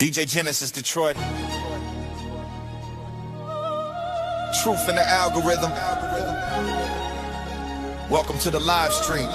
DJ Genesis, Detroit. Truth in the algorithm. Welcome to the live stream.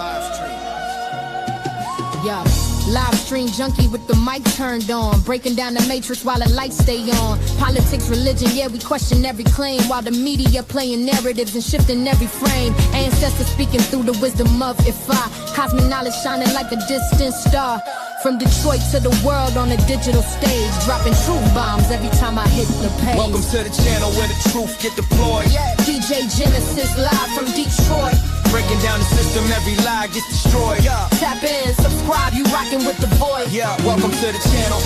Yeah, live stream junkie with the mic turned on, breaking down the matrix while the lights stay on. Politics, religion, yeah, we question every claim, while the media playing narratives and shifting every frame. Ancestors speaking through the wisdom of Ifa, cosmic knowledge shining like a distant star. From Detroit to the world on a digital stage, dropping truth bombs every time I hit the page. Welcome to the channel where the truth get deployed. DJ Genesis live from Detroit. Breaking down the system, every lie gets destroyed. Tap in, subscribe, you rockin' with the voice. Welcome to the channel.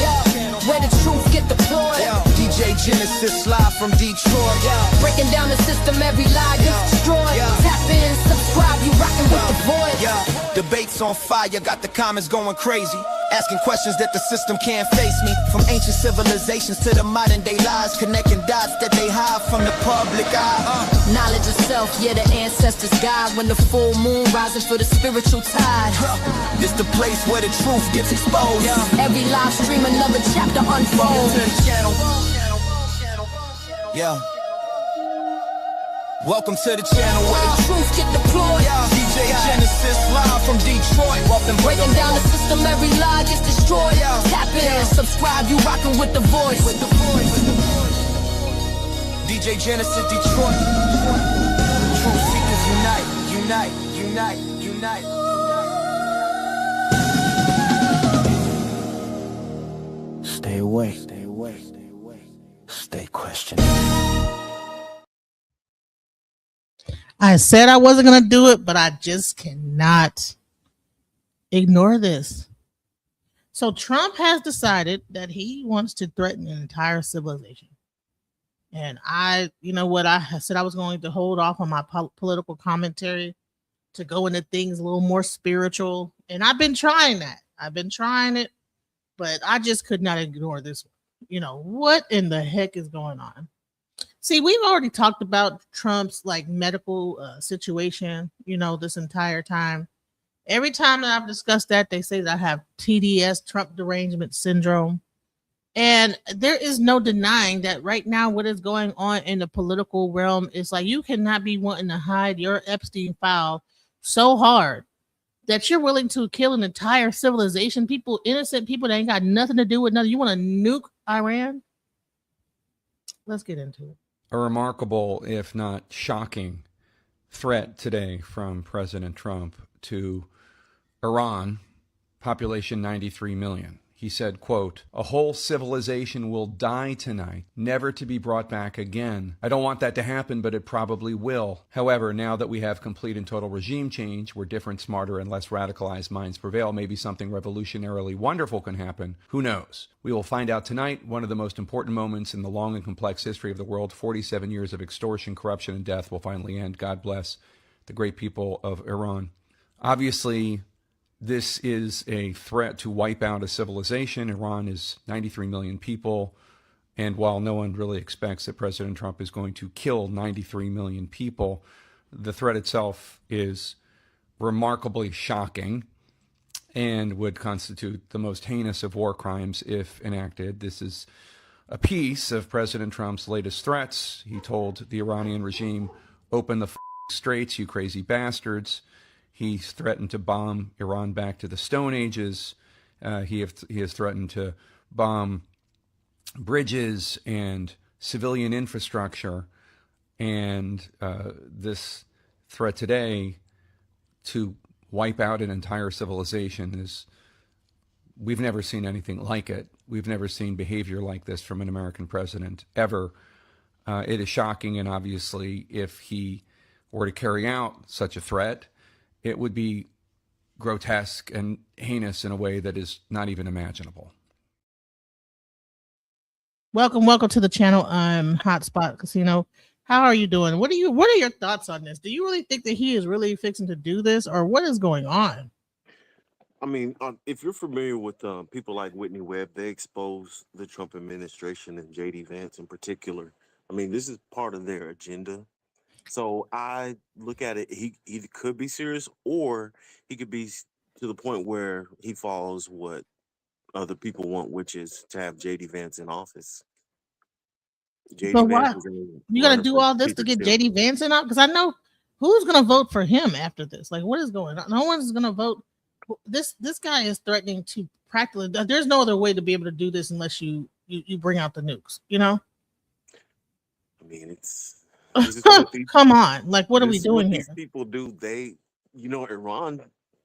Where the truth get deployed. DJ Genesis live from Detroit. Breaking down the system, every lie gets destroyed. Tap in, subscribe, you rockin' with the voice. Debates on fire, got the comments going crazy. Asking questions that the system can't face me. From ancient civilizations to the modern day lies, connecting dots that they hide from the public eye. Knowledge of self, yeah, the ancestors guide. When the full moon rising for the spiritual tide. This the place where the truth gets exposed. Every live stream, another chapter unfolds. To the channel. Welcome to the channel where the truth get deployed. DJ Genesis live from Detroit. Breaking down the system, every lie gets destroyed. Tap in, subscribe, you rockin' with the voice. DJ Genesis, Detroit. Truth seekers unite, unite, unite, unite. Stay away, stay away, stay away. Stay questioning. I said I wasn't going to do it, but I just cannot ignore this. So Trump has decided that he wants to threaten an entire civilization. And you know what, I said I was going to hold off on my political commentary to go into things a little more spiritual. And I've been trying that. I've been trying it, but I just could not ignore this one. You know, what in the heck is going on? See, we've already talked about Trump's medical situation, this entire time. Every time that I've discussed that, they say that I have TDS, Trump derangement syndrome. And there is no denying that right now what is going on in the political realm is you cannot be wanting to hide your Epstein file so hard that you're willing to kill an entire civilization, innocent people that ain't got nothing to do with nothing. You want to nuke Iran? Let's get into it. A remarkable, if not shocking, threat today from President Trump to Iran, population 93 million. He said, quote, "A whole civilization will die tonight, never to be brought back again. I don't want that to happen, but it probably will. However, now that we have complete and total regime change, where different, smarter, and less radicalized minds prevail, maybe something revolutionarily wonderful can happen. Who knows? We will find out tonight. One of the most important moments in the long and complex history of the world, 47 years of extortion, corruption, and death will finally end. God bless the great people of Iran." Obviously, this is a threat to wipe out a civilization. Iran is 93 million people. And while no one really expects that President Trump is going to kill 93 million people, the threat itself is remarkably shocking and would constitute the most heinous of war crimes if enacted. This is a piece of President Trump's latest threats. He told the Iranian regime, "Open the straits, you crazy bastards." He's threatened to bomb Iran back to the Stone Ages. He has threatened to bomb bridges and civilian infrastructure. And this threat today to wipe out an entire civilization is, we've never seen anything like it. We've never seen behavior like this from an American president ever. It is shocking, and obviously if he were to carry out such a threat, it would be grotesque and heinous in a way that is not even imaginable. Welcome to the channel. I'm Hotspot Casino. How are you doing? What are your thoughts on this? Do you really think that he is really fixing to do this, or what is going on? I mean, if you're familiar with people like Whitney Webb, they expose the Trump administration and J.D. Vance in particular. I mean, this is part of their agenda. So I look at it, he could be serious, or he could be to the point where he follows what other people want, which is to have JD Vance in office. JD But Vance why is you got to running do for all this to get speakership. JD Vance in? Because I know who's going to vote for him after this. Like, what is going on? No one's going to vote. This guy is threatening to practically. There's no other way to be able to do this unless you bring out the nukes. You know. I mean, this is what these Come on, like, what are we this is what doing these here? people do. Iran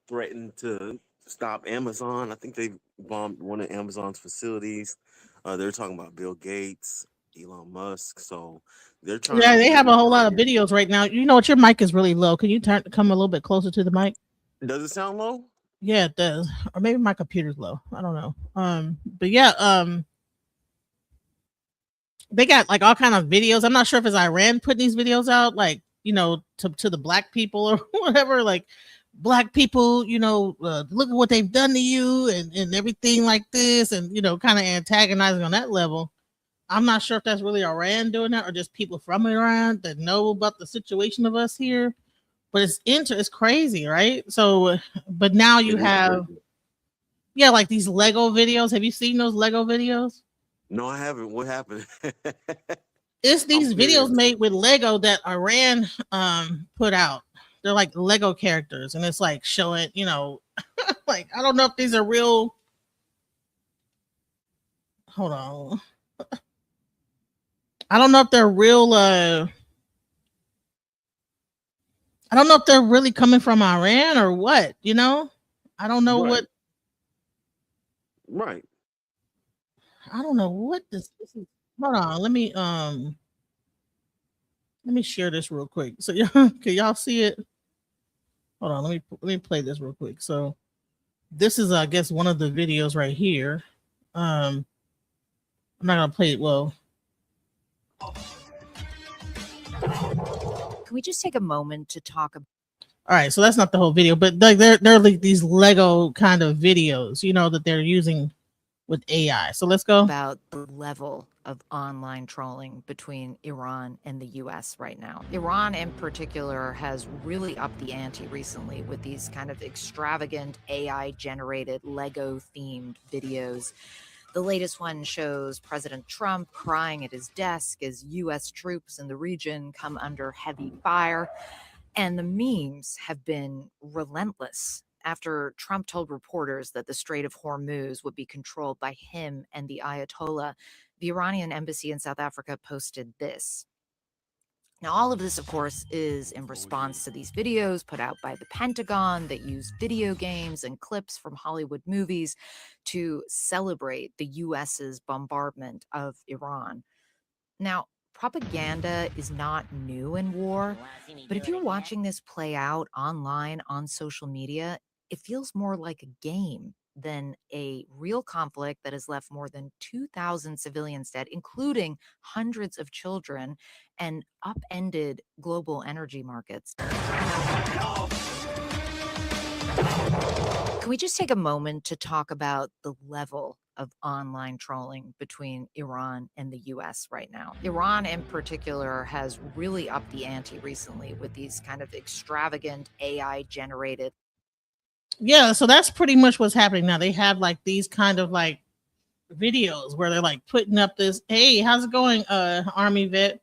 threatened to stop Amazon. I think they bombed one of Amazon's facilities. They're talking about Bill Gates, Elon Musk. So they're trying to Yeah, they have a really whole lot of target. videos right now. You know what? Your mic is really low. Can you come a little bit closer to the mic? Does it sound low? Yeah, it does. Or maybe my computer's low. I don't know. But yeah, they got like all kind of videos. I'm not sure if it's Iran putting these videos out, like, to the black people or whatever. Like, black people, look at what they've done to you and everything like this, and kind of antagonizing on that level. I'm not sure if that's really Iran doing that or just people from Iran that know about the situation of us here. But it's crazy, right? So, but now you It is have, crazy. yeah, like these Lego videos. Have you seen those Lego videos? No, I haven't. What happened? It's I'm these videos curious. made with Lego that Iran put out. They're like Lego characters, and it's like showing, like, I don't know if these are real. Hold on. I don't know if they're real. I don't know if they're really coming from Iran or what. I don't know Right, what. right. I don't know what this is. Hold on. Let me share this real quick. So can y'all see it? Hold on. Let me play this real quick. So this is, I guess, one of the videos right here. I'm not gonna play it. Well, Can we just take a moment to talk about all right. So that's not the whole video, but like they're like these Lego kind of videos, that they're using with AI. So let's go. the level of online trolling between Iran and the US right now? Iran, in particular, has really upped the ante recently with these kind of extravagant AI generated Lego themed videos. The latest one shows President Trump crying at his desk as US troops in the region come under heavy fire. And the memes have been relentless after Trump told reporters that the Strait of Hormuz would be controlled by him and the Ayatollah. The Iranian embassy in South Africa posted this. Now, all of this, of course, is in response to these videos put out by the Pentagon that use video games and clips from Hollywood movies to celebrate the US's bombardment of Iran. Now, propaganda is not new in war, but if you're watching this play out online on social media, it feels more like a game than a real conflict that has left more than 2,000 civilians dead, including hundreds of children, and upended global energy markets. Can we just take a moment to talk about the level of online trolling between Iran and the US right now? Iran, in particular, has really upped the ante recently with these kind of extravagant AI generated. Yeah, so that's pretty much what's happening now. They have like these kind of like videos where they're like putting up this, hey, how's it going, Army vet?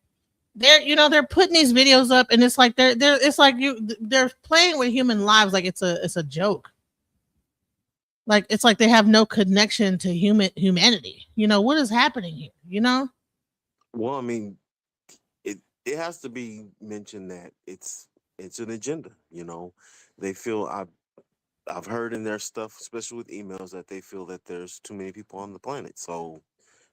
They're putting these videos up, and it's like it's like they're playing with human lives like it's a joke. Like, it's like they have no connection to humanity. What is happening here? Well, I mean, it has to be mentioned that it's an agenda. They feel I've heard in their stuff, especially with emails, that they feel that there's too many people on the planet, so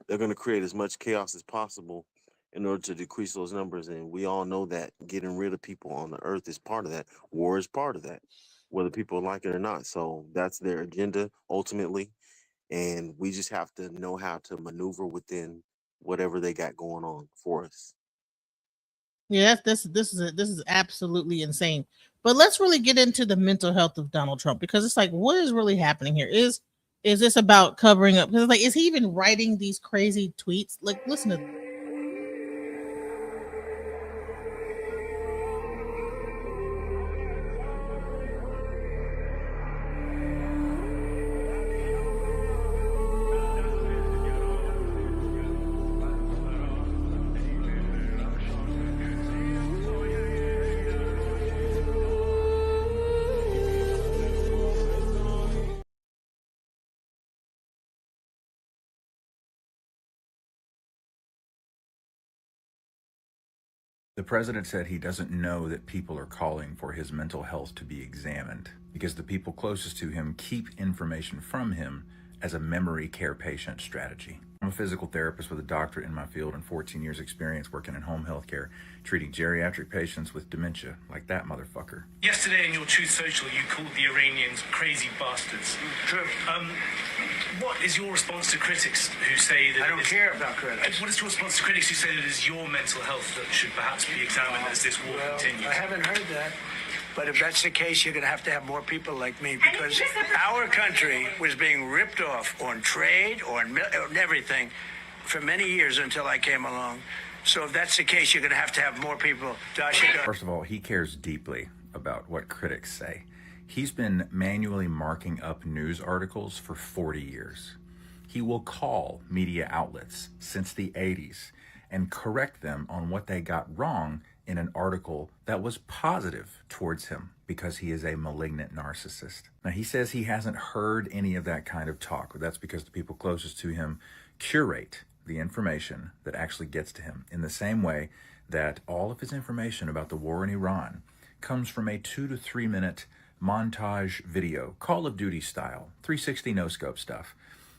they're going to create as much chaos as possible in order to decrease those numbers. And we all know that getting rid of people on the earth is part of that. War is part of that, whether people like it or not. So that's their agenda ultimately, and we just have to know how to maneuver within whatever they got going on for us. Yeah, this is absolutely insane. But let's really get into the mental health of Donald Trump, because it's like, what is really happening here? Is this about covering up? Because, like, is he even writing these crazy tweets? Like, listen to. The president said he doesn't know that people are calling for his mental health to be examined because the people closest to him keep information from him as a memory care patient strategy. I'm a physical therapist with a doctorate in my field and 14 years experience working in home health care, treating geriatric patients with dementia, like that motherfucker. Yesterday in your Truth Social, you called the Iranians crazy bastards. True. What is your response to critics who say that... I don't care about critics. What is your response to critics who say that it is your mental health that should perhaps be examined as this war continues? I haven't heard that. But if that's the case, you're going to have more people like me, because our country was being ripped off on trade, on everything for many years until I came along. So if that's the case, you're going to have more people. First of all, he cares deeply about what critics say. He's been manually marking up news articles for 40 years. He will call media outlets since the 80s and correct them on what they got wrong in an article that was positive towards him, because he is a malignant narcissist. Now, he says he hasn't heard any of that kind of talk, but that's because the people closest to him curate the information that actually gets to him, in the same way that all of his information about the war in Iran comes from a 2 to 3 minute montage video, Call of Duty style, 360 no-scope stuff.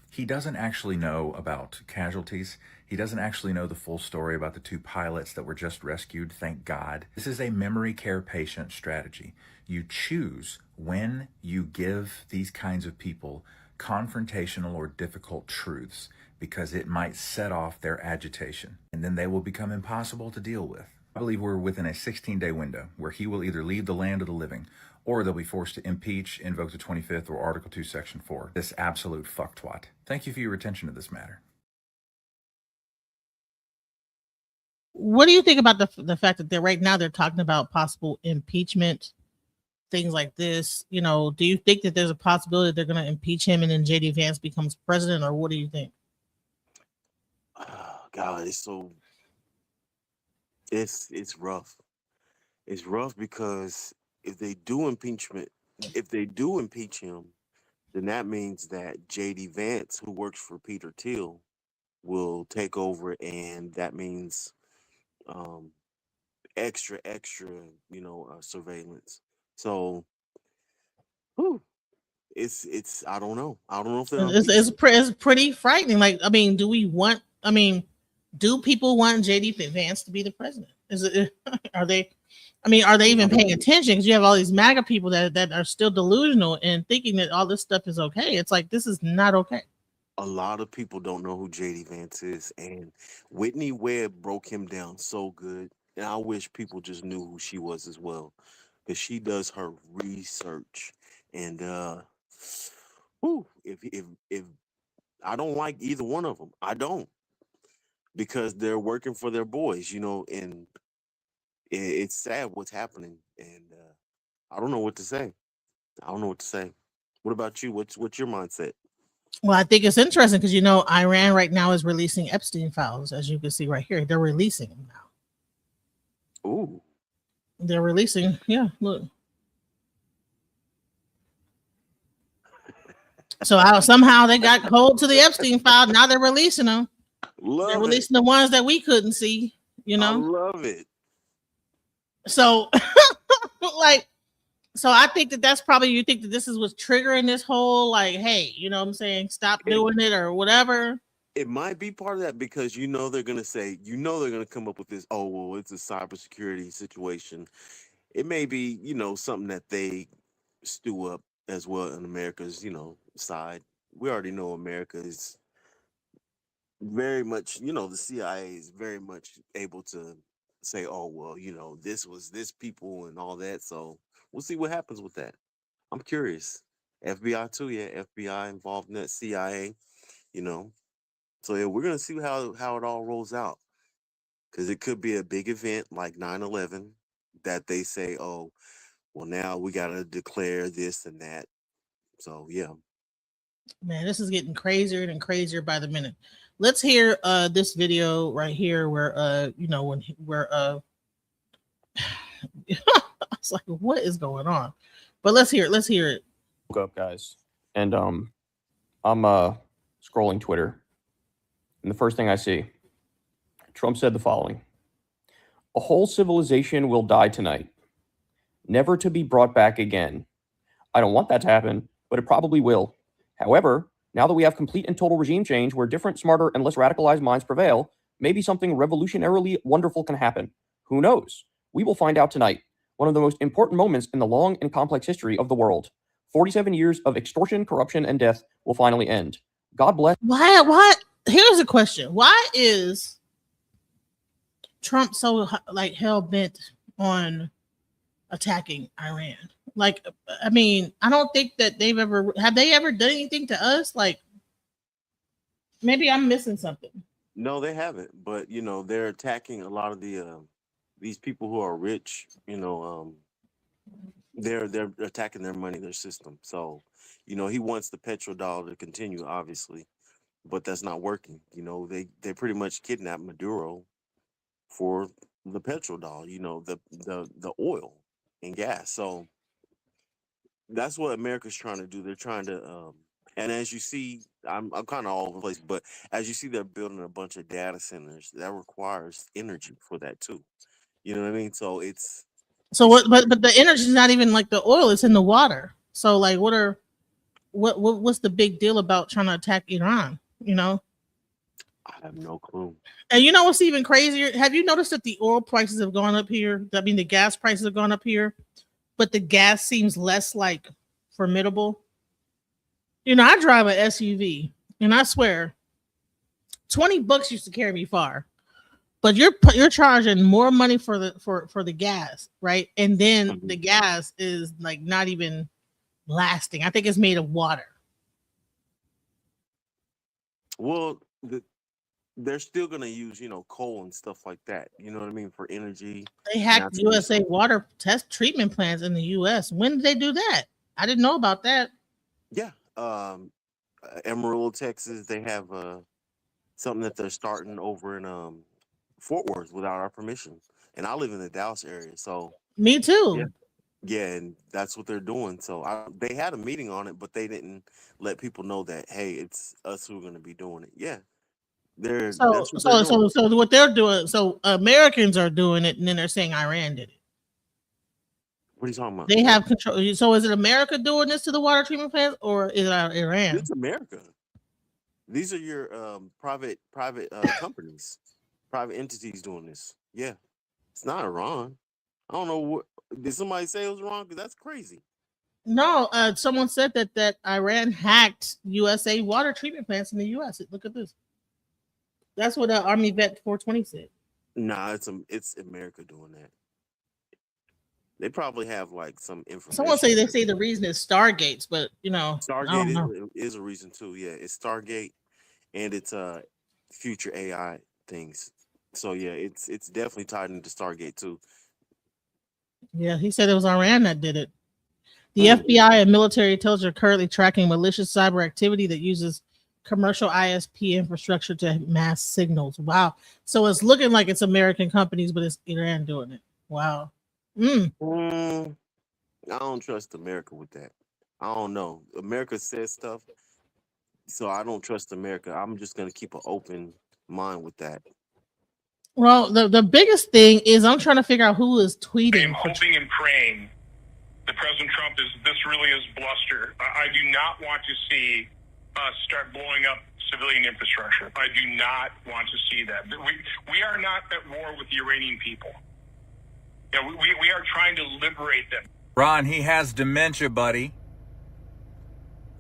He doesn't actually know about casualties. He doesn't actually know the full story about the 2 pilots that were just rescued, thank God. This is a memory care patient strategy. You choose when you give these kinds of people confrontational or difficult truths, because it might set off their agitation, and then they will become impossible to deal with. I believe we're within a 16-day window where he will either leave the land of the living, or they'll be forced to impeach, invoke the 25th, or Article 2, Section 4. This absolute fucktwat. Thank you for your attention to this matter. What do you think about the fact that right now they're talking about possible impeachment, things like this? You know, do you think that there's a possibility they're going to impeach him and then JD Vance becomes president, or what do you think? God, it's rough. It's rough because if they do impeach him, then that means that JD Vance, who works for Peter Thiel, will take over, and that means extra surveillance. So it's I don't know if they're it's pretty frightening. Like, I mean, do people want JD Vance to be the president? Are they even paying attention? Because you have all these MAGA people that are still delusional and thinking that all this stuff is okay. It's like, this is not okay. A lot of people don't know who JD Vance is, and Whitney Webb broke him down so good. And I wish people just knew who she was as well, because she does her research. And if I don't like either one of them, I don't, because they're working for their boys, and it's sad what's happening. And I don't know what to say. What about you? What's your mindset? Well, I think it's interesting because, Iran right now is releasing Epstein files, as you can see right here. They're releasing them now. Ooh. They're releasing, yeah, look. So somehow they got hold to the Epstein file. Now they're releasing them. They're releasing the ones that we couldn't see, I love it. So, so I think that's probably, you think that this is what's triggering this whole, like, hey, you know what I'm saying? Stop doing it or whatever. It might be part of that, because they're going to say, they're going to come up with this, oh, well, it's a cybersecurity situation. It may be, something that they stew up as well in America's, side. We already know America is very much, the CIA is very much able to say, oh, well, this was this people and all that. So we'll see what happens with that. I'm curious. FBI too, yeah. FBI involved in that, CIA, So yeah, we're gonna see how it all rolls out, because it could be a big event like 9/11 that they say, oh, well, now we gotta declare this and that. So yeah. Man, this is getting crazier and crazier by the minute. Let's hear this video right here where I was like, what is going on? But let's hear it. Woke up, guys, and I'm scrolling Twitter, and the first thing I see, Trump said the following: A whole civilization will die tonight, never to be brought back again. I don't want that to happen, but it probably will. However, now that we have complete and total regime change where different, smarter, and less radicalized minds prevail, maybe something revolutionarily wonderful can happen. Who knows? We will find out tonight. One of the most important moments in the long and complex history of the world. 47 years of extortion, corruption, and death will finally end. God bless. Why? Here's a question. Why is Trump so like hell bent on attacking Iran? Like, I mean, I don't think that have they ever done anything to us? Like, maybe I'm missing something. No, they haven't. But they're attacking a lot of these people who are rich. They're attacking their money, their system. So, he wants the petrodollar to continue, obviously, but that's not working. They pretty much kidnapped Maduro for the petrodollar. The oil and gas. So that's what America's trying to do. They're trying to, and as you see, I'm kind of all over the place, but as you see, they're building a bunch of data centers that requires energy for that too. You know what I mean? So it's what? But the energy is not even like the oil; it's in the water. So like, what's the big deal about trying to attack Iran? I have no clue. And you know what's even crazier? Have you noticed that the oil prices have gone up here? I mean, the gas prices have gone up here, but the gas seems less like formidable. I drive an SUV, and I swear, $20 used to carry me far. But you're charging more money for the gas, right? And then the gas is like not even lasting. I think it's made of water. Well, they're still gonna use coal and stuff like that. You know what I mean, for energy. They hacked USA water test treatment plants in the U.S. When did they do that? I didn't know about that. Yeah, Amarillo, Texas. They have something that they're starting over in Fort Worth without our permission. And I live in the Dallas area, so me too. Yeah, and that's what they're doing. So they had a meeting on it, but they didn't let people know that, hey, it's us who are going to be doing it. Yeah, so what they're doing. So Americans are doing it, and then they're saying Iran did it. What are you talking about? They have control. So is it America doing this to the water treatment plants, or is it Iran? It's America. These are your private companies, private entities doing this. Yeah, it's not Iran. I don't know what. Did somebody say it was wrong? Because that's crazy. No, someone said that Iran hacked USA water treatment plants in the U.S. Look at this. That's what Army Vet 420 said. Nah, it's America doing that. They probably have like some information. Someone they say the reason is Stargates, but Stargate is a reason too. Yeah, it's Stargate, and it's future AI things. So yeah, it's definitely tied into Stargate too. Yeah, he said it was Iran that did it. The FBI and military intelligence are currently tracking malicious cyber activity that uses commercial ISP infrastructure to mass signals. Wow. So it's looking like it's American companies, but it's Iran doing it. Wow. I don't trust America with that. I don't know. America says stuff, so I don't trust America. I'm just going to keep an open mind with that. Well, the biggest thing is I'm trying to figure out who is tweeting. I'm hoping and praying that President Trump this really is bluster. I do not want to see us start blowing up civilian infrastructure. I do not want to see that. We are not at war with the Iranian people. Yeah, we are trying to liberate them. Ron, he has dementia, buddy.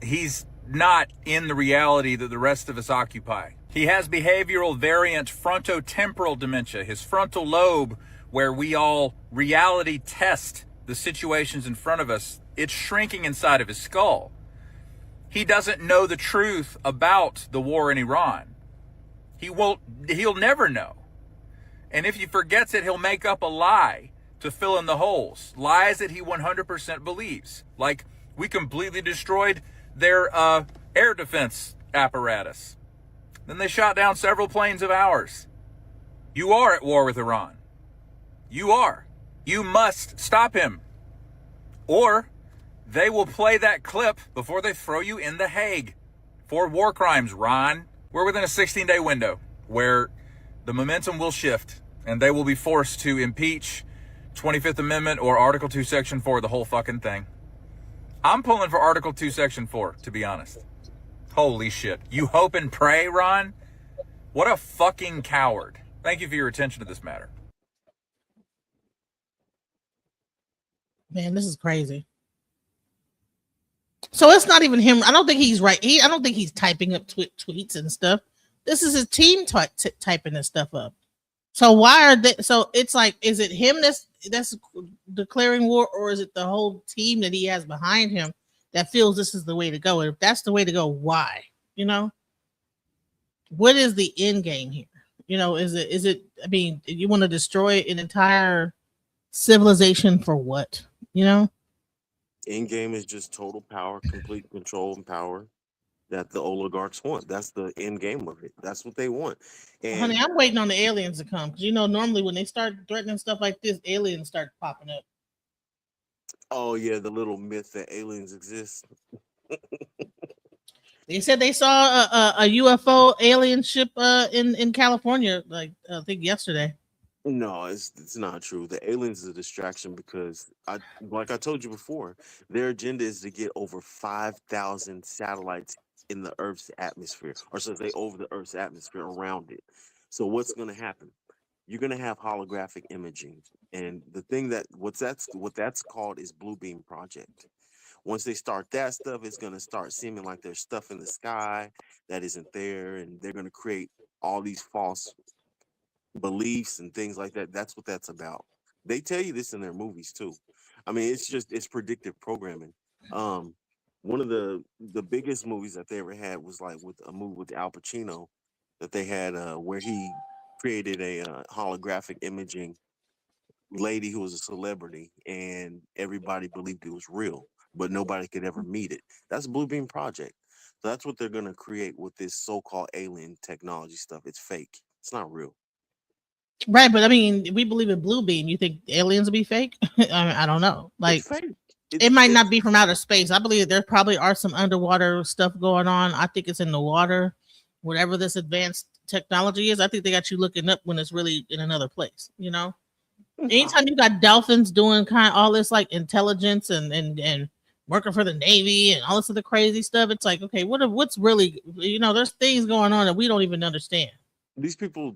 He's not in the reality that the rest of us occupy. He has behavioral variant frontotemporal dementia, his frontal lobe, where we all reality test the situations in front of us. It's shrinking inside of his skull. He doesn't know the truth about the war in Iran. He'll never know. And if he forgets it, he'll make up a lie to fill in the holes. Lies that he 100% believes. Like, we completely destroyed their air defense apparatus. Then they shot down several planes of ours. You are at war with Iran. You are. You must stop him. Or they will play that clip before they throw you in the Hague for war crimes, Ron. We're within a 16-day window where the momentum will shift. and they will be forced to impeach 25th Amendment or Article 2, Section 4, the whole fucking thing. I'm pulling for Article 2, Section 4, to be honest. Holy shit. You hope and pray, Ron? What a fucking coward. Thank you for your attention to this matter. Man, this is crazy. So it's not even him. I don't think he's right. I don't think he's typing up tweets and stuff. This is his team typing this stuff up. So why are they? So it's like, is it him that's declaring war, or is it the whole team that he has behind him that feels this is the way to go? And if that's the way to go, why? You know, what is the end game here? You know, is it? I mean, you want to destroy an entire civilization for what? You know. End game is just total power, complete control and power that the oligarchs want. That's the end game of it. That's what they want. And honey, I'm waiting on the aliens to come, because you know normally when they start threatening stuff like this, aliens start popping up. oh yeah, the little myth that aliens exist. They said they saw a UFO alien ship in California, like I think yesterday. No, it's not true. The aliens is a distraction because like I told you before, their agenda is to get over 5,000 satellites in the Earth's atmosphere, or should I say over the Earth's atmosphere around it. So what's going to happen? You're going to have holographic imaging, and the thing that what that's called is Blue Beam Project. Once they start that stuff, it's going to start seeming like there's stuff in the sky that isn't there, and they're going to create all these false beliefs and things like that. That's what that's about. They tell you this in their movies too. I mean, it's predictive programming. One of the biggest movies that they ever had was like with a movie with Al Pacino that they had where he created a holographic imaging lady who was a celebrity, and everybody believed it was real, but nobody could ever meet it. That's Blue Beam Project. So that's what they're gonna create with this so-called alien technology stuff. It's fake. It's not real. Right, but I mean, we believe in Blue Beam. You think aliens will be fake? I don't know. Like, It's fake. it might not be from outer space. I believe there probably are some underwater stuff going on. I think it's in the water, whatever this advanced technology is. I think they got you looking up when it's really in another place. You know, anytime you got dolphins doing kind of all this like intelligence and working for the Navy and all this other crazy stuff, it's like, okay, what's really, you know, there's things going on that we don't even understand. These people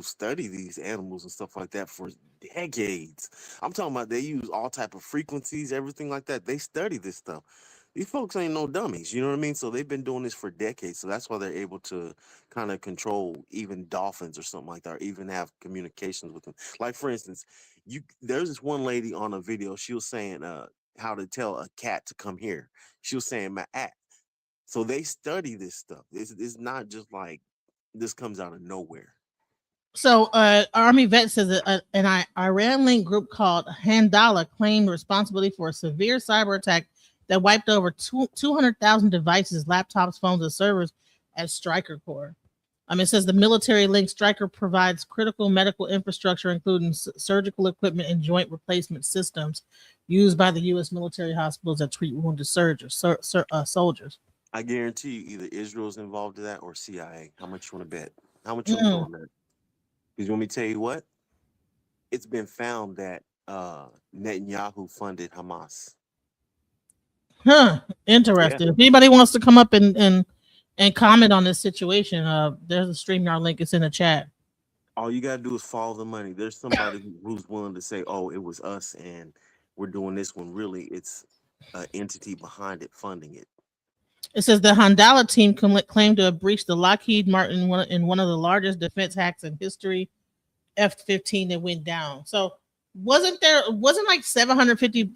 study these animals and stuff like that for decades. I'm talking about they use all type of frequencies, everything like that. They study this stuff. These folks ain't no dummies, you know what I mean? So they've been doing this for decades. So that's why they're able to kind of control even dolphins or something like that, or even have communications with them. Like for instance, there's this one lady on a video. She was saying how to tell a cat to come here. She was saying my at. So they study this stuff. It's not just like this comes out of nowhere. So, Army vet says that an Iran-linked group called Handala claimed responsibility for a severe cyber attack that wiped over 200,000 devices, laptops, phones, and servers at Stryker Corps. It says the military-linked Stryker provides critical medical infrastructure, including surgical equipment and joint replacement systems used by the U.S. military hospitals that treat wounded soldiers. I guarantee you either Israel's involved in that or CIA. How much you want to bet? How much you want to throw on that? Because you want me to tell you what? It's been found that Netanyahu funded Hamas. Huh. Interesting. If anybody wants to come up and comment on this situation, there's a StreamYard link. It's in the chat. All you got to do is follow the money. There's somebody who's willing to say, oh, it was us and we're doing this one. Really, it's an entity behind it funding it. It says the Handala team claimed to have breached the Lockheed Martin in one of the largest defense hacks in history, F-15 that went down. So wasn't like 750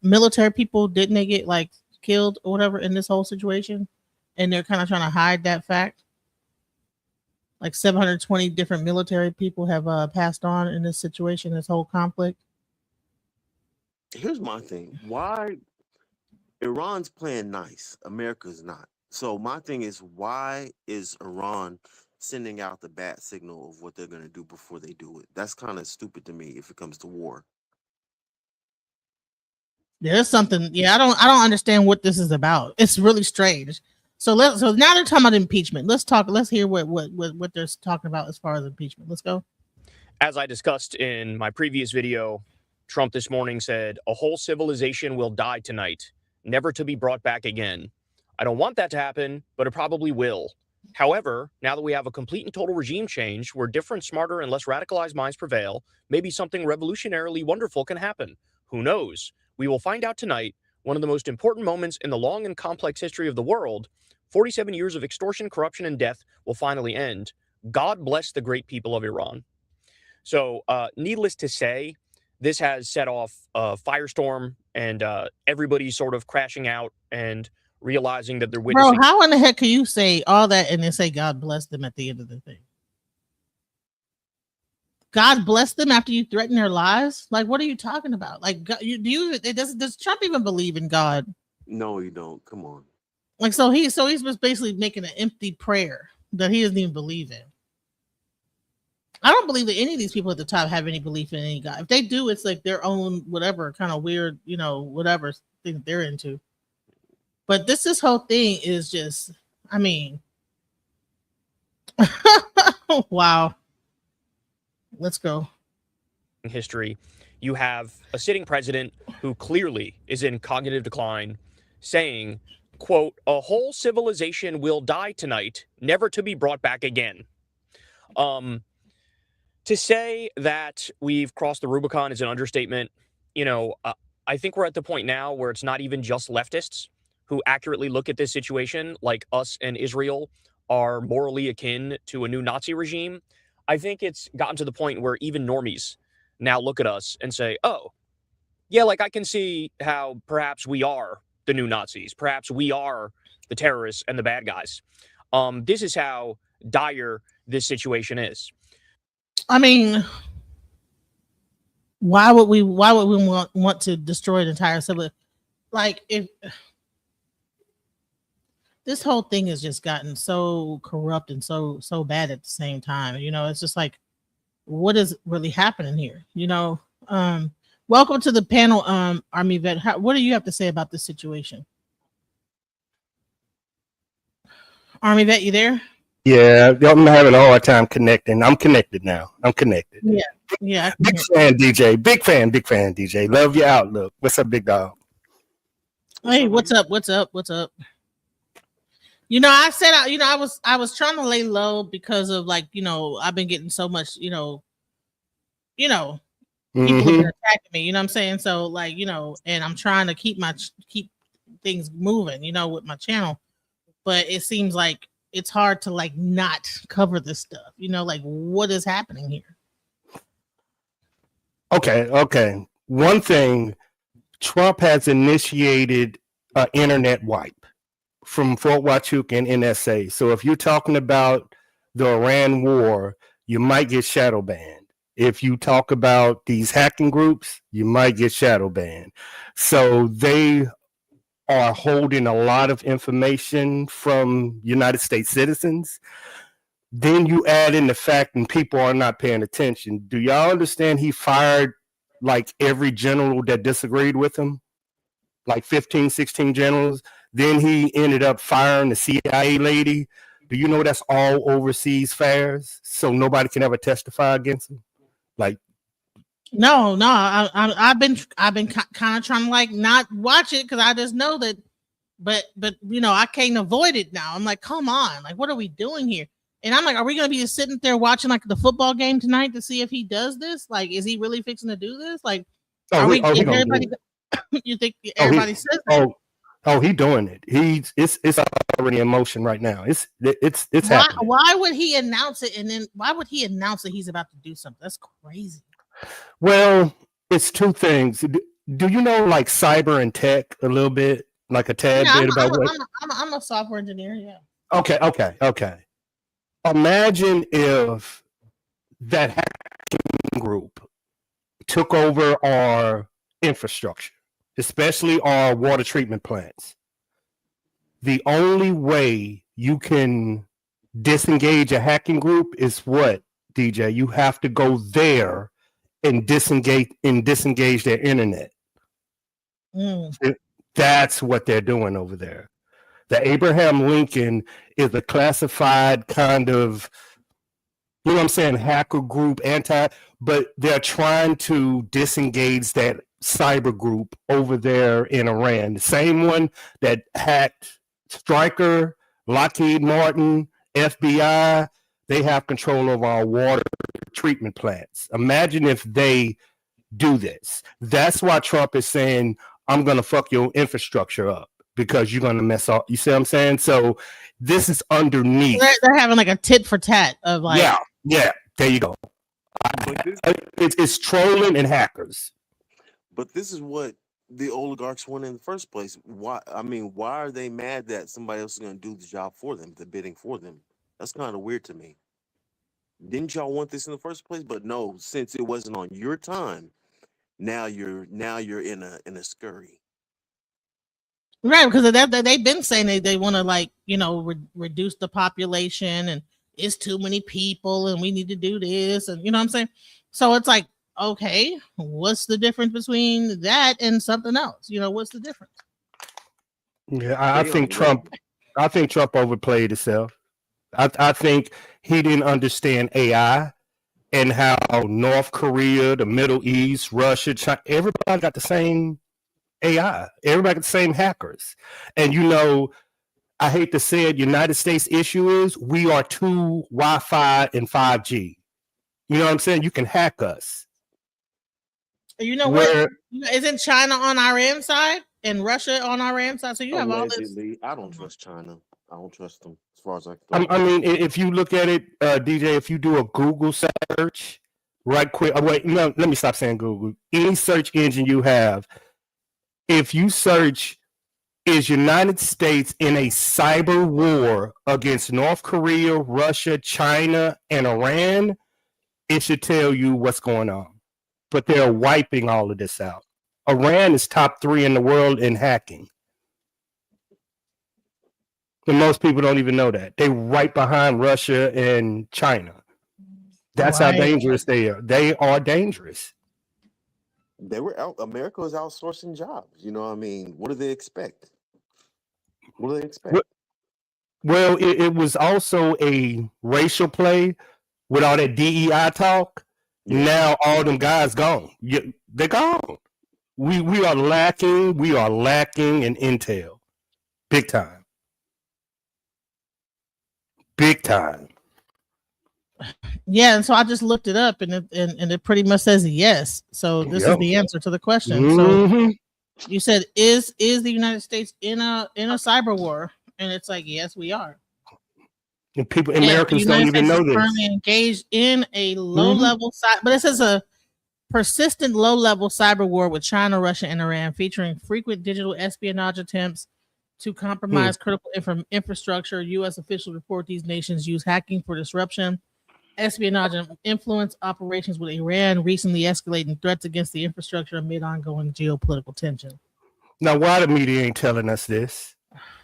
military people, didn't they get like killed or whatever in this whole situation? And they're kind of trying to hide that fact. Like 720 different military people have passed on in this situation, this whole conflict. Here's my thing. Why Iran's playing nice, America's not. So my thing is, why is Iran sending out the bat signal of what they're going to do before they do it? That's kind of stupid to me if it comes to war. There's something, I don't understand what this is about. It's really strange. So now they're talking about impeachment. Let's hear what they're talking about as far as impeachment. Let's go. As I discussed in my previous video, Trump this morning said, "A whole civilization will die tonight, never to be brought back again. I don't want that to happen, but it probably will. However, now that we have a complete and total regime change where different, smarter, and less radicalized minds prevail, maybe something revolutionarily wonderful can happen. Who knows? We will find out tonight, one of the most important moments in the long and complex history of the world. 47 years of extortion, corruption, and death will finally end. God bless the great people of Iran." So, needless to say, this has set off a firestorm, and everybody's sort of crashing out and realizing that they're Bro, witnessing. how in the heck can you say all that and then say God bless them at the end of the thing? God bless them after you threaten their lives? Like, what are you talking about? Like, does Trump even believe in God? No, you don't. Come on. Like, so he's just basically making an empty prayer that he doesn't even believe in. I don't believe that any of these people at the top have any belief in any God. If they do, it's like their own whatever kind of weird, whatever thing they're into. But this whole thing is just, I mean, wow. Let's go. History, you have a sitting president who clearly is in cognitive decline saying, quote, "A whole civilization will die tonight, never to be brought back again." To say that we've crossed the Rubicon is an understatement. I think we're at the point now where it's not even just leftists who accurately look at this situation like us and Israel are morally akin to a new Nazi regime. I think it's gotten to the point where even normies now look at us and say, oh, yeah, like I can see how perhaps we are the new Nazis. Perhaps we are the terrorists and the bad guys. This is how dire this situation is. I mean, why would we want to destroy an entire civilization? Like, if this whole thing has just gotten so corrupt and so bad at the same time, it's just like, what is really happening here? Welcome to the panel, Army Vet. What do you have to say about this situation? Army Vet, you there? Yeah, I'm having a hard time connecting. I'm connected now. I'm connected. Yeah. Big fan, DJ. Big fan, DJ. Love your outlook. What's up, big dog? Hey, what's up? I said, I was trying to lay low because of I've been getting so much, people have been attacking me, you know what I'm saying? So and I'm trying to keep things moving, with my channel, but it seems like it's hard to not cover this stuff, what is happening here? Okay. One thing, Trump has initiated an internet wipe from Fort Huachuca and NSA. So if you're talking about the Iran war, you might get shadow banned. If you talk about these hacking groups, you might get shadow banned. So they are holding a lot of information from United States citizens. Then you add in the fact and people are not paying attention. Do y'all understand he fired like every general that disagreed with him? Like 15, 16 generals. Then he ended up firing the CIA lady. Do you know that's all overseas affairs? So nobody can ever testify against him? No, I've been kind of trying to not watch it because I just know that, but I can't avoid it now. I'm like, come on, what are we doing here? And I'm like, are we gonna be sitting there watching the football game tonight to see if he does this? Is he really fixing to do this? Everybody? You think everybody says that? He doing it. It's already in motion right now. It's happening. Why would he announce it? And then why would he announce that he's about to do something? That's crazy. Well, it's two things. Do you know cyber and tech a little bit, a tad bit about what? I'm a software engineer. Yeah. Okay. Imagine if that hacking group took over our infrastructure, especially our water treatment plants. The only way you can disengage a hacking group is what, DJ? You have to go there and disengage their internet. That's what they're doing over there. The Abraham Lincoln is a classified kind of you know what I'm saying, hacker group, but they're trying to disengage that cyber group over there in Iran. The same one that hacked Stryker, Lockheed Martin, FBI, they have control over our water treatment plants. Imagine if they do this. That's why Trump is saying, I'm going to fuck your infrastructure up because you're going to mess up. You see what I'm saying? So this is underneath. They're having like a tit for tat of like. Yeah. There you go. It's trolling and hackers. But this is what the oligarchs want in the first place. Why? I mean, why are they mad that somebody else is going to do the job for them, the bidding for them? That's kind of weird to me. Didn't y'all want this in the first place? But no, since it wasn't on your time, now you're in a scurry. Right, because they've been saying they want to, like, you know, reduce the population, and it's too many people, and we need to do this, and you know what I'm saying. So it's like, okay, what's the difference between that and something else? You know, what's the difference? Yeah, I think Trump overplayed himself. I think he didn't understand AI and how North Korea, the Middle East, Russia, China, everybody got the same AI. Everybody got the same hackers. And you know, I hate to say it, United States issue is we are too Wi-Fi and 5G. You know what I'm saying? You can hack us. You know what? Isn't China on our end side and Russia on our end side? So you have all this. I don't trust China. I don't trust them as far as I can. I mean, if you look at it, DJ, if you do a Google search, right quick. Wait, no, let me stop saying Google. Any search engine you have, if you search, is United States in a cyber war against North Korea, Russia, China, and Iran, it should tell you what's going on. But they're wiping all of this out. Iran is top 3 in the world in hacking. And most people don't even know that. They're right behind Russia and China. That's how dangerous they are. They are dangerous. America is outsourcing jobs. You know what I mean? What do they expect? Well, it was also a racial play with all that DEI talk. Yeah. Now all them guys gone. They're gone. We are lacking in intel. Big time. Yeah, and so I just looked it up, and it pretty much says yes. So this is the answer to the question. Mm-hmm. So you said, is the United States in a cyber war? And it's like, yes, we are. And Americans don't even know this. Currently engaged in a low-level but it says a persistent low-level cyber war with China, Russia, and Iran, featuring frequent digital espionage attempts to compromise critical infrastructure. U.S. officials report these nations use hacking for disruption, espionage, and influence operations with Iran, recently escalating threats against the infrastructure amid ongoing geopolitical tension. Now, why the media ain't telling us this?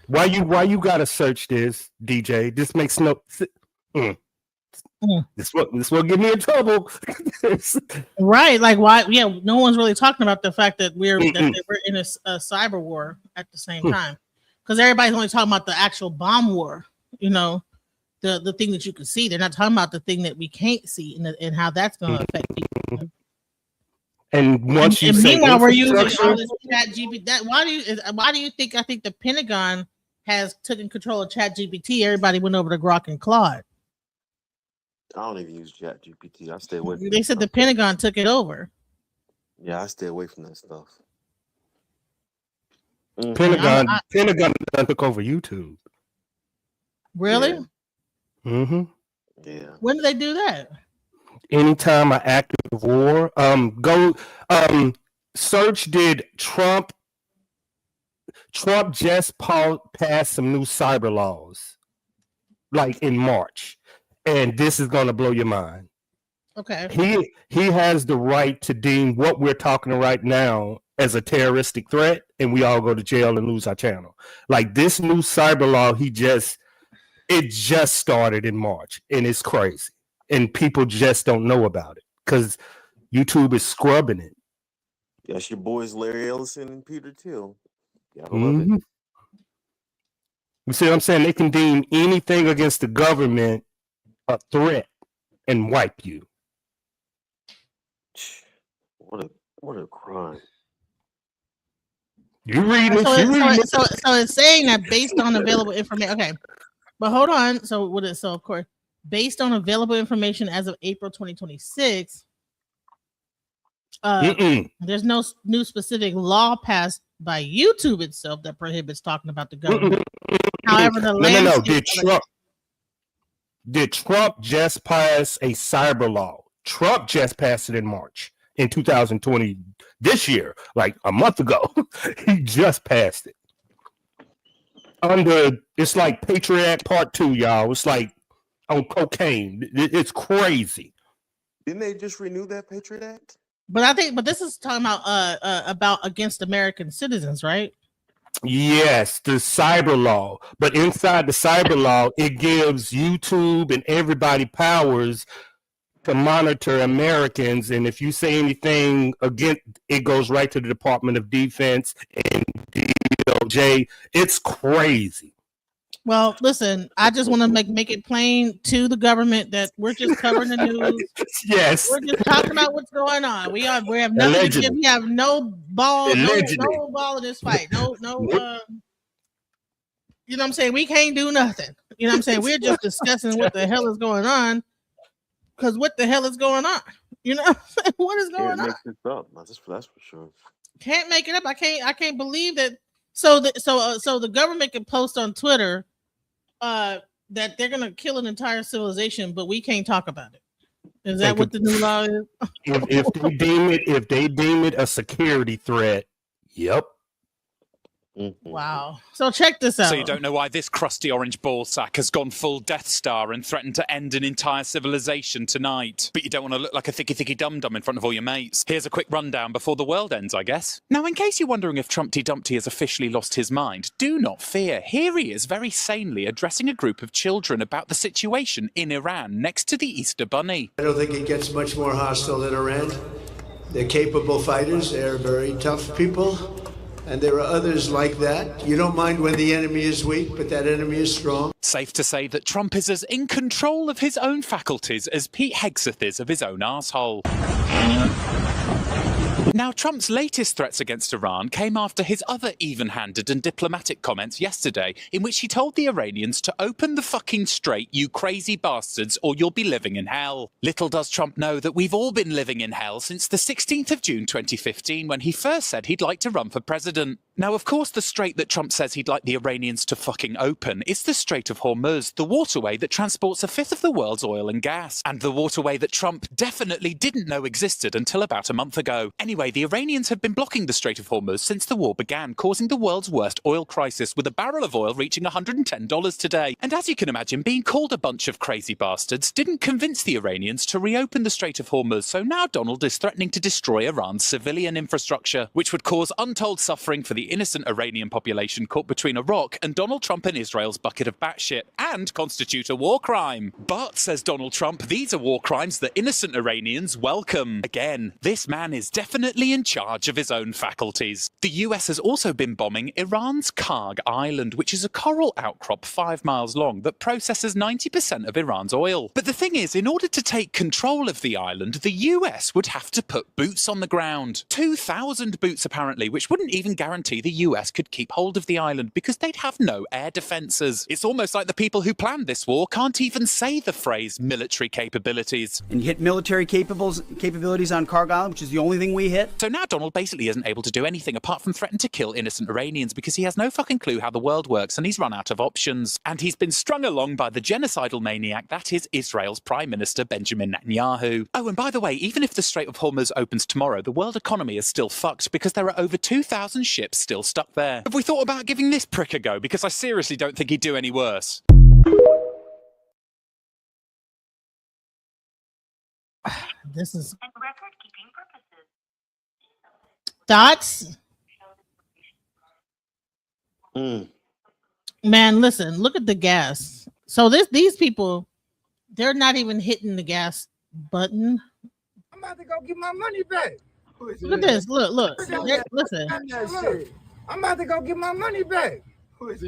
Why you gotta search this, DJ? This makes no. This will get me in trouble. Right? Like, why? Yeah, no one's really talking about the fact that we're in a cyber war at the same time, because everybody's only talking about the actual bomb war. You know, the thing that you can see. They're not talking about the thing that we can't see and how that's going to affect people. And once you say, meanwhile, we're using all this ChatGPT. Why do you think? I think the Pentagon has taken control of ChatGPT. Everybody went over to Grok and Claude. I don't even use ChatGPT. I stay away. They said the Pentagon took it over. Yeah, I stay away from that stuff. Pentagon took over YouTube. Really? Yeah. Mm-hmm. Yeah. When did they do that? Anytime an active war, search did Trump just passed some new cyber laws, like in March, and this is going to blow your mind. Okay. He has the right to deem what we're talking right now as a terroristic threat, and we all go to jail and lose our channel. Like this new cyber law, it just started in March, and it's crazy. And people just don't know about it because YouTube is scrubbing it. Yes, your boys Larry Ellison and Peter Thiel. Yeah, I love it. You see what I'm saying? They can deem anything against the government a threat. and wipe you. What a crime. You reading it? So it's saying that based on available information. Okay, but hold on. So what is so of course based on available information as of April 2026. There's no new specific law passed by YouTube itself that prohibits talking about the government. However, the landscape. Did Trump just pass a cyber law? Trump just passed it in March in 2020, this year, like a month ago. He just passed it. It's like Patriot Act Part 2, y'all. It's like on cocaine. It's crazy. Didn't they just renew that Patriot Act? But this is talking about against American citizens, right? Yes, the cyber law. But inside the cyber law, it gives YouTube and everybody powers to monitor Americans. And if you say anything against, it goes right to the Department of Defense and DOJ. It's crazy. Well, listen, I just want to make it plain to the government that we're just covering the news. Yes. We're just talking about what's going on. We have nothing to give. We have no ball, no ball in this fight. No, you know what I'm saying? We can't do nothing. You know what I'm saying? We're just discussing what the hell is going on. Because what the hell is going on? You know what is going on? Can't make this up. That's for sure. Can't make it up. I can't believe that. So the government can post on Twitter that they're gonna kill an entire civilization, but we can't talk about it. Is that what the new law is? if they deem it a security threat, yep. Wow. So check this out. So you don't know why this crusty orange ballsack has gone full Death Star and threatened to end an entire civilization tonight. But you don't want to look like a thicky dum-dum in front of all your mates. Here's a quick rundown before the world ends, I guess. Now, in case you're wondering if Trumpty Dumpty has officially lost his mind, do not fear. Here he is very sanely addressing a group of children about the situation in Iran next to the Easter Bunny. I don't think it gets much more hostile than Iran. They're capable fighters. They're very tough people. And there are others like that. You don't mind when the enemy is weak, but that enemy is strong. Safe to say that Trump is as in control of his own faculties as Pete Hegseth is of his own arsehole. Now, Trump's latest threats against Iran came after his other even-handed and diplomatic comments yesterday, in which he told the Iranians to open the fucking strait, you crazy bastards, or you'll be living in hell. Little does Trump know that we've all been living in hell since the 16th of June 2015, when he first said he'd like to run for president. Now, of course, the strait that Trump says he'd like the Iranians to fucking open is the Strait of Hormuz, the waterway that transports a fifth of the world's oil and gas, and the waterway that Trump definitely didn't know existed until about a month ago. Anyway, the Iranians have been blocking the Strait of Hormuz since the war began, causing the world's worst oil crisis, with a barrel of oil reaching $110 today. And as you can imagine, being called a bunch of crazy bastards didn't convince the Iranians to reopen the Strait of Hormuz, so now Donald is threatening to destroy Iran's civilian infrastructure, which would cause untold suffering for the innocent Iranian population caught between a rock and Donald Trump and Israel's bucket of batshit, and constitute a war crime. But, says Donald Trump, these are war crimes that innocent Iranians welcome. Again, this man is definitely in charge of his own faculties. The US has also been bombing Iran's Karg Island, which is a coral outcrop 5 miles long that processes 90% of Iran's oil. But the thing is, in order to take control of the island, the US would have to put boots on the ground. 2,000 boots apparently, which wouldn't even guarantee the US could keep hold of the island because they'd have no air defences. It's almost like the people who planned this war can't even say the phrase military capabilities. And you hit military capabilities on Karg Island, which is the only thing we hit. So now Donald basically isn't able to do anything apart from threaten to kill innocent Iranians because he has no fucking clue how the world works and he's run out of options. And he's been strung along by the genocidal maniac that is Israel's Prime Minister Benjamin Netanyahu. Oh, and by the way, even if the Strait of Hormuz opens tomorrow, the world economy is still fucked because there are over 2,000 ships still stuck there. Have we thought about giving this prick a go? Because I seriously don't think he'd do any worse. This is thoughts. Man, listen, look at the gas. So these people, they're not even hitting the gas button. I'm about to go get my money back. Look at this. Look. Listen. I'm about to go get my money back. Look.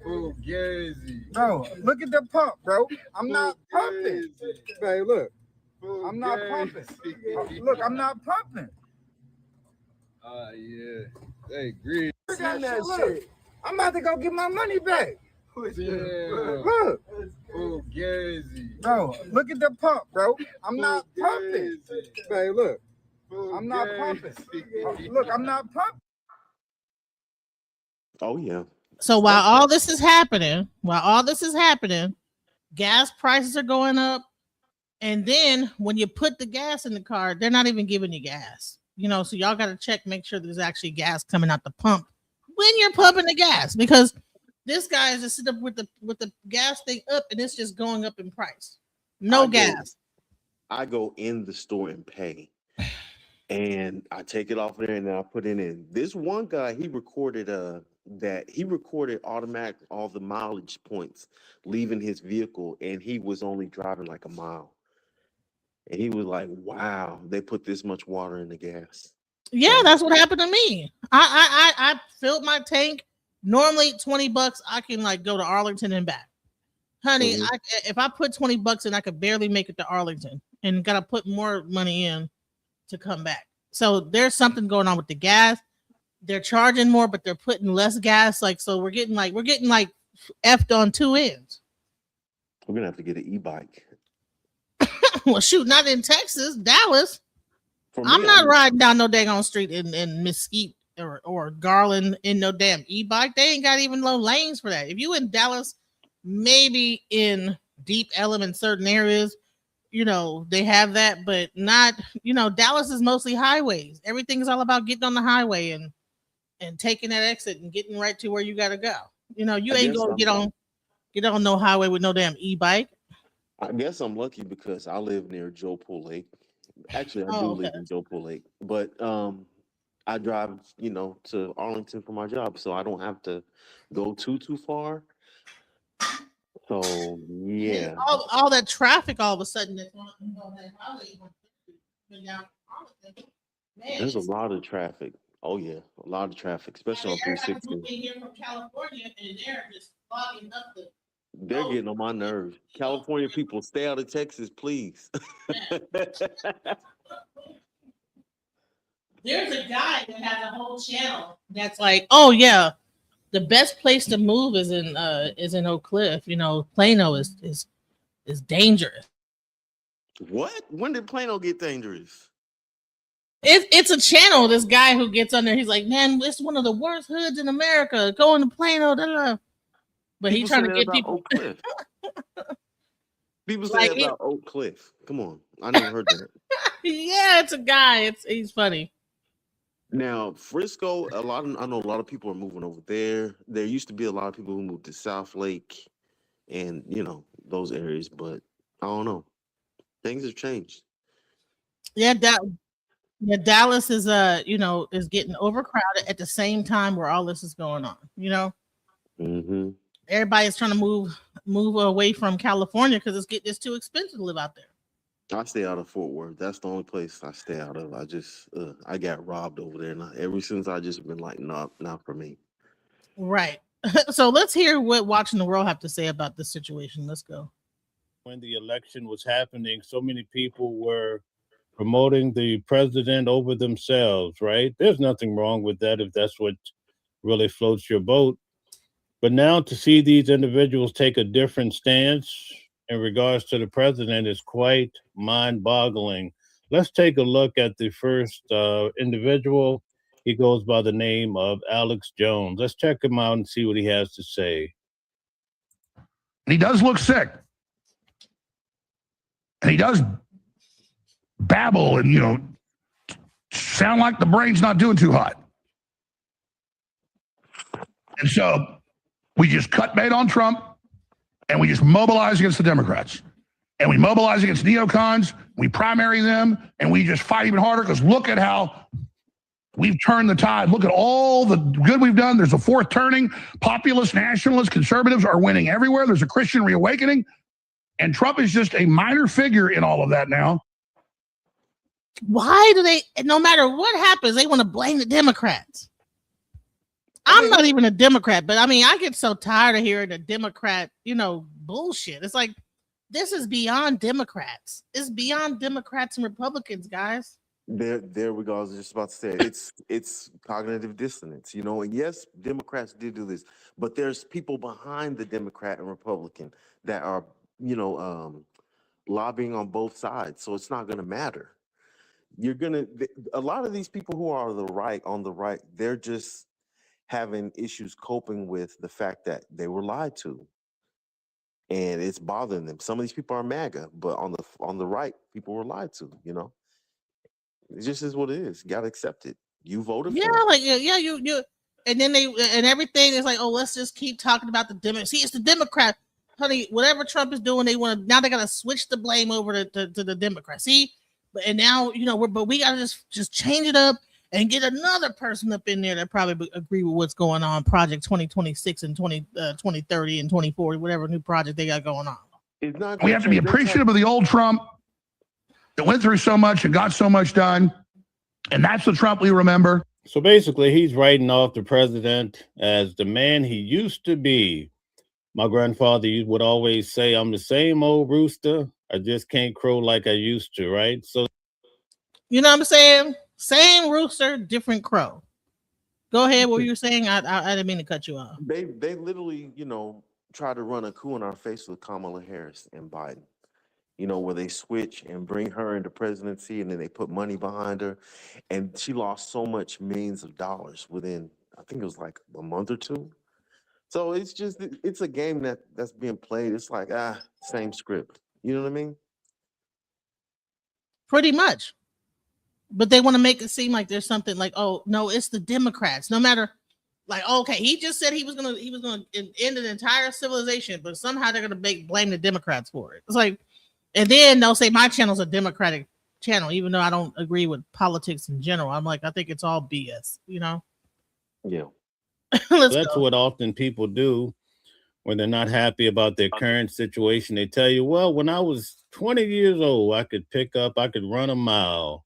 Full Jersey. Bro, look at the pump, bro. I'm not pumping. Hey, look. I'm not pumping. Look, I'm not pumping. Yeah. Hey, green. Look at that shit. I'm about to go get my money back. Yeah. Look. Full Jersey. Bro, look at the pump, bro. I'm not pumping. Hey, look. I'm not pumping. Look, I'm not pumping. Oh yeah. So while all this is happening, gas prices are going up. And then when you put the gas in the car, they're not even giving you gas. You know, so y'all got to check, make sure there's actually gas coming out the pump when you're pumping the gas, because this guy is just sitting up with the gas thing up and it's just going up in price. No gas. I go in the store and pay. And I take it off there and then I put it in. This one guy, he recorded automatic all the mileage points leaving his vehicle, and he was only driving like a mile. And he was like, wow, they put this much water in the gas. Yeah, that's what happened to me. I filled my tank. Normally $20, I can like go to Arlington and back. Honey, if I put $20 in, I could barely make it to Arlington and gotta put more money in to come back. So there's something going on with the gas. They're charging more, but they're putting less gas. Like, so we're getting like effed on two ends. We're gonna have to get an e-bike. Well, shoot, not in Texas, Dallas. I'm not riding down no daggone street in Mesquite or Garland in no damn e-bike. They ain't got even low lanes for that. If you in Dallas, maybe in deep element certain areas, you know, they have that, but not, you know, Dallas is mostly highways. Everything's all about getting on the highway and taking that exit and getting right to where you gotta go. You know, you ain't gonna get on no highway with no damn e-bike. I guess I'm lucky because I live near Joe Pool Lake. Actually, I do live in Joe Pool Lake, but I drive, you know, to Arlington for my job, so I don't have to go too far. So yeah, all that traffic all of a sudden that's on that highway. there's a lot of traffic. Oh yeah, a lot of traffic, especially on 360. Here from California, and they're just clogging up the. They're getting on my nerves. California people, stay out of Texas, please. There's a guy that has a whole channel that's like, oh yeah, the best place to move is in Oak Cliff. You know, Plano is dangerous. What? When did Plano get dangerous? It's a channel. This guy who gets on there, he's like, man, it's one of the worst hoods in America. Going to Plano, but he's trying to get people. Oak Cliff. People say about Oak Cliff. Come on, I never heard that. Yeah, it's a guy. He's funny. Now, Frisco, I know a lot of people are moving over there. There used to be a lot of people who moved to South Lake and, you know, those areas, but I don't know. Things have changed. Yeah, Dallas is is getting overcrowded at the same time where all this is going on, you know. Mm-hmm. Everybody's trying to move away from California because it's too expensive to live out there. I stay out of Fort Worth. That's the only place I stay out of. I got robbed over there, and ever since I just been like, not for me. Right. So let's hear what Watching the World have to say about this situation. Let's go. When the election was happening, so many people were promoting the president over themselves, right? There's nothing wrong with that if that's what really floats your boat. But now to see these individuals take a different stance in regards to the president is quite mind-boggling. Let's take a look at the first individual. He goes by the name of Alex Jones. Let's check him out and see what he has to say. He does look sick. And he does babble and, you know, sound like the brain's not doing too hot. And so we just cut bait on Trump and we just mobilize against the Democrats. And we mobilize against neocons, we primary them, and we just fight even harder because look at how we've turned the tide. Look at all the good we've done. There's a fourth turning. Populists, nationalists, conservatives are winning everywhere. There's a Christian reawakening. And Trump is just a minor figure in all of that now. Why do they, no matter what happens, they want to blame the Democrats? I'm not even a Democrat, but I mean, I get so tired of hearing the Democrat, bullshit. It's like, this is beyond Democrats. It's beyond Democrats and Republicans, guys. There we go. I was just about to say it's cognitive dissonance, and yes, Democrats did do this, but there's people behind the Democrat and Republican that are, lobbying on both sides. So it's not going to matter. A lot of these people who are on the right, they're just having issues coping with the fact that they were lied to. And it's bothering them. Some of these people are MAGA, but on the right, people were lied to, It just is what it is. You gotta accept it. You voted for it. You and then and everything is like, oh, let's just keep talking about the Democrats. See, it's the Democrat, honey. Whatever Trump is doing, they gotta switch the blame over to the Democrats. See, and now but we gotta just change it up and get another person up in there that probably agree with what's going on. Project 2026 and 2030 and 2040, whatever new project they got going on. We have to be appreciative of the old Trump that went through so much and got so much done. And that's the Trump we remember. So basically, he's writing off the president as the man he used to be. My grandfather would always say, I'm the same old rooster. I just can't crow like I used to, right? So, you know what I'm saying? Same rooster, different crow. Go ahead. What were you saying? I didn't mean to cut you off. They literally, try to run a coup in our face with Kamala Harris and Biden. Where they switch and bring her into presidency, and then they put money behind her, and she lost so much millions of dollars within, I think it was like a month or two. So it's a game that's being played. It's like same script. You know what I mean? Pretty much. But they want to make it seem like there's something like, oh no, it's the Democrats. No matter, like, okay, he just said he was gonna end an entire civilization, but somehow they're gonna blame the Democrats for it. It's like, and then they'll say my channel's a Democratic channel, even though I don't agree with politics in general. I'm like, I think it's all BS. Yeah. That's what often people do when they're not happy about their current situation. They tell you, well, when I was 20 years old, I could run a mile,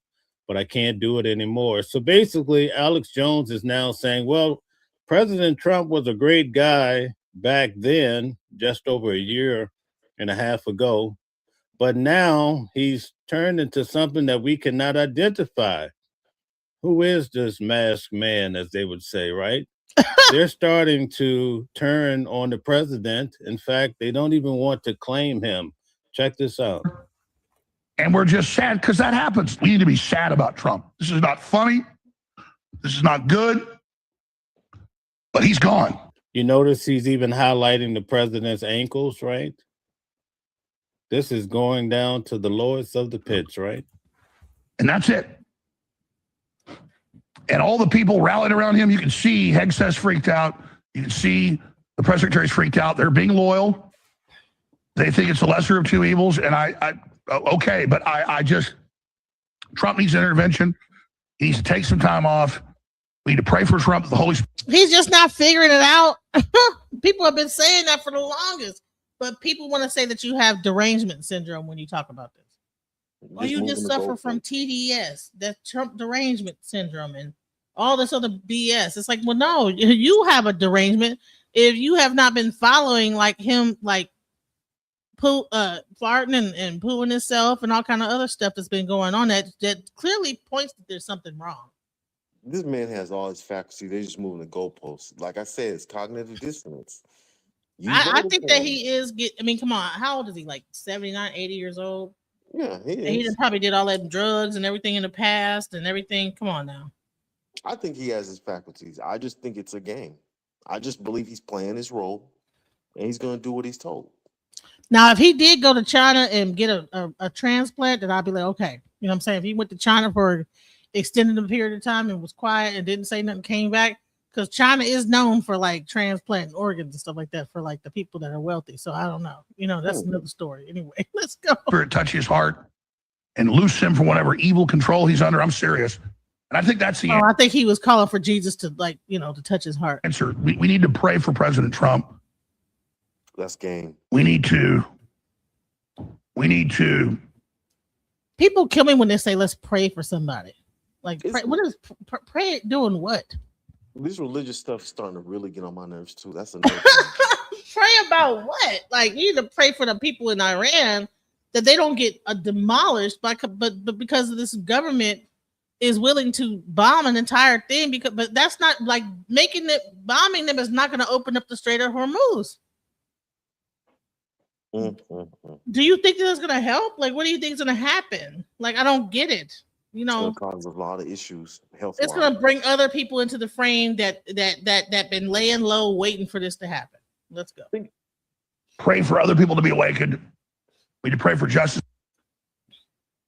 but I can't do it anymore. So basically, Alex Jones is now saying, well, President Trump was a great guy back then, just over a year and a half ago, but now he's turned into something that we cannot identify. Who is this masked man, as they would say, right? They're starting to turn on the president. In fact, they don't even want to claim him. Check this out. And we're just sad because that happens. We need to be sad about Trump. This is not funny. This is not good. But he's gone. You notice he's even highlighting the president's ankles, right? This is going down to the lowest of the pits, right? And that's it. And all the people rallied around him. You can see Hegseth's freaked out. You can see the press secretary's freaked out. They're being loyal. They think it's the lesser of two evils. And okay, but I just, Trump needs intervention. He needs to take some time off. We need to pray for Trump. The Holy Spirit. He's just not figuring it out. People have been saying that for the longest, but people want to say that you have derangement syndrome when you talk about this. Or you just suffer from TDS, that Trump derangement syndrome, and all this other BS. It's like, well, no, you have a derangement if you have not been following like him, like farting and pooing himself and all kind of other stuff that's been going on that clearly points that there's something wrong. This man has all his faculty. They're just moving the goalposts. Like I said, it's cognitive dissonance. I think that he is. Come on. How old is he? Like 79, 80 years old? Yeah, he is. He probably did all that drugs and everything in the past and everything. Come on now. I think he has his faculties. I just think it's a game. I just believe he's playing his role, and he's going to do what he's told. Now, if he did go to China and get a transplant, then I'd be like, okay. You know what I'm saying? If he went to China for extended period of time and was quiet and didn't say nothing, came back, because China is known for like transplanting organs and stuff like that for like the people that are wealthy. So I don't know. That's another story. Anyway, let's go. Spirit touch his heart and loose him from whatever evil control he's under. I'm serious. And I think that's the answer. I think he was calling for Jesus to to touch his heart. Answer. We need to pray for President Trump. That's game. We need to. People kill me when they say, let's pray for somebody. Like, what is pray doing what? This religious stuff is starting to really get on my nerves too. That's another thing. Pray about what? Like, you need to pray for the people in Iran that they don't get demolished but because of this government is willing to bomb an entire thing, but that's not like bombing them is not going to open up the Strait of Hormuz. Do you think that's going to help? Like, what do you think is going to happen? Like, I don't get it. You know, it's going to cause a lot of issues. It's going to bring other people into the frame that been laying low, waiting for this to happen. Let's go. Pray for other people to be awakened. We need to pray for justice.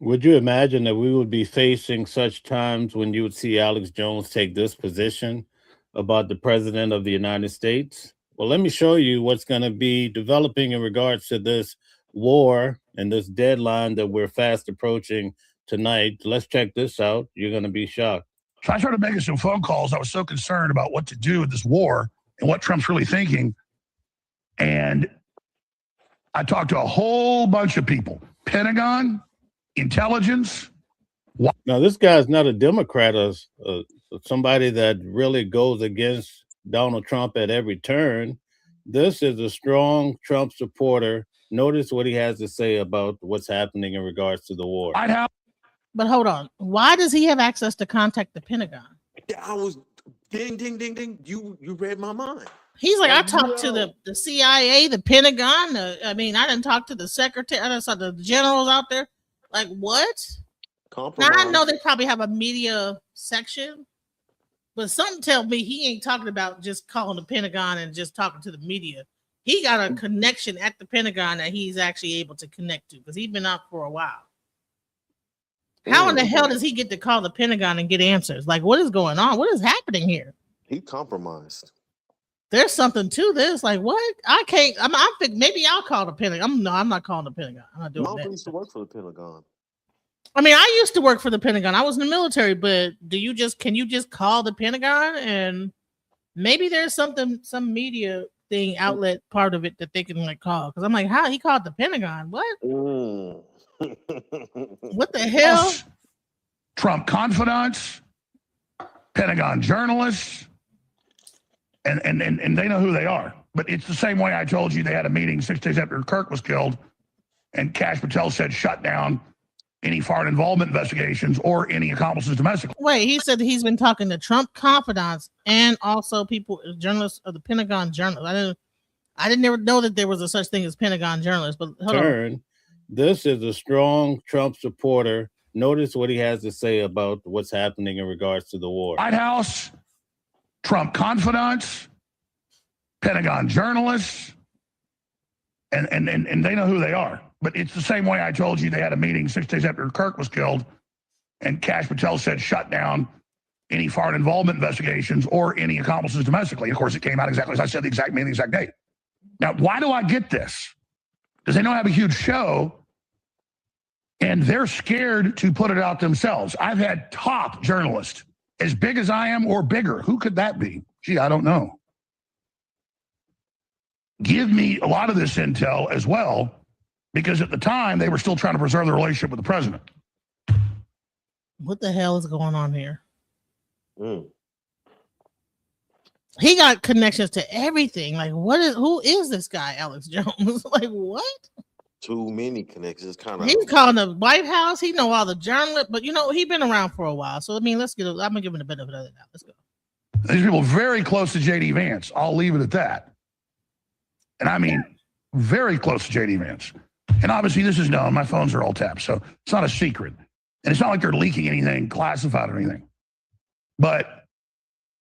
Would you imagine that we would be facing such times when you would see Alex Jones take this position about the president of the United States? Well, let me show you what's going to be developing in regards to this war and this deadline that we're fast approaching tonight. Let's check this out. You're going to be shocked. So I started making some phone calls. I was so concerned about what to do with this war and what Trump's really thinking. And I talked to a whole bunch of people, Pentagon, intelligence. Now, this guy's not a Democrat or somebody that really goes against Donald Trump at every turn. This is a strong Trump supporter. Notice what he has to say about what's happening in regards to the war. But hold on. Why does he have access to contact the Pentagon? Yeah, I was ding, ding, ding, ding. You read my mind. He's like, I talked to the CIA, the Pentagon. I didn't talk to the secretary. I saw the generals out there. Like, what? Now, I know they probably have a media section, but something tells me he ain't talking about just calling the Pentagon and just talking to the media. He got a connection at the Pentagon that he's actually able to connect to because he's been out for a while. How in the hell does he get to call the Pentagon and get answers? Like, what is going on? What is happening here? He compromised. There's something to this. Like, what? I can't. I'm maybe I'll call the Pentagon. I'm not calling the Pentagon. I'm not doing that. Mom used to work for the Pentagon. I used to work for the Pentagon. I was in the military, but can you just call the Pentagon and maybe there's some media thing outlet part of it that they can like call? Because I'm like, how he called the Pentagon? What? What the hell? Trump confidants, Pentagon journalists, and they know who they are. But it's the same way I told you they had a meeting 6 days after Kirk was killed, and Kash Patel said shut down any foreign involvement investigations or any accomplices domestically. Wait, he said that he's been talking to Trump confidants and also people, journalists of the Pentagon journalists. I didn't ever know that there was a such thing as Pentagon journalists. But hold on. This is a strong Trump supporter. Notice what he has to say about what's happening in regards to the war. White House, Trump confidants, Pentagon journalists, and they know who they are. But it's the same way I told you they had a meeting 6 days after Kirk was killed, and Kash Patel said shut down any foreign involvement investigations or any accomplices domestically. Of course, it came out exactly as I said, the exact date. Now, why do I get this? Because they know I have a huge show, and they're scared to put it out themselves. I've had top journalists, as big as I am or bigger. Who could that be? Gee, I don't know. Give me a lot of this intel as well, because at the time, they were still trying to preserve the relationship with the president. What the hell is going on here? He got connections to everything. Like, who is this guy, Alex Jones? Like, what? Too many connections. He's calling the White House. He know all the journalists, but he's been around for a while. So let's get. I'm gonna give him the benefit of the doubt. Let's go. These people very close to JD Vance. I'll leave it at that. And I mean, very close to JD Vance. And obviously, this is known. My phones are all tapped, so it's not a secret. And it's not like they're leaking anything classified or anything. But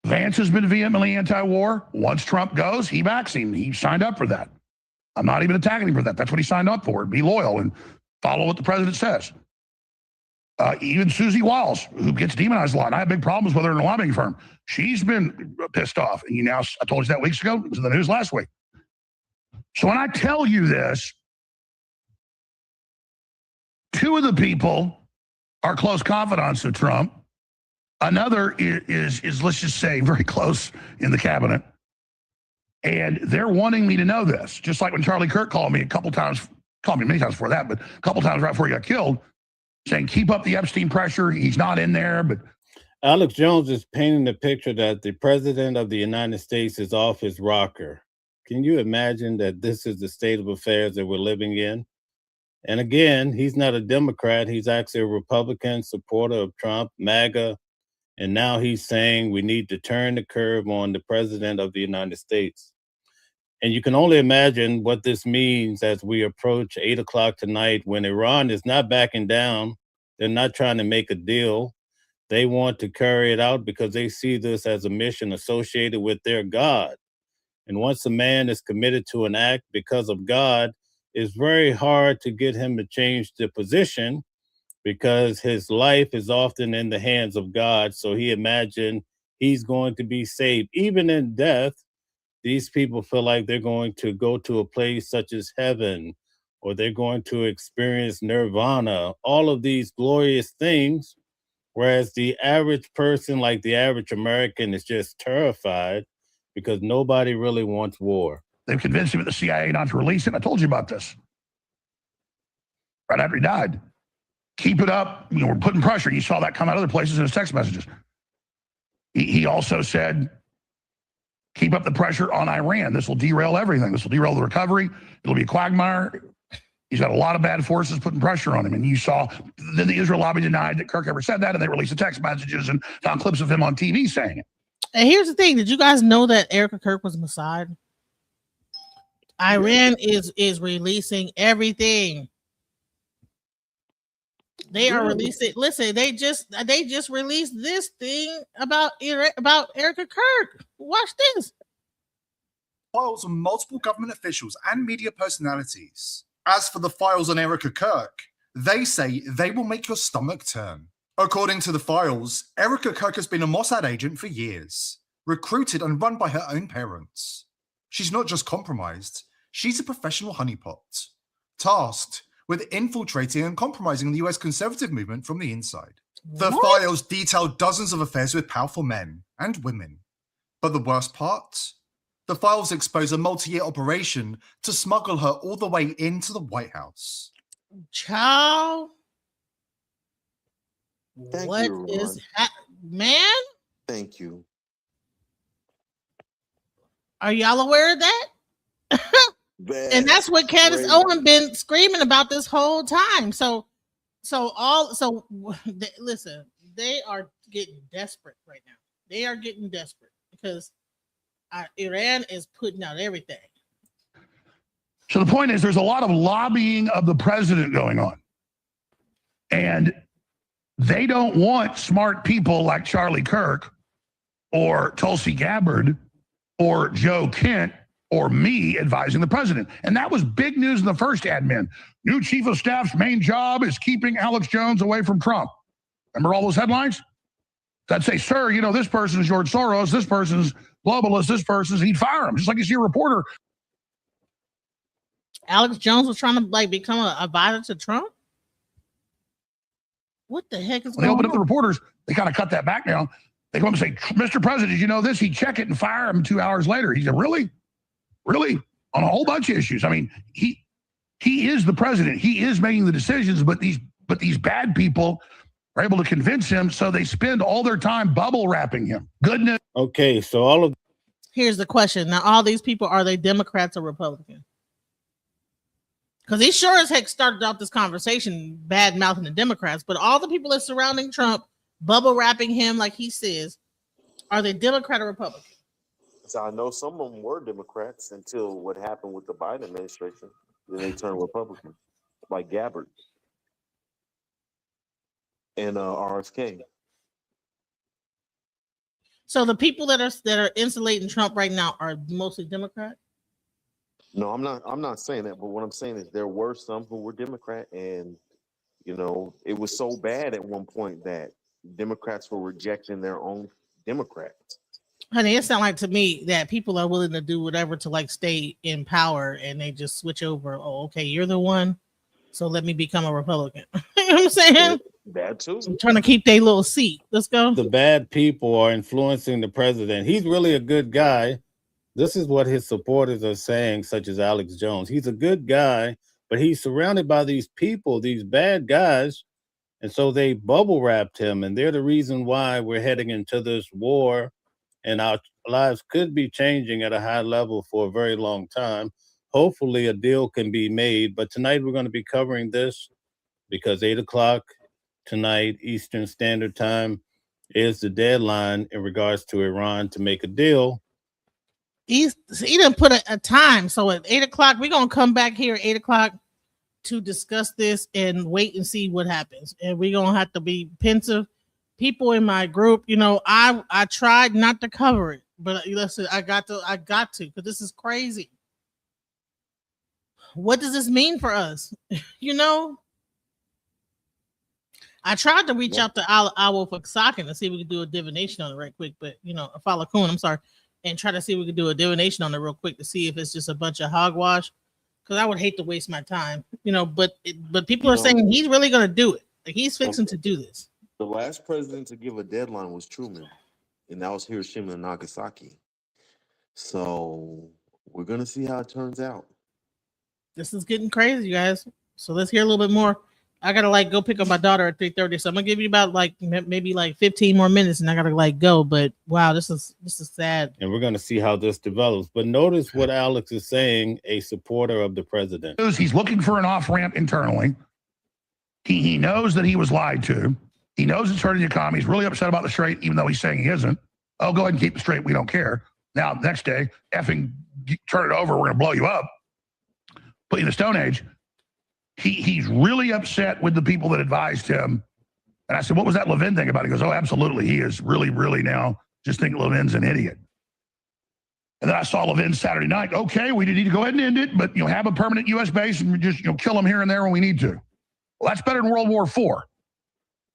Vance has been vehemently anti-war. Once Trump goes, he backs him. He signed up for that. I'm not even attacking him for that. That's what he signed up for. Be loyal and follow what the president says. Even Susie Wiles, who gets demonized a lot. And I have big problems with her in a lobbying firm. She's been pissed off. And I told you that weeks ago. It was in the news last week. So when I tell you this, two of the people are close confidants of Trump. Another is let's just say, very close in the cabinet. And they're wanting me to know this. Just like when Charlie Kirk called me many times before that, but a couple times right before he got killed, saying, keep up the Epstein pressure. He's not in there, but Alex Jones is painting the picture that the president of the United States is off his rocker. Can you imagine that this is the state of affairs that we're living in? And again, he's not a Democrat. He's actually a Republican supporter of Trump, MAGA. And now he's saying we need to turn the curve on the president of the United States. And you can only imagine what this means as we approach 8 o'clock tonight when Iran is not backing down. They're not trying to make a deal. They want to carry it out because they see this as a mission associated with their God. And once a man is committed to an act because of God, it's very hard to get him to change the position because his life is often in the hands of God. So he imagined he's going to be saved. Even in death, these people feel like they're going to go to a place such as heaven, or they're going to experience nirvana, all of these glorious things. Whereas the average person, like the average American, is just terrified because nobody really wants war. They've convinced him at the CIA not to release it. I told you about this. Right after he died. Keep it up. You know, we're putting pressure. You saw that come out other places in his text messages. He also said, keep up the pressure on Iran. This will derail everything. This will derail the recovery. It'll be a quagmire. He's got a lot of bad forces putting pressure on him. And you saw, then the Israel lobby denied that Kirk ever said that, and they released the text messages and found clips of him on TV saying it. And here's the thing. Did you guys know that Erica Kirk was Mossad? Iran is releasing everything. They are releasing. Listen, they just released this thing about Erica Kirk. Watch this. Files on multiple government officials and media personalities. As for the files on Erica Kirk, they say they will make your stomach turn. According to the files, Erica Kirk has been a Mossad agent for years, recruited and run by her own parents. She's not just compromised, she's a professional honeypot, tasked with infiltrating and compromising the US conservative movement from the inside. The files detail dozens of affairs with powerful men and women. But the worst part? The files expose a multi-year operation to smuggle her all the way into the White House. Child. Thank What you, is Ron. man? Thank you. Are y'all aware of that? And that's what Candace Great. Owen been screaming about this whole time. Listen, they are getting desperate right now. They are getting desperate because Iran is putting out everything. So the point is, there's a lot of lobbying of the president going on. And they don't want smart people like Charlie Kirk or Tulsi Gabbard or Joe Kent or me advising the president. And that was big news in the first admin. New chief of staff's main job is keeping Alex Jones away from Trump. Remember all those headlines? That'd say, sir, you know, this person's George Soros, this person's globalist, this person's, he'd fire him. Just like you see a reporter. Alex Jones was trying to become an advisor to Trump? What the heck is When they going open on? up the reporters, they kind of cut that back now. They go up and say, Mr. President, did you know this? He'd check it and fire him 2 hours later. He said, really? Really? On a whole bunch of issues. I mean, he is the president. He is making the decisions, but these bad people are able to convince him, so they spend all their time bubble wrapping him. Goodness. Okay, so all of Here's the question. Now, all these people, are they Democrats or Republicans? Because he sure as heck started out this conversation bad mouthing the Democrats, but all the people that surrounding Trump, bubble wrapping him like he says, are they Democrat or Republican? So I know some of them were Democrats until what happened with the Biden administration. Then they turned Republican, like Gabbard and RFK. So the people that are insulating Trump right now are mostly Democrat? No, I'm not saying that, but what I'm saying is there were some who were Democrat, and you know, it was so bad at one point that Democrats were rejecting their own Democrats. Honey, it sounds like to me that people are willing to do whatever to stay in power, and they just switch over. Oh, okay, you're the one, so let me become a Republican. You know what I'm saying? That too. I'm trying to keep their little seat. Let's go. the bad people are influencing the president. He's really a good guy. This is what his supporters are saying, such as Alex Jones. He's a good guy, but he's surrounded by these people, these bad guys, And so they bubble wrapped him, and they're the reason why we're heading into this war, and our lives could be changing at a high level for a very long time. Hopefully a deal can be made, but tonight we're going to be covering this because 8 o'clock tonight, Eastern Standard Time, is the deadline in regards to Iran to make a deal. He didn't put a time. So at 8 o'clock, we're going to come back here at 8 o'clock to discuss this and wait and see what happens. And we're going to have to be pensive. People in my group, you know, I tried not to cover it, but listen, I got to, because this is crazy. What does this mean for us? You know, I tried to reach out to Owl for Socken to see if we could do a divination on it right quick, but you know, Follow Coon, I'm sorry, and try to see if we could do a divination on it real quick to see if it's just a bunch of hogwash. Because I would hate to waste my time, you know. But people are saying he's really going to do it. Like he's fixing to do this. The last president to give a deadline was Truman, and that was Hiroshima and Nagasaki. So we're gonna see how it turns out. This is getting crazy, you guys. So let's hear a little bit more. I gotta like go pick up my daughter at 3:30, so I'm gonna give you about like maybe like 15 more minutes, and I gotta like go. But wow, this is sad. And we're gonna see how this develops. But notice what Alex is saying, a supporter of the president. He's looking for an off ramp internally. He knows that he was lied to. He knows it's hurting the economy. He's really upset about the strait, even though he's saying he isn't. Oh, go ahead and keep the strait. We don't care. Now, next day, effing turn it over. We're going to blow you up. Put you in the Stone Age. He's really upset with the people that advised him. And I said, what was that Levin thing about? He goes, oh, absolutely. He is really, really now just think Levin's an idiot. And then I saw Levin Saturday night. Okay, we need to go ahead and end it, but have a permanent U.S. base and just kill them here and there when we need to. Well, that's better than World War IV.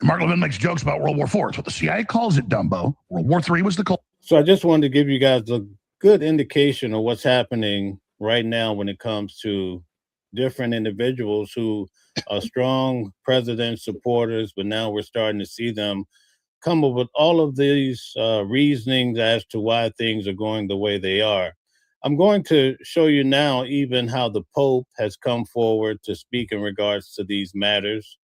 And Mark Levin makes jokes about World War IV. It's what the CIA calls it, Dumbo. World War III was the call. So I just wanted to give you guys a good indication of what's happening right now when it comes to different individuals who are strong president supporters, but now we're starting to see them come up with all of these reasonings as to why things are going the way they are. I'm going to show you now even how the Pope has come forward to speak in regards to these matters.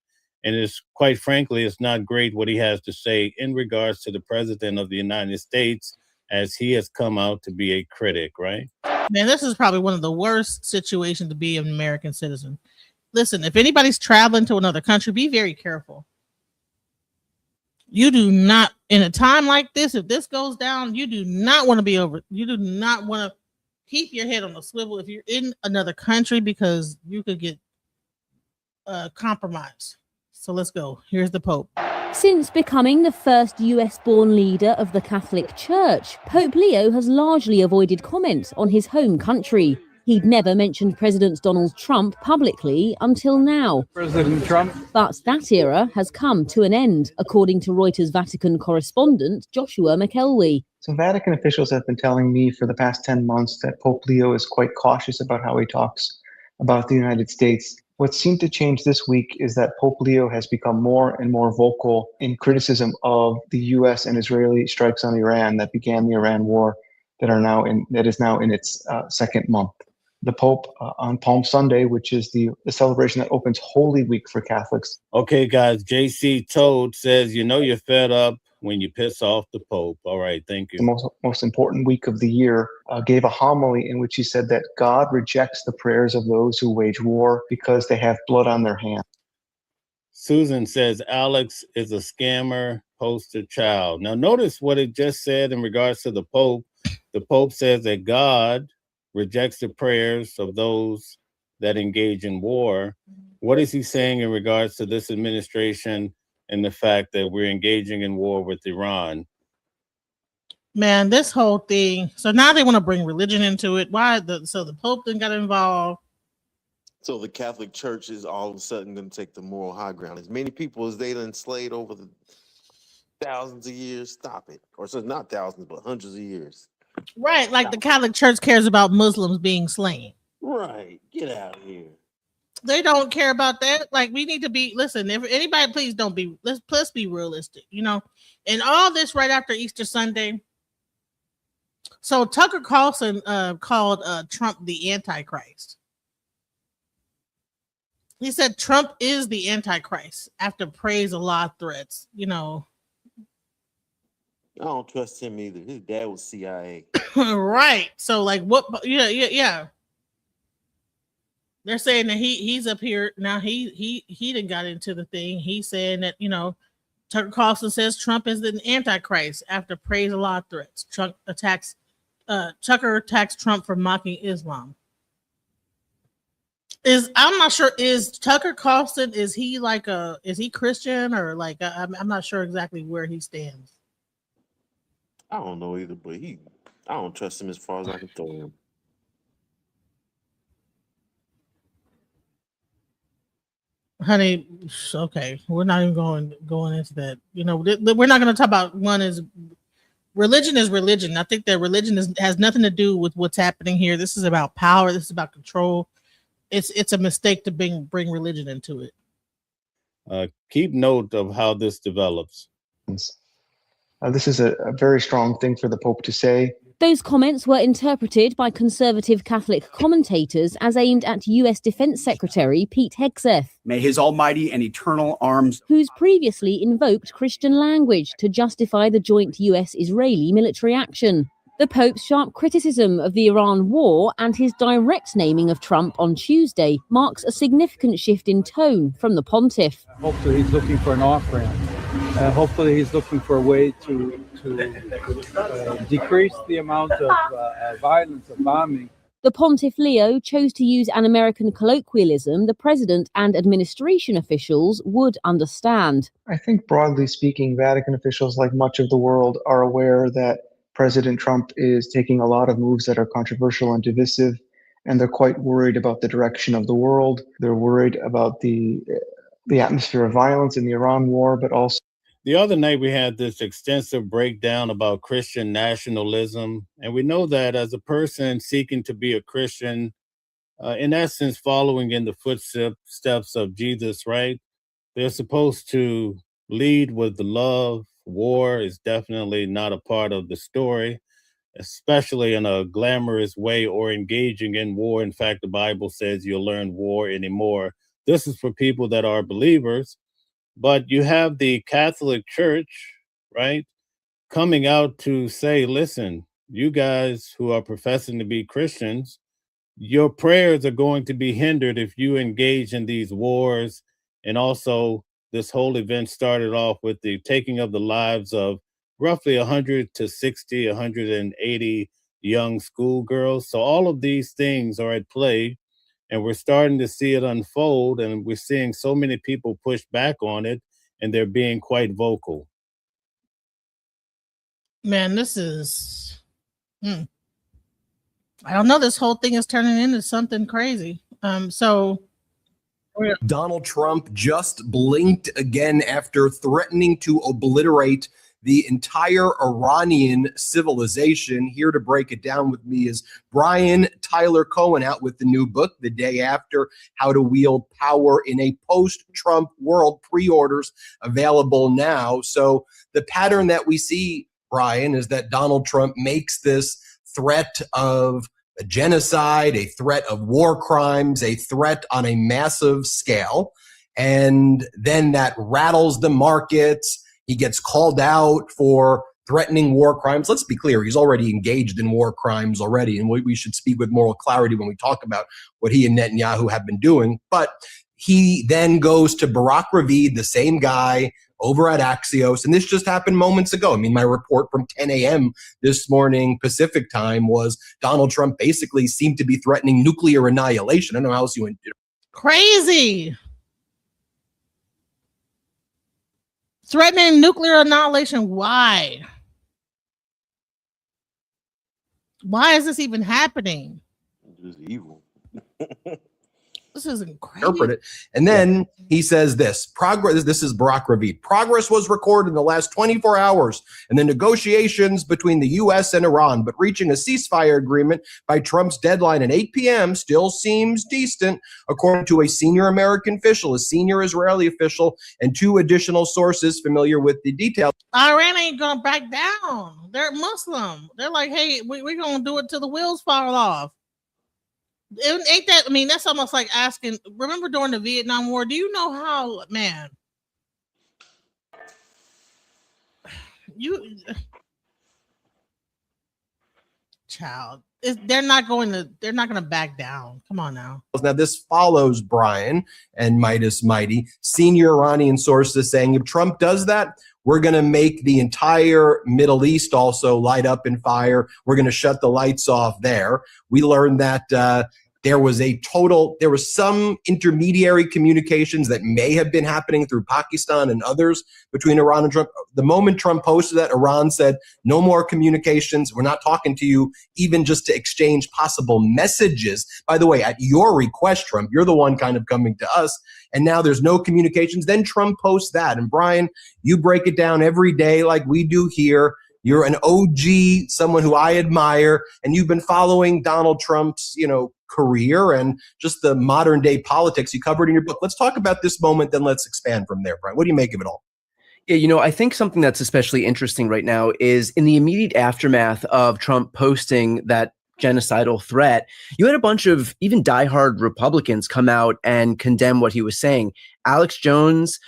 And it's quite frankly, it's not great what he has to say in regards to the president of the United States, as he has come out to be a critic, right? Man, this is probably one of the worst situations to be an American citizen. Listen, if anybody's traveling to another country, be very careful. You do not, in a time like this, if this goes down, you do not want to be over. You do not want to keep your head on the swivel if you're in another country, because you could get compromised. So let's go. Here's the Pope. Since becoming the first US-born leader of the Catholic Church, Pope Leo has largely avoided comment on his home country. He'd never mentioned President Donald Trump publicly until now. President Trump. But that era has come to an end, according to Reuters Vatican correspondent Joshua McElwee. So Vatican officials have been telling me for the past 10 months that Pope Leo is quite cautious about how he talks about the United States. What seemed to change this week is that Pope Leo has become more and more vocal in criticism of the U.S. and Israeli strikes on Iran that began the Iran war that is now in its second month. The Pope on Palm Sunday, which is the celebration that opens Holy Week for Catholics. Okay, guys, JC Toad says, you're fed up when you piss off the Pope. All right, thank you. The most important week of the year, gave a homily in which he said that God rejects the prayers of those who wage war because they have blood on their hands. Susan says, Alex is a scammer poster child. Now, notice what it just said in regards to the Pope. The Pope says that God rejects the prayers of those that engage in war. What is he saying in regards to this administration and the fact that we're engaging in war with Iran? Man, this whole thing. So now they want to bring religion into it. So the Pope then got involved. So the Catholic Church is all of a sudden going to take the moral high ground. As many people as they enslaved over the thousands of years, stop it. Or so not thousands, but hundreds of years. Right, like the Catholic Church cares about Muslims being slain. Right, get out of here. They don't care about that. Like, we need to be, listen, if anybody, please don't be, let's be realistic, and all this right after Easter Sunday. So Tucker Carlson called Trump the Antichrist. He said Trump is the Antichrist after praise a lot of threats. You know, I don't trust him either. His dad was CIA. right? So like, what? Yeah. They're saying that he's up here now. He done got into the thing. He's saying that Tucker Carlson says Trump is the Antichrist after praise a lot of threats. Tucker attacks Trump for mocking Islam. I'm not sure. Is Tucker Carlson, is he Christian or like I'm not sure exactly where he stands. I don't know either, but I don't trust him as far as I can throw him. Honey, okay, we're not even going into that. We're not going to talk about one is religion is religion. I think that religion has nothing to do with what's happening here. This is about power. This is about control. It's a mistake to bring religion into it. Keep note of how this develops. This is a very strong thing for the Pope to say. Those comments were interpreted by conservative Catholic commentators as aimed at US Defense Secretary Pete Hegseth. May his almighty and eternal arms, who's previously invoked Christian language to justify the joint US-Israeli military action. The Pope's sharp criticism of the Iran war and his direct naming of Trump on Tuesday marks a significant shift in tone from the pontiff. Hopefully he's looking for an off-ramp. Hopefully he's looking for a way to decrease the amount of violence, of bombing. The Pontiff Leo chose to use an American colloquialism the president and administration officials would understand. I think broadly speaking, Vatican officials, like much of the world, are aware that President Trump is taking a lot of moves that are controversial and divisive, and they're quite worried about the direction of the world. They're worried about the atmosphere of violence in the Iran war, but also the other night we had this extensive breakdown about Christian nationalism, and we know that as a person seeking to be a Christian, in essence following in the footsteps of Jesus, right? They're supposed to lead with the love. War is definitely not a part of the story, especially in a glamorous way or engaging in war. In fact, the Bible says you'll learn war anymore. This is for people that are believers. But you have the Catholic Church, right, coming out to say, listen, you guys who are professing to be Christians, your prayers are going to be hindered if you engage in these wars. And also, this whole event started off with the taking of the lives of roughly 160, 180 young schoolgirls. So all of these things are at play. And we're starting to see it unfold, and we're seeing so many people push back on it, and they're being quite vocal. Man, this is... I don't know. This whole thing is turning into something crazy. Donald Trump just blinked again after threatening to obliterate the entire Iranian civilization. Here to break it down with me is Brian Tyler Cohen, out with the new book, The Day After: How to Wield Power in a Post-Trump World. Pre-orders available now. So the pattern that we see, Brian, is that Donald Trump makes this threat of a genocide, a threat of war crimes, a threat on a massive scale, and then that rattles the markets. He gets called out for threatening war crimes. Let's be clear, he's already engaged in war crimes already, and we should speak with moral clarity when we talk about what he and Netanyahu have been doing. But he then goes to Barack Ravid, the same guy, over at Axios, and this just happened moments ago. I mean, my report from 10 a.m. this morning Pacific time was Donald Trump basically seemed to be threatening nuclear annihilation. I don't know how else you would do. Crazy. Threatening nuclear annihilation. Why? Why is this even happening? It's evil. This is incredible. Interpret it. And then he says this: progress. This is Barack Ravid. Progress was recorded in the last 24 hours in the negotiations between the U.S. and Iran, but reaching a ceasefire agreement by Trump's deadline at 8 p.m. still seems distant, according to a senior American official, a senior Israeli official, and two additional sources familiar with the details. Iran ain't gonna back down. They're Muslim. They're like, hey, we're gonna do it till the wheels fall off. Ain't that? I mean, that's almost like asking. Remember during the Vietnam War? Do you know how, man? You, child, they're not going to back down. Come on now. Now, this follows Brian and Midas Mighty, senior Iranian sources saying if Trump does that, we're going to make the entire Middle East also light up in fire. We're going to shut the lights off there. We learned that there was some intermediary communications that may have been happening through Pakistan and others between Iran and Trump. The moment Trump posted that, Iran said, no more communications. We're not talking to you, even just to exchange possible messages. By the way, at your request, Trump, you're the one kind of coming to us. And now there's no communications. Then Trump posts that. And Brian, you break it down every day like we do here. You're an OG, someone who I admire, and you've been following Donald Trump's, career and just the modern day politics you covered in your book. Let's talk about this moment, then let's expand from there, Brian. What do you make of it all? Yeah, I think something that's especially interesting right now is in the immediate aftermath of Trump posting that genocidal threat, you had a bunch of even diehard Republicans come out and condemn what he was saying. Alex Jones,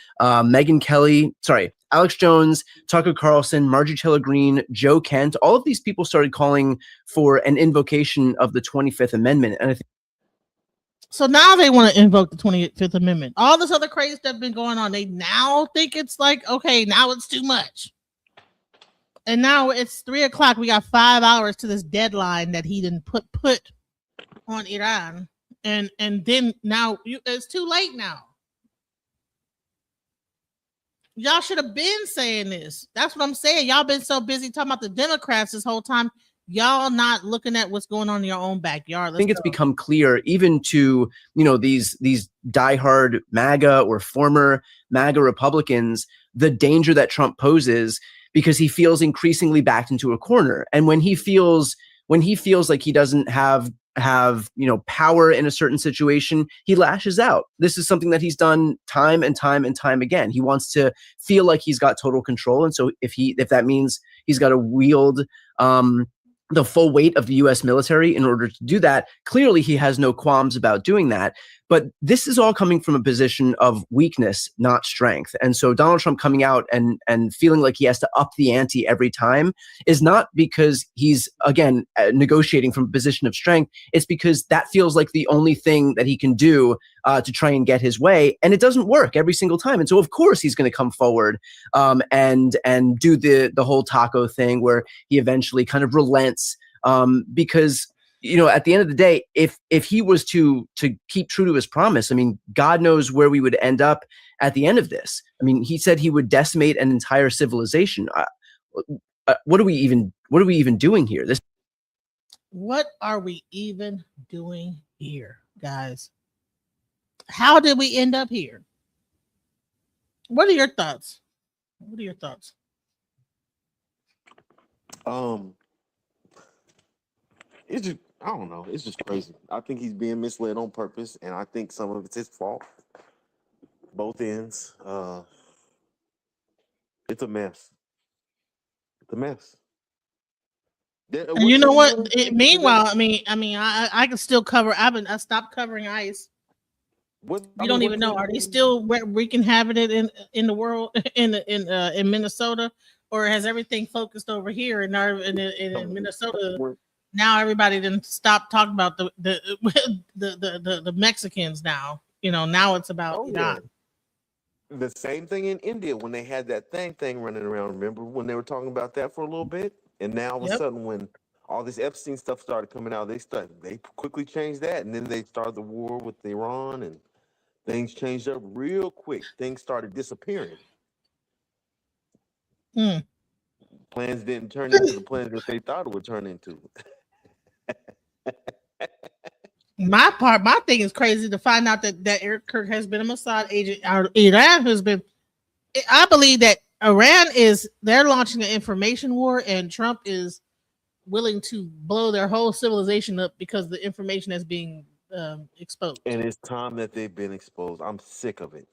Tucker Carlson, Marjorie Taylor Greene, Joe Kent, all of these people started calling for an invocation of the 25th Amendment. And I think so now they want to invoke the 25th Amendment. All this other crazy stuff been going on. They now think it's like, okay, now it's too much. And now it's 3:00. We got 5 hours to this deadline that he didn't put on Iran. And then now it's too late now. Y'all should have been saying this. That's what I'm saying. Y'all been so busy talking about the Democrats this whole time. Y'all not looking at what's going on in your own backyard. I think it's become clear even to, these diehard MAGA or former MAGA Republicans, the danger that Trump poses because he feels increasingly backed into a corner. And when he feels like he doesn't have power in a certain situation, he lashes out. This is something that he's done time and time and time again. He wants to feel like he's got total control. And so if that means he's got to wield the full weight of the US military in order to do that, clearly he has no qualms about doing that. But this is all coming from a position of weakness, not strength. And so Donald Trump coming out and feeling like he has to up the ante every time is not because he's, again, negotiating from a position of strength. It's because that feels like the only thing that he can do to try and get his way. And it doesn't work every single time. And so, of course, he's going to come forward and do the whole taco thing where he eventually kind of relents because at the end of the day, if he was to keep true to his promise, I mean, God knows where we would end up at the end of this. I mean, he said he would decimate an entire civilization. What are we even doing here? What are we even doing here, guys? How did we end up here? What are your thoughts? It's just, I don't know. It's just crazy. I think he's being misled on purpose, and I think some of it's his fault. Both ends. It's a mess. It's a mess. And you know what? Meanwhile, I mean, I can still cover. I stopped covering ICE. You don't even know. Are they still wreaking havoc in the world in Minnesota, or has everything focused over here in Minnesota? Now everybody didn't stop talking about the Mexicans. Now Now it's about Iran. The same thing in India when they had that thing running around. Remember when they were talking about that for a little bit, and now all of a sudden when all this Epstein stuff started coming out, they quickly changed that, and then they started the war with Iran, and things changed up real quick. Things started disappearing. Plans didn't turn into the plans that they thought it would turn into. My thing is crazy to find out that Eric Kirk has been a Mossad agent. Iran has been. I believe that Iran they're launching an information war, and Trump is willing to blow their whole civilization up because the information is being exposed. And it's time that they've been exposed. I'm sick of it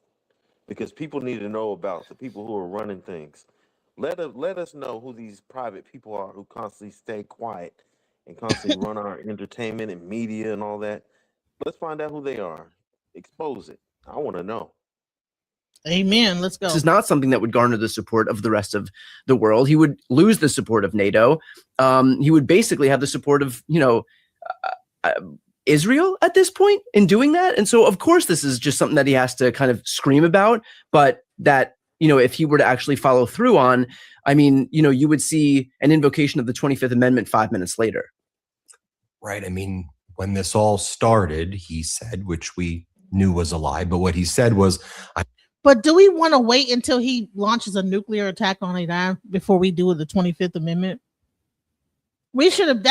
because people need to know about the people who are running things. Let us know who these private people are who constantly stay quiet and constantly run our entertainment and media and all that. Let's find out who they are. Expose it. I want to know. Amen. Let's go. This is not something that would garner the support of the rest of the world. He would lose the support of NATO. He would basically have the support of, Israel at this point in doing that. And so, of course, this is just something that he has to kind of scream about, but that, if he were to actually follow through on, you would see an invocation of the 25th Amendment 5 minutes later. Right. I mean, when this all started, he said, which we knew was a lie, but what he said was, But do we want to wait until he launches a nuclear attack on Iran before we do the 25th Amendment? We should have,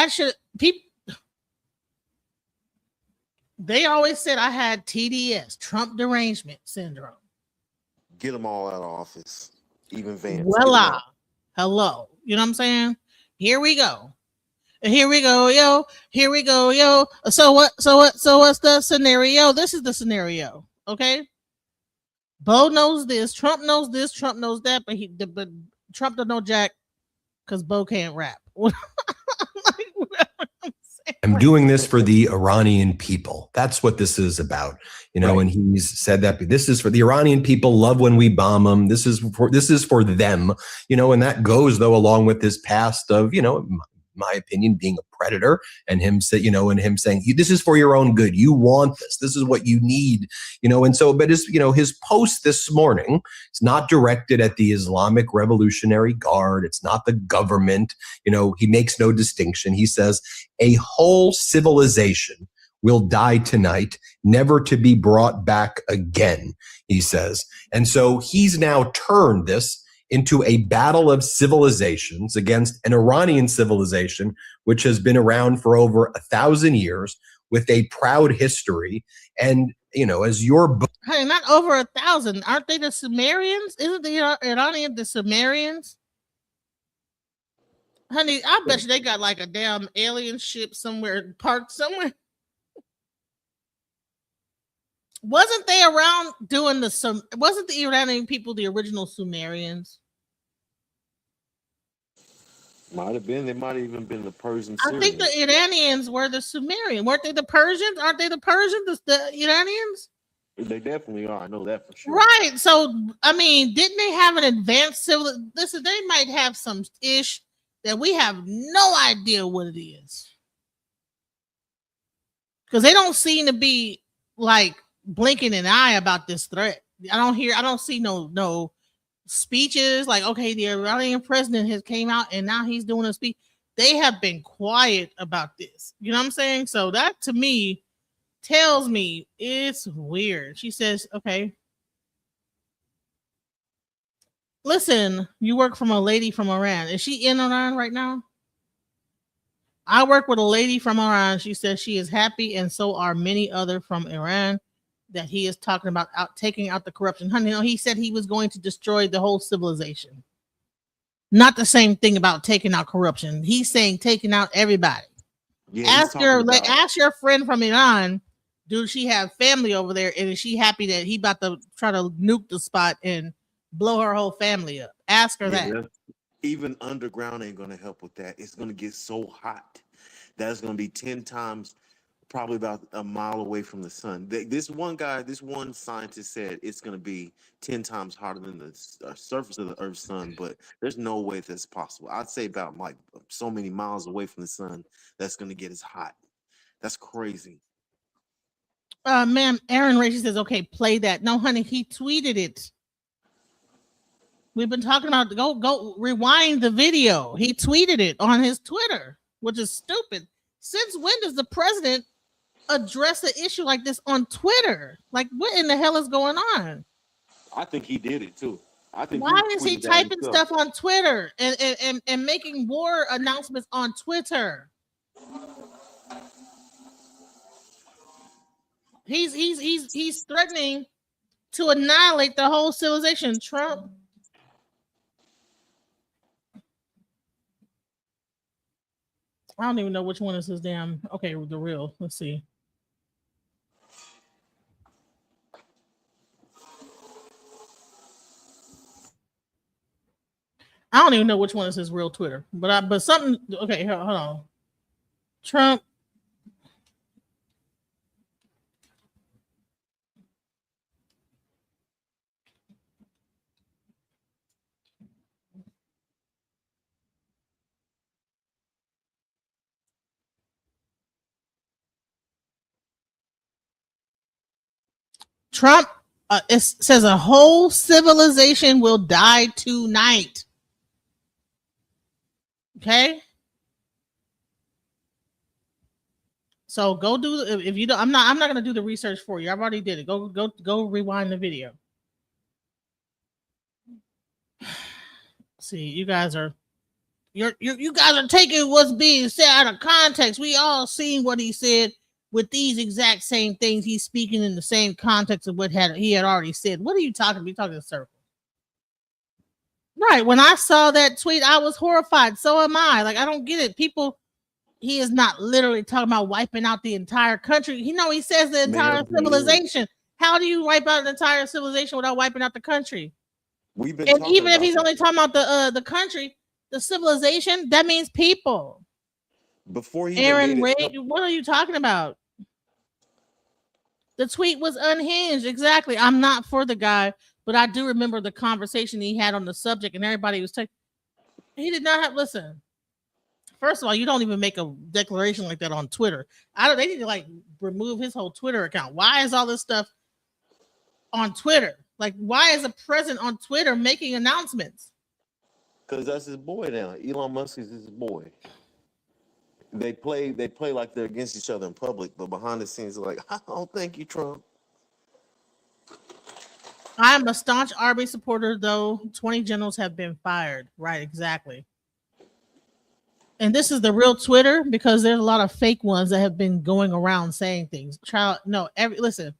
they always said I had TDS, Trump derangement syndrome. Get them all out of office. Even Vance. Voila. Hello. You know what I'm saying? Here we go. Here we go, yo. Here we go, yo. So what? So what's the scenario? This is the scenario. Okay. Bo knows this. Trump knows this. Trump knows that. But Trump don't know jack because Bo can't rap. I'm doing this for the Iranian people. That's what this is about, Right. And he's said that this is for the Iranian people. Love when we bomb them. This is for them, and that goes though along with his past of, my opinion, being a predator, and him say, and him saying, this is for your own good. You want this. This is what you need, and so, but his post this morning, it's not directed at the Islamic Revolutionary Guard. It's not the government. He makes no distinction. He says a whole civilization will die tonight, never to be brought back again, he says. And so he's now turned this into a battle of civilizations against an Iranian civilization, which has been around for over 1,000 years with a proud history. And, as your book. Hey, not over 1,000. Aren't they the Sumerians? Isn't the Iranian the Sumerians? Honey, I bet you they got like a damn alien ship somewhere, parked somewhere. Wasn't they around doing wasn't the Iranian people the original Sumerians? Might have been. They might have even been the Persian. I think the Iranians were the Sumerian. Weren't they the Persians? Aren't they the Persians, the Iranians? They definitely are. I know that for sure. Right. So, didn't they have an advanced civil? Listen, they might have some ish that we have no idea what it is. Because they don't seem to be like blinking an eye about this threat. I don't see no speeches like, okay, the Iranian president has came out and now he's doing a speech. They have been quiet about this. You know what I'm saying? So that to me tells me it's weird. She says, okay, listen, you work from a lady from Iran. Is she in Iran right now? I work with a lady from Iran. She says she is happy, and so are many other from Iran, that he is talking about taking out the corruption. Honey, he said he was going to destroy the whole civilization. Not the same thing about taking out corruption. He's saying taking out everybody. Yeah, ask your friend from Iran, do she have family over there, and is she happy that he about to try to nuke the spot and blow her whole family up? Ask her that. Even underground ain't going to help with that. It's going to get so hot that it's going to be 10 times, probably about a mile away from the sun. This one scientist said it's going to be 10 times hotter than the surface of the Earth's sun, but there's no way that's possible. I'd say about like so many miles away from the sun that's going to get as hot. That's crazy. Ma'am, Aaron Ray, she says, okay, play that. No, honey, he tweeted it. We've been talking about go rewind the video. He tweeted it on his Twitter, which is stupid. Since when does the president address an issue like this on Twitter? Like, what in the hell is going on? I think he did it too. I think. Why is he typing stuff on Twitter and making war announcements on Twitter? He's threatening to annihilate the whole civilization. Trump. I don't even know which one is his damn. Okay, the real. Let's see. I don't even know which one is his real Twitter, but something. Okay, hold on. Trump. Trump it says a whole civilization will die tonight. Okay. So go do if you don't. I'm not going to do the research for you. I've already did it. Go rewind the video. See, you guys are you guys are taking what's being said out of context. We all seen what he said with these exact same things. He's speaking in the same context of what he had already said. What are you talking about? You're talking in circles. Right. When I saw that tweet, I was horrified. So am I. Like, I don't get it. People, he is not literally talking about wiping out the entire country. He says the entire civilization. How do you wipe out an entire civilization without wiping out the country? We've been And even if he's only talking about the country, the civilization, that means people. Before he Aaron Ray, what are you talking about? The tweet was unhinged. Exactly. I'm not for the guy, but I do remember the conversation he had on the subject, and everybody was taking. He did not have. Listen. First of all, you don't even make a declaration like that on Twitter. They need to remove his whole Twitter account. Why is all this stuff on Twitter? Like, why is a president on Twitter making announcements? Because that's his boy now. Elon Musk is his boy. They play like they're against each other in public, but behind the scenes, they're like, "Oh, thank you, Trump." I'm a staunch Army supporter, though. 20 generals have been fired. Right, exactly. And this is the real Twitter, because there's a lot of fake ones that have been going around saying things. Listen,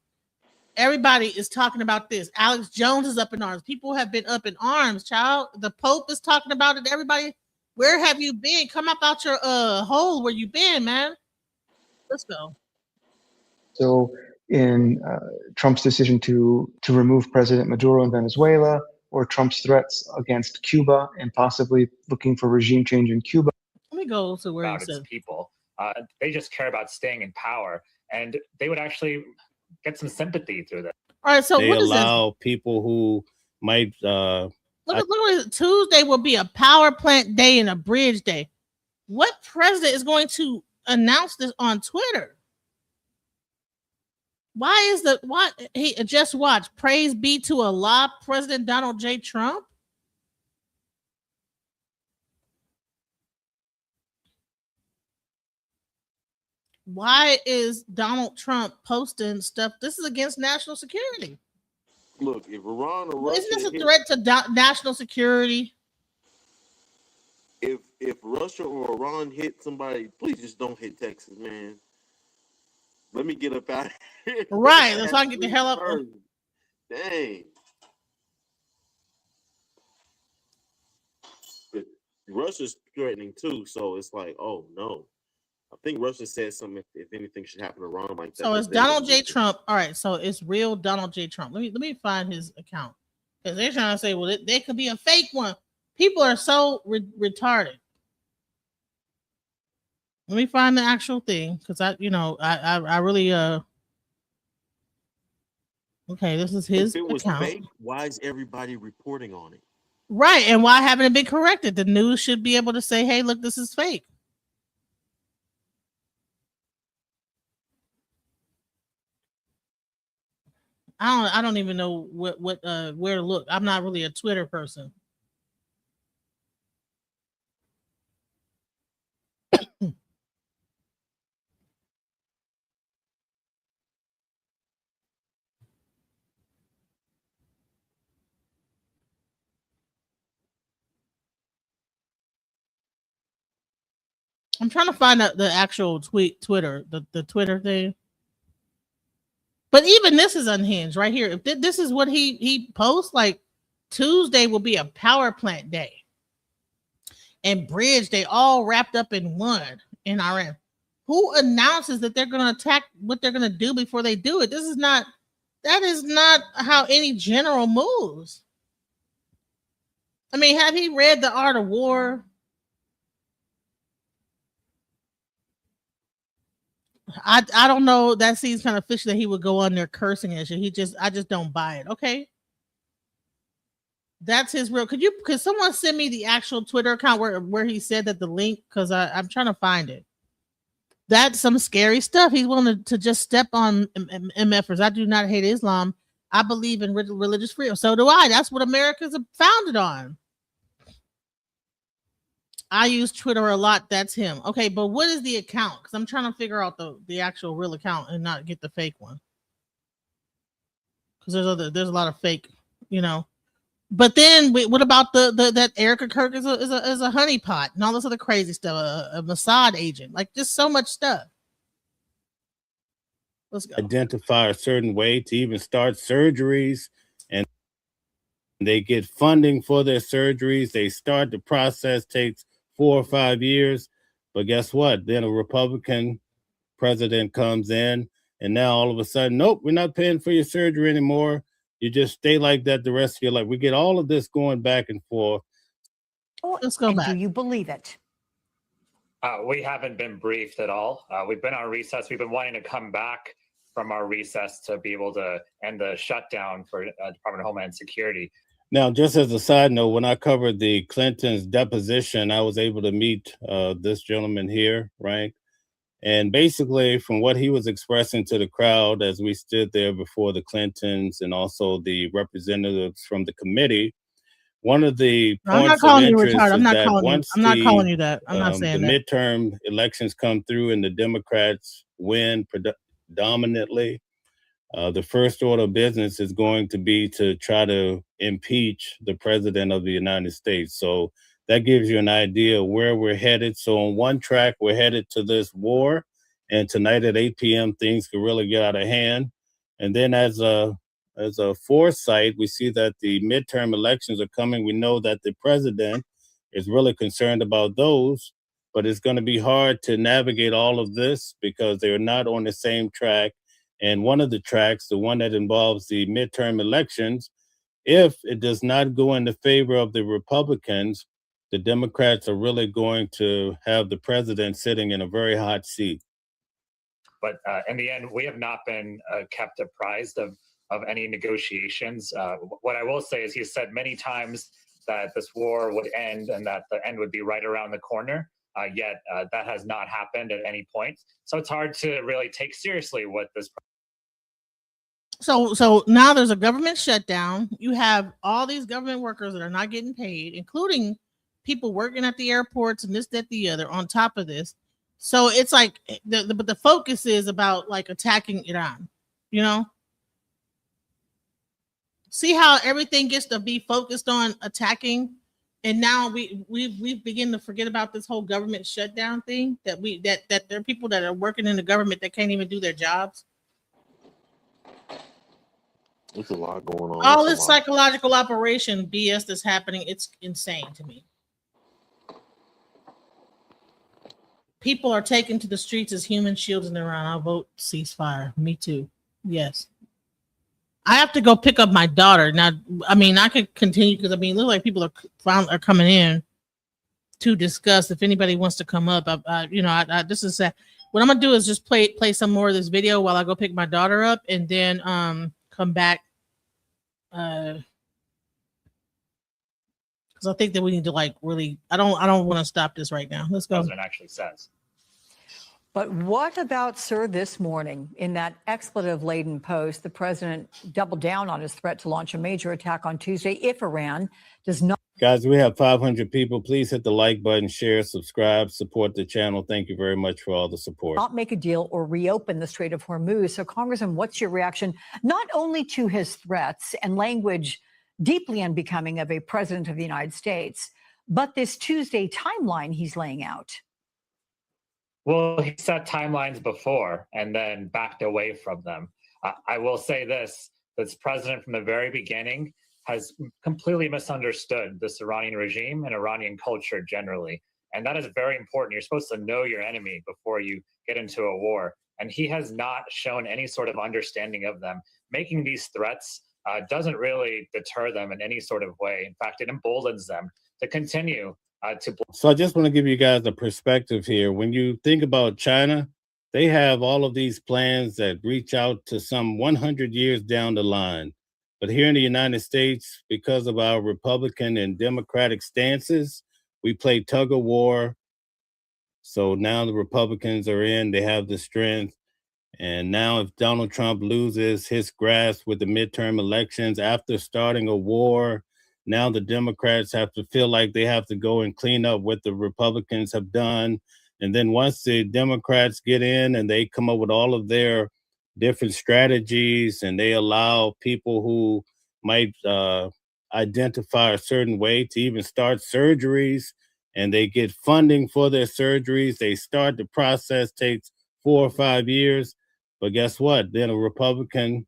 everybody is talking about this. Alex Jones is up in arms. People have been up in arms, child. The Pope is talking about it. Everybody, where have you been? Come up out your hole where you been, man. Let's go. So in Trump's decision to remove President Maduro in Venezuela, or Trump's threats against Cuba and possibly looking for regime change in Cuba. Let me go to where he says people. They just care about staying in power, and they would actually get some sympathy through that. All right, so they what allow people who might. Look at it. Tuesday will be a power plant day and a bridge day. What president is going to announce this on Twitter? Why he just watch? Praise be to Allah, President Donald J. Trump. Why is Donald Trump posting stuff? This is against national security. Look, if Iran or Russia, isn't this a threat to national security? If Russia or Iran hit somebody, please just don't hit Texas, man. Let me get up out of here. Right, so I can get the hell up. Dang. But Russia's threatening too, so it's like, oh no. I think Russia said something if anything should happen to Iran like that. So it's Donald J. Trump. All right, so it's real Donald J. Trump. Let me find his account, because they're trying to say, well, they could be a fake one. People are so retarded. Let me find the actual thing, because I really okay, this is his if it was account. fake, why is everybody reporting on it? Right, and why haven't it been corrected? The news should be able to say, hey, look, this is fake. I don't even know where to look. I'm not really a Twitter person. I'm trying to find out the actual Twitter, the Twitter thing. But even this is unhinged right here. If this is what he posts, like Tuesday will be a power plant day and bridge day, all wrapped up in one in Iran. Who announces that they're going to attack, what they're going to do before they do it? That is not how any general moves. I mean, have he read The Art of War? I don't know. That seems kind of fishy that he would go on there cursing at you. I just don't buy it. Okay. That's his real. Could someone send me the actual Twitter account where he said that, the link? Because I'm trying to find it. That's some scary stuff. He's willing to just step on MFers. I do not hate Islam. I believe in religious freedom. So do I. That's what America's founded on. I use Twitter a lot. That's him. Okay, but what is the account? Because I'm trying to figure out the actual real account and not get the fake one. Because there's a lot of fake, you know. But then what about that Erica Kirk is a honeypot and all this other crazy stuff, a Mossad agent, like just so much stuff. Let's go. Identify a certain way to even start surgeries, and they get funding for their surgeries. They start the process, takes 4 or 5 years, but guess what? Then a Republican president comes in, and now all of a sudden, nope, we're not paying for your surgery anymore. You just stay like that the rest of your life. We get all of this going back and forth. Let's go back. Do you believe it? We haven't been briefed at all. We've been on recess. We've been wanting to come back from our recess to be able to end the shutdown for Department of Homeland Security. Now, just as a side note, when I covered the Clintons' deposition, I was able to meet this gentleman here, right? And basically, from what he was expressing to the crowd as we stood there before the Clintons and also the representatives from the committee, one of the points of interest is that once I'm not calling you that. I'm not saying the that. midterm elections come through and the Democrats win predominantly, the first order of business is going to be to try to impeach the president of the United States. So that gives you an idea of where we're headed. So on one track, we're headed to this war. And tonight at 8 p.m., things could really get out of hand. And then as a foresight, we see that the midterm elections are coming. We know that the president is really concerned about those, but it's going to be hard to navigate all of this because they're not on the same track. And one of the tracks, the one that involves the midterm elections, if it does not go in the favor of the Republicans, the Democrats are really going to have the president sitting in a very hot seat. But in the end, we have not been kept apprised of any negotiations. What I will say is he said many times that this war would end and that the end would be right around the corner. Yet that has not happened at any point. So it's hard to really take seriously what this. So now there's a government shutdown. You have all these government workers that are not getting paid, including people working at the airports and this, that, the other on top of this. So it's like but the focus is about like attacking Iran, you know? See how everything gets to be focused on attacking, and now we've begun to forget about this whole government shutdown thing that there are people that are working in the government that can't even do their jobs. There's a lot going on. All this psychological operation BS that's happening, it's insane to me. People are taken to the streets as human shields in Iran. I'll vote ceasefire. Me too. Yes. I have to go pick up my daughter. Now, I mean, I could continue because, I mean, it looks like people are coming in to discuss. If anybody wants to come up, this is what I'm going to do is just play some more of this video while I go pick my daughter up and then come back. Because I think that we need to really, I don't want to stop this right now. Let's go. President actually says. But what about, sir, this morning? In that expletive-laden post, the president doubled down on his threat to launch a major attack on Tuesday if Iran does not. Guys, we have 500 people. Please hit the like button, share, subscribe, support the channel. Thank you very much for all the support. Not make a deal or reopen the Strait of Hormuz. So, Congressman, what's your reaction not only to his threats and language deeply unbecoming of a president of the United States, but this Tuesday timeline he's laying out? Well, he set timelines before and then backed away from them. I will say this president from the very beginning has completely misunderstood this Iranian regime and Iranian culture generally. And that is very important. You're supposed to know your enemy before you get into a war. And he has not shown any sort of understanding of them. Making these threats doesn't really deter them in any sort of way. In fact, it emboldens them to continue So I just want to give you guys a perspective here. When you think about China, they have all of these plans that reach out to some 100 years down the line. But here in the United States, because of our Republican and Democratic stances, we play tug of war. So now the Republicans are in, they have the strength. And now if Donald Trump loses his grasp with the midterm elections after starting a war, now the Democrats have to feel like they have to go and clean up what the Republicans have done. And then once the Democrats get in and they come up with all of their different strategies and they allow people who might identify a certain way to even start surgeries, and they get funding for their surgeries, they start the process, takes 4 or 5 years. But guess what? Then a Republican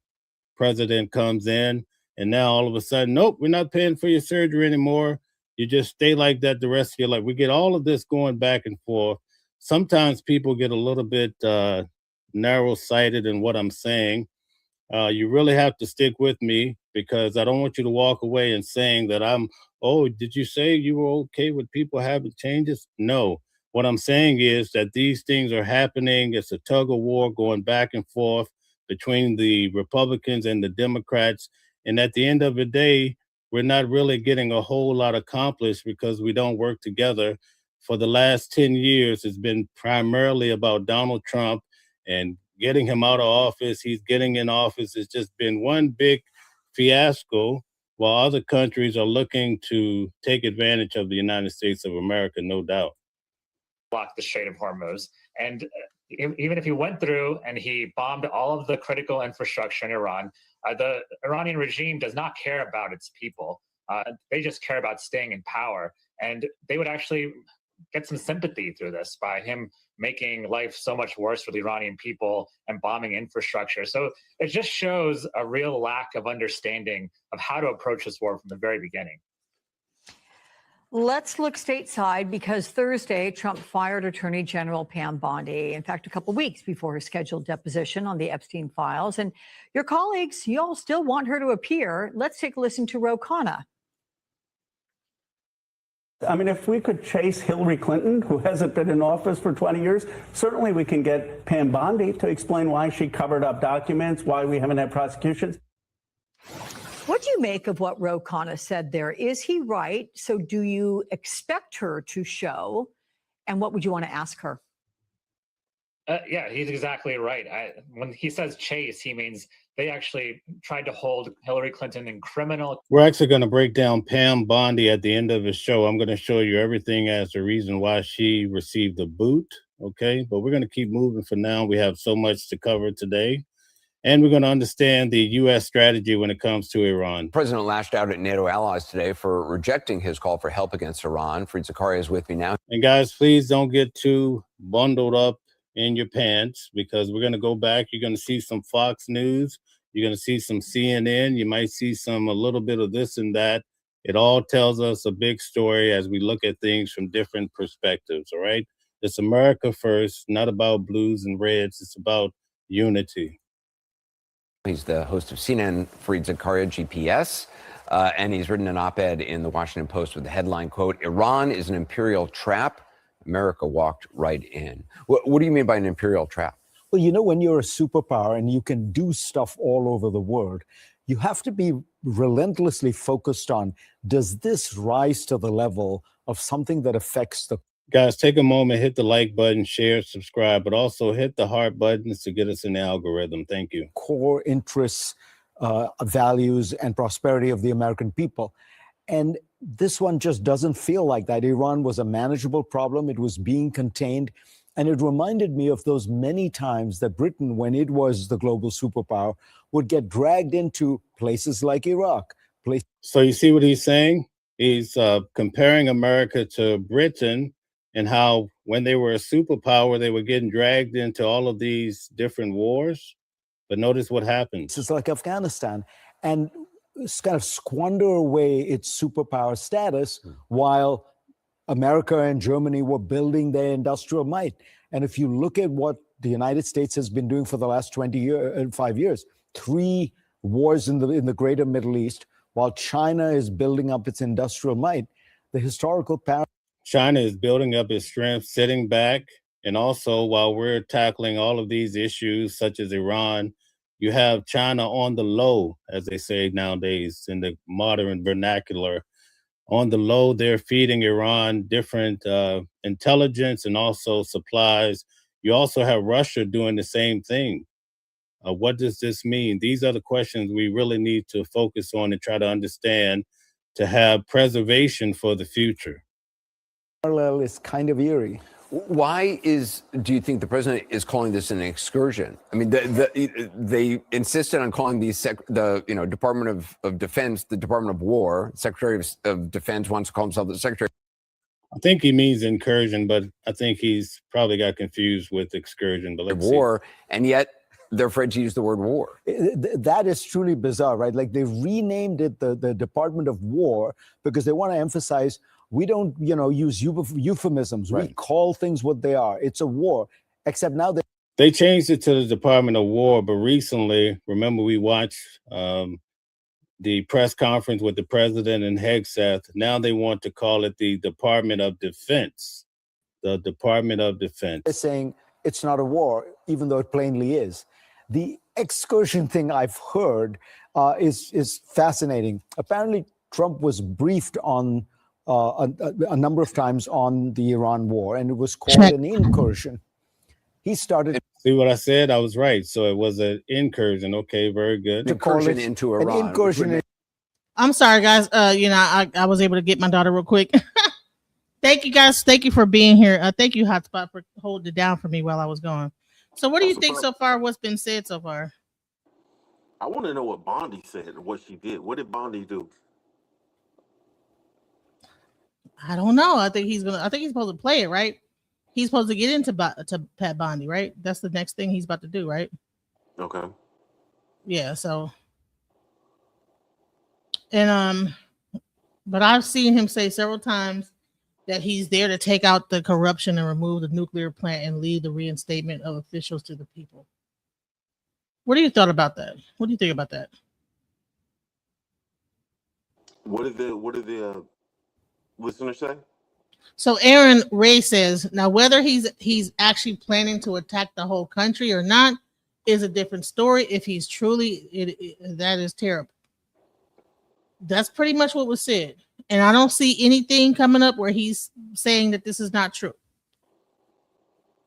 president comes in, and now all of a sudden, nope, we're not paying for your surgery anymore. You just stay like that the rest of your life. We get all of this going back and forth. Sometimes people get a little bit narrow-sighted in what I'm saying. You really have to stick with me because I don't want you to walk away and saying that oh, did you say you were okay with people having changes? No. What I'm saying is that these things are happening. It's a tug of war going back and forth between the Republicans and the Democrats. And at the end of the day, we're not really getting a whole lot accomplished because we don't work together. For the last 10 years, it's been primarily about Donald Trump and getting him out of office. He's getting in office. It's just been one big fiasco while other countries are looking to take advantage of the United States of America, no doubt. Block the Strait of Hormuz. And even if he went through and he bombed all of the critical infrastructure in Iran, the Iranian regime does not care about its people. They just care about staying in power. And they would actually get some sympathy through this by him making life so much worse for the Iranian people and bombing infrastructure. So it just shows a real lack of understanding of how to approach this war from the very beginning. Let's look stateside because Thursday, Trump fired Attorney General Pam Bondi, in fact, a couple of weeks before her scheduled deposition on the Epstein files. And your colleagues, you all still want her to appear. Let's take a listen to Ro Khanna. I mean, if we could chase Hillary Clinton, who hasn't been in office for 20 years, certainly we can get Pam Bondi to explain why she covered up documents, why we haven't had prosecutions. What do you make of what Ro Khanna said there? Is he right? So do you expect her to show? And what would you want to ask her? Yeah, he's exactly right. When he says chase, he means they actually tried to hold Hillary Clinton in criminal. We're actually going to break down Pam Bondi at the end of the show. I'm going to show you everything as the reason why she received the boot. Okay, but we're going to keep moving for now. We have so much to cover today. And we're going to understand the U.S. strategy when it comes to Iran. The president lashed out at NATO allies today for rejecting his call for help against Iran. Fareed Zakaria is with me now. And guys, please don't get too bundled up in your pants because we're going to go back. You're going to see some Fox News. You're going to see some CNN. You might see a little bit of this and that. It all tells us a big story as we look at things from different perspectives, all right? It's America first, not about blues and reds. It's about unity. He's the host of CNN, Fareed Zakaria, GPS, and he's written an op-ed in the Washington Post with the headline, quote, "Iran is an imperial trap. America walked right in." What do you mean by an imperial trap? Well, you know, when you're a superpower and you can do stuff all over the world, you have to be relentlessly focused on, does this rise to the level of something that affects the... Guys, take a moment, hit the like button, share, subscribe, but also hit the heart buttons to get us in the algorithm. Thank you. Core interests, values, and prosperity of the American people. And this one just doesn't feel like that. Iran was a manageable problem. It was being contained. And it reminded me of those many times that Britain, when it was the global superpower, would get dragged into places like Iraq. So you see what he's saying? He's comparing America to Britain and how when they were a superpower, they were getting dragged into all of these different wars. But notice what happens. It's like Afghanistan. And it's kind of squander away its superpower status while America and Germany were building their industrial might. And if you look at what the United States has been doing for the last 5 years, 3 wars in the greater Middle East, while China is building up its industrial might, the historical China is building up its strength, sitting back. And also, while we're tackling all of these issues, such as Iran, you have China on the low, as they say nowadays in the modern vernacular. On the low, they're feeding Iran different intelligence and also supplies. You also have Russia doing the same thing. What does this mean? These are the questions we really need to focus on and try to understand to have preservation for the future. Parallel is kind of eerie. Why do you think the president is calling this an excursion? I mean, they insisted on calling the Department of Defense the Department of War. Secretary of Defense wants to call himself the Secretary. I think he means incursion, but I think he's probably got confused with excursion. But war, and yet they're afraid to use the word war. That is truly bizarre, right? Like they've renamed it the Department of War because they want to emphasize we don't, use euphemisms. Right. We call things what they are. It's a war, except now they changed it to the Department of War. But recently, remember we watched the press conference with the president and Hegseth. Now they want to call it the Department of Defense. The Department of Defense. They're saying it's not a war, even though it plainly is. The excursion thing I've heard is fascinating. Apparently, Trump was briefed on a number of times on the Iran war, and it was called an incursion. He started. See what I said? I was right. So it was an incursion. Okay, very good. Incursion into Iran. An incursion. I'm sorry, guys. I was able to get my daughter real quick. Thank you, guys. Thank you for being here. Thank you, Hotspot, for holding it down for me while I was gone. So what do you think so far? What's been said so far? I want to know what Bondi said or what she did. What did Bondi do? I don't know. I think he's supposed to play it, right? He's supposed to get into to Pat Bondi, right? That's the next thing he's about to do, right? Okay. Yeah. So, and but I've seen him say several times that he's there to take out the corruption and remove the nuclear plant and lead the reinstatement of officials to the people. What do you thought about that? What do you think about that? What did the listener say? So Aaron Ray says, now whether he's actually planning to attack the whole country or not is a different story. If he's truly, that is terrible. That's pretty much what was said. And I don't see anything coming up where he's saying that this is not true.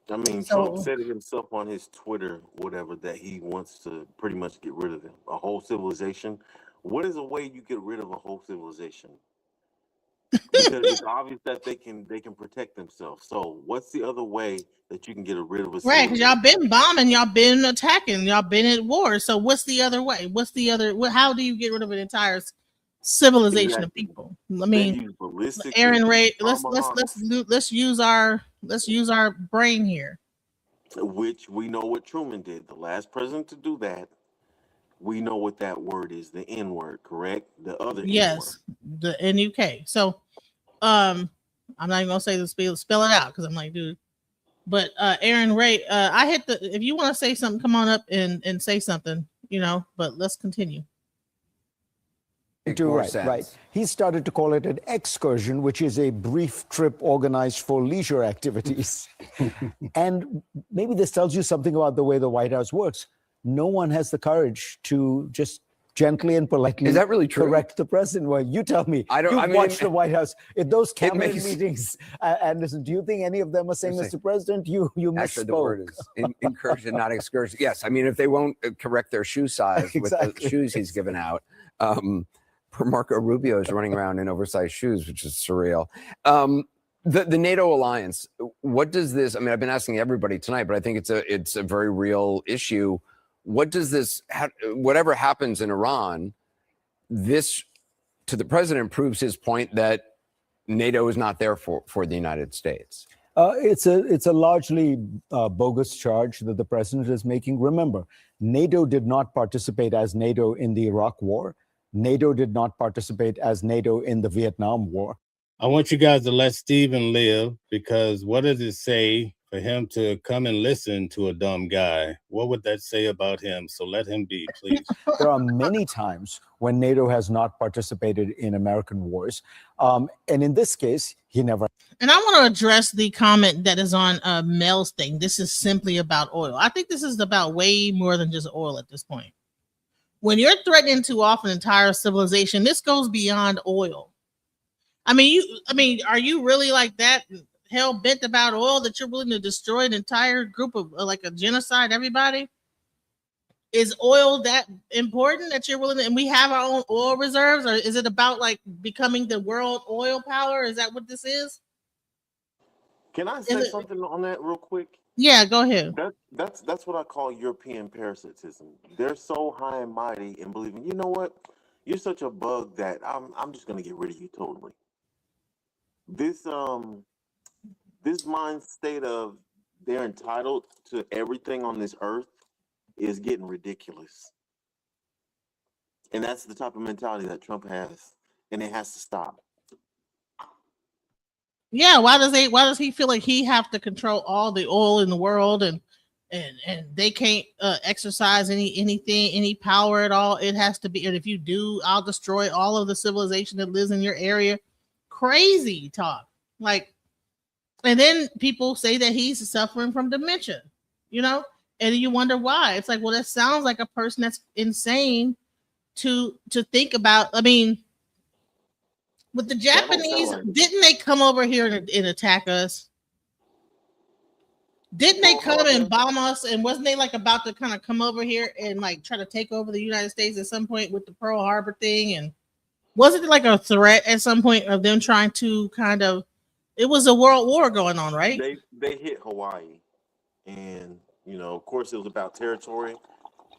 I mean, Trump said it himself on his Twitter, whatever, that he wants to pretty much get rid of them, a whole civilization. What is a way you get rid of a whole civilization? Because it's obvious that they can protect themselves. So what's the other way that you can get rid of a civilization? Right, because y'all been bombing, y'all been attacking, y'all been at war. So what's the other way? What's the other? How do you get rid of an entire civilization of people? I mean, Aaron Ray, let's use our brain here. Which we know what Truman did, the last president to do that. We know what that word is, the N word, correct? The other yes, N-word. The NUK. So, I'm not even gonna say the spell it out because I'm like, dude. But Aaron Ray, I hit the. If you want to say something, come on up and say something, But let's continue. Right. He started to call it an excursion, which is a brief trip organized for leisure activities. And maybe this tells you something about the way the White House works. No one has the courage to just gently and politely is that really true? Correct the president. Well, you tell me. You've watched the White House. In those cabinet meetings, Anderson, do you think any of them are saying, Mr. President, you misspoke? Actually, the word is incursion, not excursion. Yes, I mean, if they won't correct their shoe size with the shoes he's given out, Marco Rubio is running around in oversized shoes, which is surreal. The NATO alliance, what does this, I mean, I've been asking everybody tonight, but I think it's a very real issue. What does this, whatever happens in Iran, this, to the president, proves his point that NATO is not there for the United States? It's a largely bogus charge that the president is making. Remember, NATO did not participate as NATO in the Iraq War. NATO did not participate as NATO in the Vietnam War. I want you guys to let Stephen live, because what does it say for him to come and listen to a dumb guy? What would that say about him? So let him be, please. There are many times when NATO has not participated in American wars. And in this case, he never. And I want to address the comment that is on Mel's thing. This is simply about oil. I think this is about way more than just oil at this point. When you're threatening to off an entire civilization, this goes beyond oil. I mean, are you really like that hell bent about oil that you're willing to destroy an entire group of like a genocide, everybody? is oil that important that you're willing to, and we have our own oil reserves, or is it about like becoming the world oil power? Is that what this is? Can I say something on that real quick? Yeah, go ahead. That's what I call European parasitism. They're so high and mighty and believing, you know what? You're such a bug that I'm just gonna get rid of you totally. This mind state of they're entitled to everything on this earth is getting ridiculous. And that's the type of mentality that Trump has, and it has to stop. Yeah, why does he feel like he have to control all the oil in the world, and they can't exercise any power at all? It has to be, and if you do, I'll destroy all of the civilization that lives in your area. Crazy talk. Like, and then people say that he's suffering from dementia, and you wonder why. It's like, well, that sounds like a person that's insane to think about. I mean, with the Japanese, didn't they come over here and attack us? Didn't they come and bomb us? And wasn't they like about to kind of come over here and like try to take over the United States at some point with the Pearl Harbor thing? And wasn't it like a threat at some point of them trying to kind of, it was a world war going on, right? They hit Hawaii, and of course it was about territory,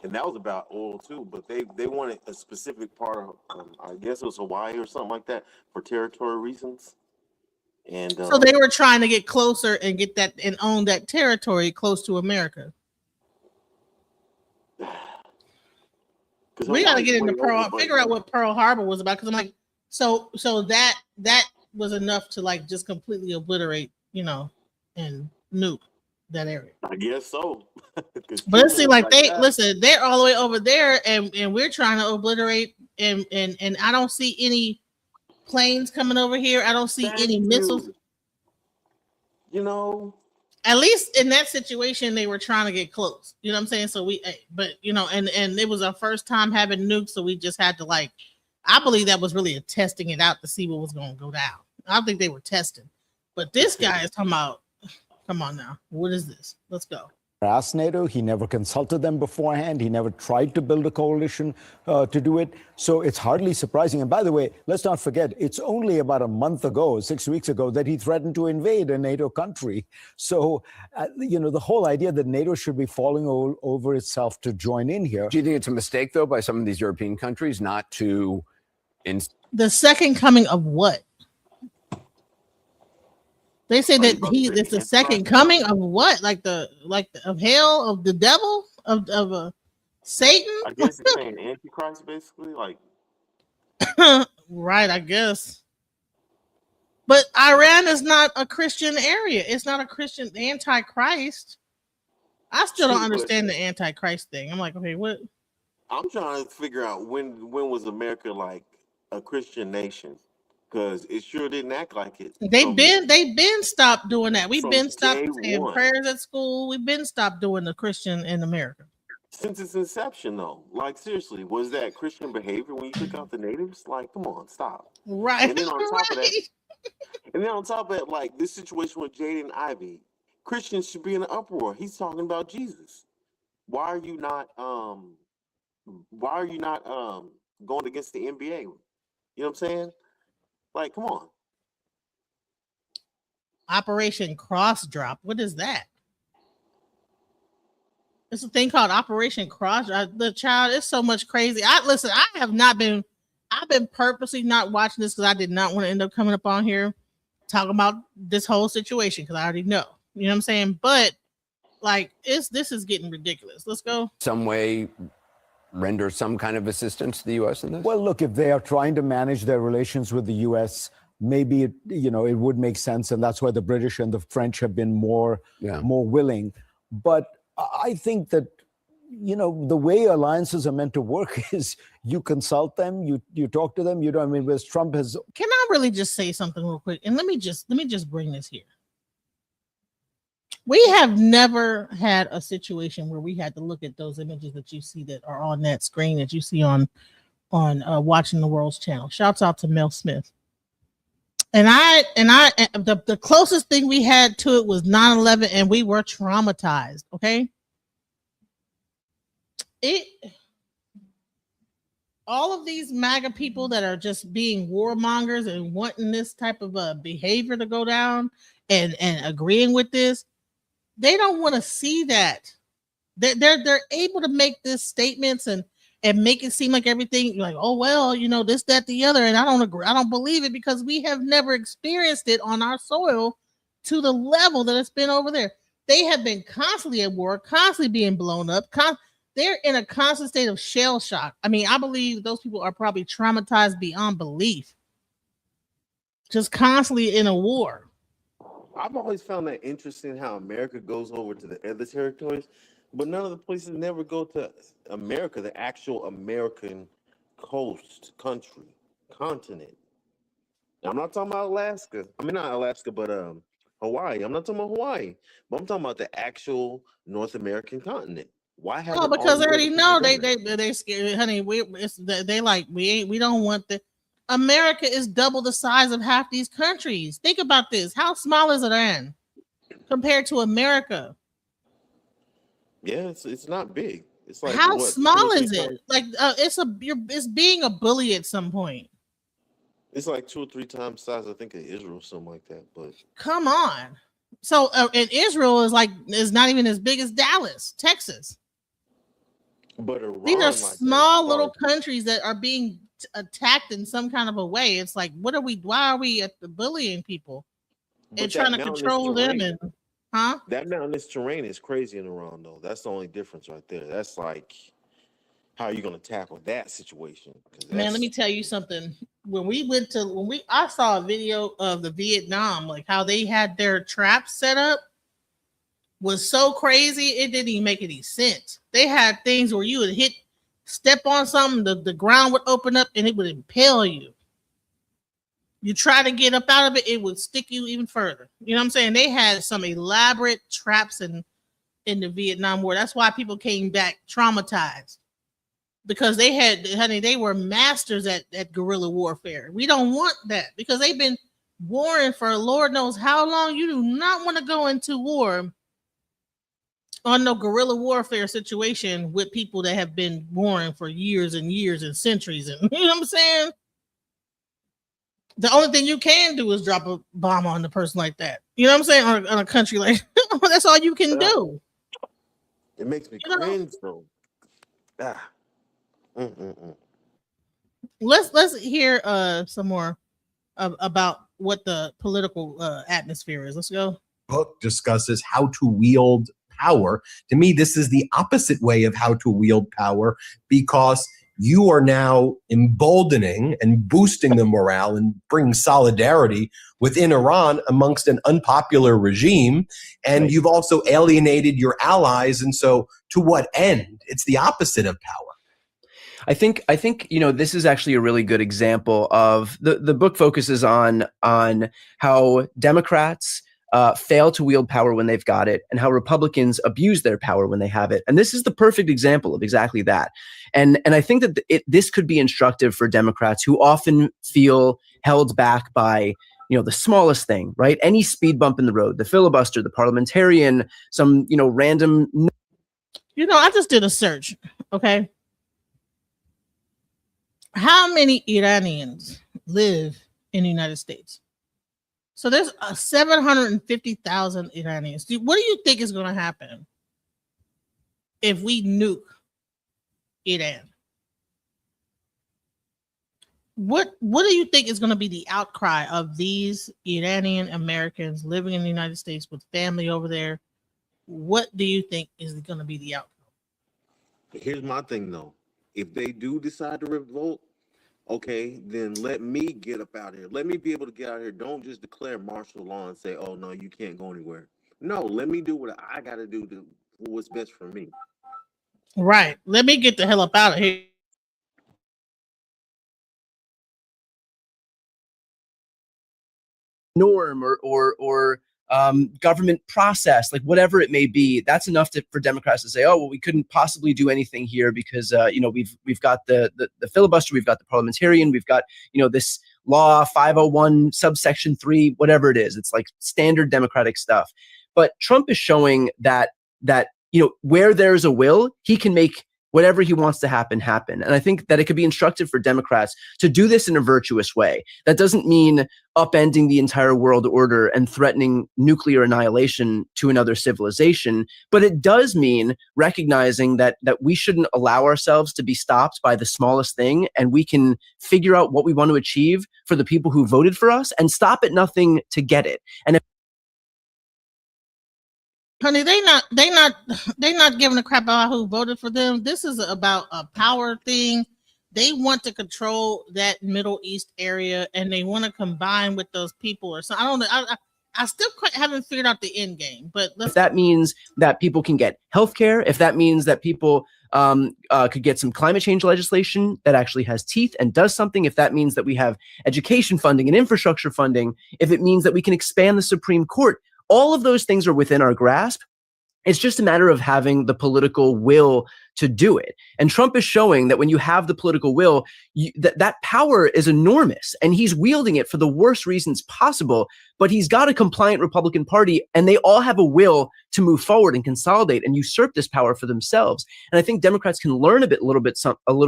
and that was about oil too. But they wanted a specific part of, I guess it was Hawaii or something like that, for territory reasons. And so they were trying to get closer and get that and own that territory close to America. We got to get into figure out what Pearl Harbor was about, because I'm like, so that was enough to like just completely obliterate, and nuke that area. I guess so. But it seems like they're all the way over there, and we're trying to obliterate, and I don't see any planes coming over here. I don't see any missiles. At least in that situation, they were trying to get close. You know what I'm saying? So and it was our first time having nukes, so we just had to like, I believe that was really a testing it out to see what was going to go down. I don't think they were testing, but this guy is talking about, come on now, what is this? Let's go. Asked NATO. He never consulted them beforehand. He never tried to build a coalition to do it. So it's hardly surprising. And by the way, let's not forget, it's only about a month ago, 6 weeks ago, that he threatened to invade a NATO country. So, the whole idea that NATO should be falling over itself to join in here. Do you think it's a mistake, though, by some of these European countries not to... The second coming of what? They say that it's the second coming of what? Like of hell, of the devil, of Satan? I guess it's saying Antichrist, basically. Like, right, I guess. But Iran is not a Christian area. It's not a Christian Antichrist. I still don't understand the Antichrist thing. I'm like, okay, what? I'm trying to figure out when was America like a Christian nation? Because it sure didn't act like it. They've been stopped doing that. We've been stopped saying prayers at school. We've been stopped doing the Christian in America. Since its inception, though. Like, seriously, was that Christian behavior when you took out the natives? Like, come on, stop. Right. And then on top of that, like this situation with Jaden Ivey, Christians should be in an uproar. He's talking about Jesus. Why are you not going against the NBA? You know what I'm saying? Like, come on. Operation Cross Drop. What is that? It's a thing called Operation Cross Drop. The child is so much crazy. I've been purposely not watching this because I did not want to end up coming up on here talking about this whole situation because I already know. You know what I'm saying? But like this is getting ridiculous. Let's go. Some way render some kind of assistance to the U.S. in this? Well, look, if they are trying to manage their relations with the U.S., maybe it would make sense, and that's why the British and the French have been more willing. But I think that the way alliances are meant to work is you consult them, you talk to them. Whereas Trump has. Can I really just say something real quick? And let me just bring this here. We have never had a situation where we had to look at those images that you see that are on that screen that you see on Watching the World's channel. Shouts out to Mel Smith. And the closest thing we had to it was 9/11, and we were traumatized. Okay. All of these MAGA people that are just being warmongers and wanting this type of behavior to go down and agreeing with this, they don't want to see that. They're able to make these statements and make it seem like everything like, oh well, this, that, the other, and I don't agree. I don't believe it because we have never experienced it on our soil to the level that it's been over there. They have been constantly at war, constantly being blown up. They're in a constant state of shell shock. I mean, I believe those people are probably traumatized beyond belief, just constantly in a war. I've always found that interesting how America goes over to the other territories, but none of the places never go to America, the actual American coast, country, continent. Now, I'm not talking about Alaska. I mean, not Alaska, but Hawaii. I'm not talking about Hawaii, but I'm talking about the actual North American continent. Why haven't Oh, because they all already the know other people done that? they scared, honey. We don't want the America is double the size of half these countries. Think about this. How small is Iran compared to America? Yeah, it's not big. It's like How what, two or small three is it? times? Like it's being a bully at some point. It's like 2 or 3 times size, I think, of Israel, something like that. But Come on. So and Israel is not even as big as Dallas, Texas. but Iran, These are like as small far little as countries that are being attacked in some kind of a way. It's like, why are we at the bullying people and but trying that to mountainous control them? terrain, And that mountainous terrain is crazy in Iran, though. That's the only difference right there. That's like, how are you going to tackle that situation? Because man, let me that's tell you something. I saw a video of the Vietnam, like how they had their traps set up was so crazy, it didn't even make any sense. They had things where you would step on something, the ground would open up and it would impale you. You try to get up out of it, it would stick you even further. You know what I'm saying? They had some elaborate traps in the Vietnam War. That's why people came back traumatized. Because they were masters at guerrilla warfare. We don't want that because they've been warring for Lord knows how long. You do not want to go into war on no guerrilla warfare situation with people that have been warring for years and years and centuries. And you know what I'm saying? The only thing you can do is drop a bomb on the person like that. You know what I'm saying? On a country like that's all you can do. it makes me cringe, though. Ah. Let's hear some more about what the political atmosphere is. Let's go. Book discusses how to wield power. To me, this is the opposite way of how to wield power because you are now emboldening and boosting the morale and bringing solidarity within Iran amongst an unpopular regime. And you've also alienated your allies. And so to what end? It's the opposite of power. I think this is actually a really good example of the book focuses on how Democrats fail to wield power when they've got it, and how Republicans abuse their power when they have it. And this is the perfect example of exactly that. And I think that this could be instructive for Democrats who often feel held back by the smallest thing, right? Any speed bump in the road, the filibuster, the parliamentarian, some random. I just did a search. Okay. How many Iranians live in the United States? So there's 750,000 Iranians. What do you think is going to happen if we nuke Iran? What do you think is going to be the outcry of these Iranian Americans living in the United States with family over there? What do you think is going to be the outcome? Here's my thing, though. If they do decide to revolt, okay, then let me get up out here. Let me be able to get out here. Don't just declare martial law and say, oh, no, you can't go anywhere. No, let me do what I got to do to what's best for me. Right. Let me get the hell up out of here. Norm or government process, like whatever it may be, that's enough for Democrats to say, oh, well, we couldn't possibly do anything here because we've got the filibuster, we've got the parliamentarian, we've got this law 501 subsection 3, whatever it is. It's like standard Democratic stuff. But Trump is showing that where there's a will, he can make whatever he wants to happen. And I think that it could be instructive for Democrats to do this in a virtuous way. That doesn't mean upending the entire world order and threatening nuclear annihilation to another civilization, but it does mean recognizing that we shouldn't allow ourselves to be stopped by the smallest thing, and we can figure out what we want to achieve for the people who voted for us and stop at nothing to get it. And if Honey, they not giving a crap about who voted for them. This is about a power thing. They want to control that Middle East area, and they want to combine with those people or something. I don't know. I still quite haven't figured out the end game, but if that means that people can get healthcare, if that means that people could get some climate change legislation that actually has teeth and does something, if that means that we have education funding and infrastructure funding, if it means that we can expand the Supreme Court, all of those things are within our grasp. It's just a matter of having the political will to do it. And Trump is showing that when you have the political will, that power is enormous, and he's wielding it for the worst reasons possible. But he's got a compliant Republican Party, and they all have a will to move forward and consolidate and usurp this power for themselves. And I think Democrats can learn a little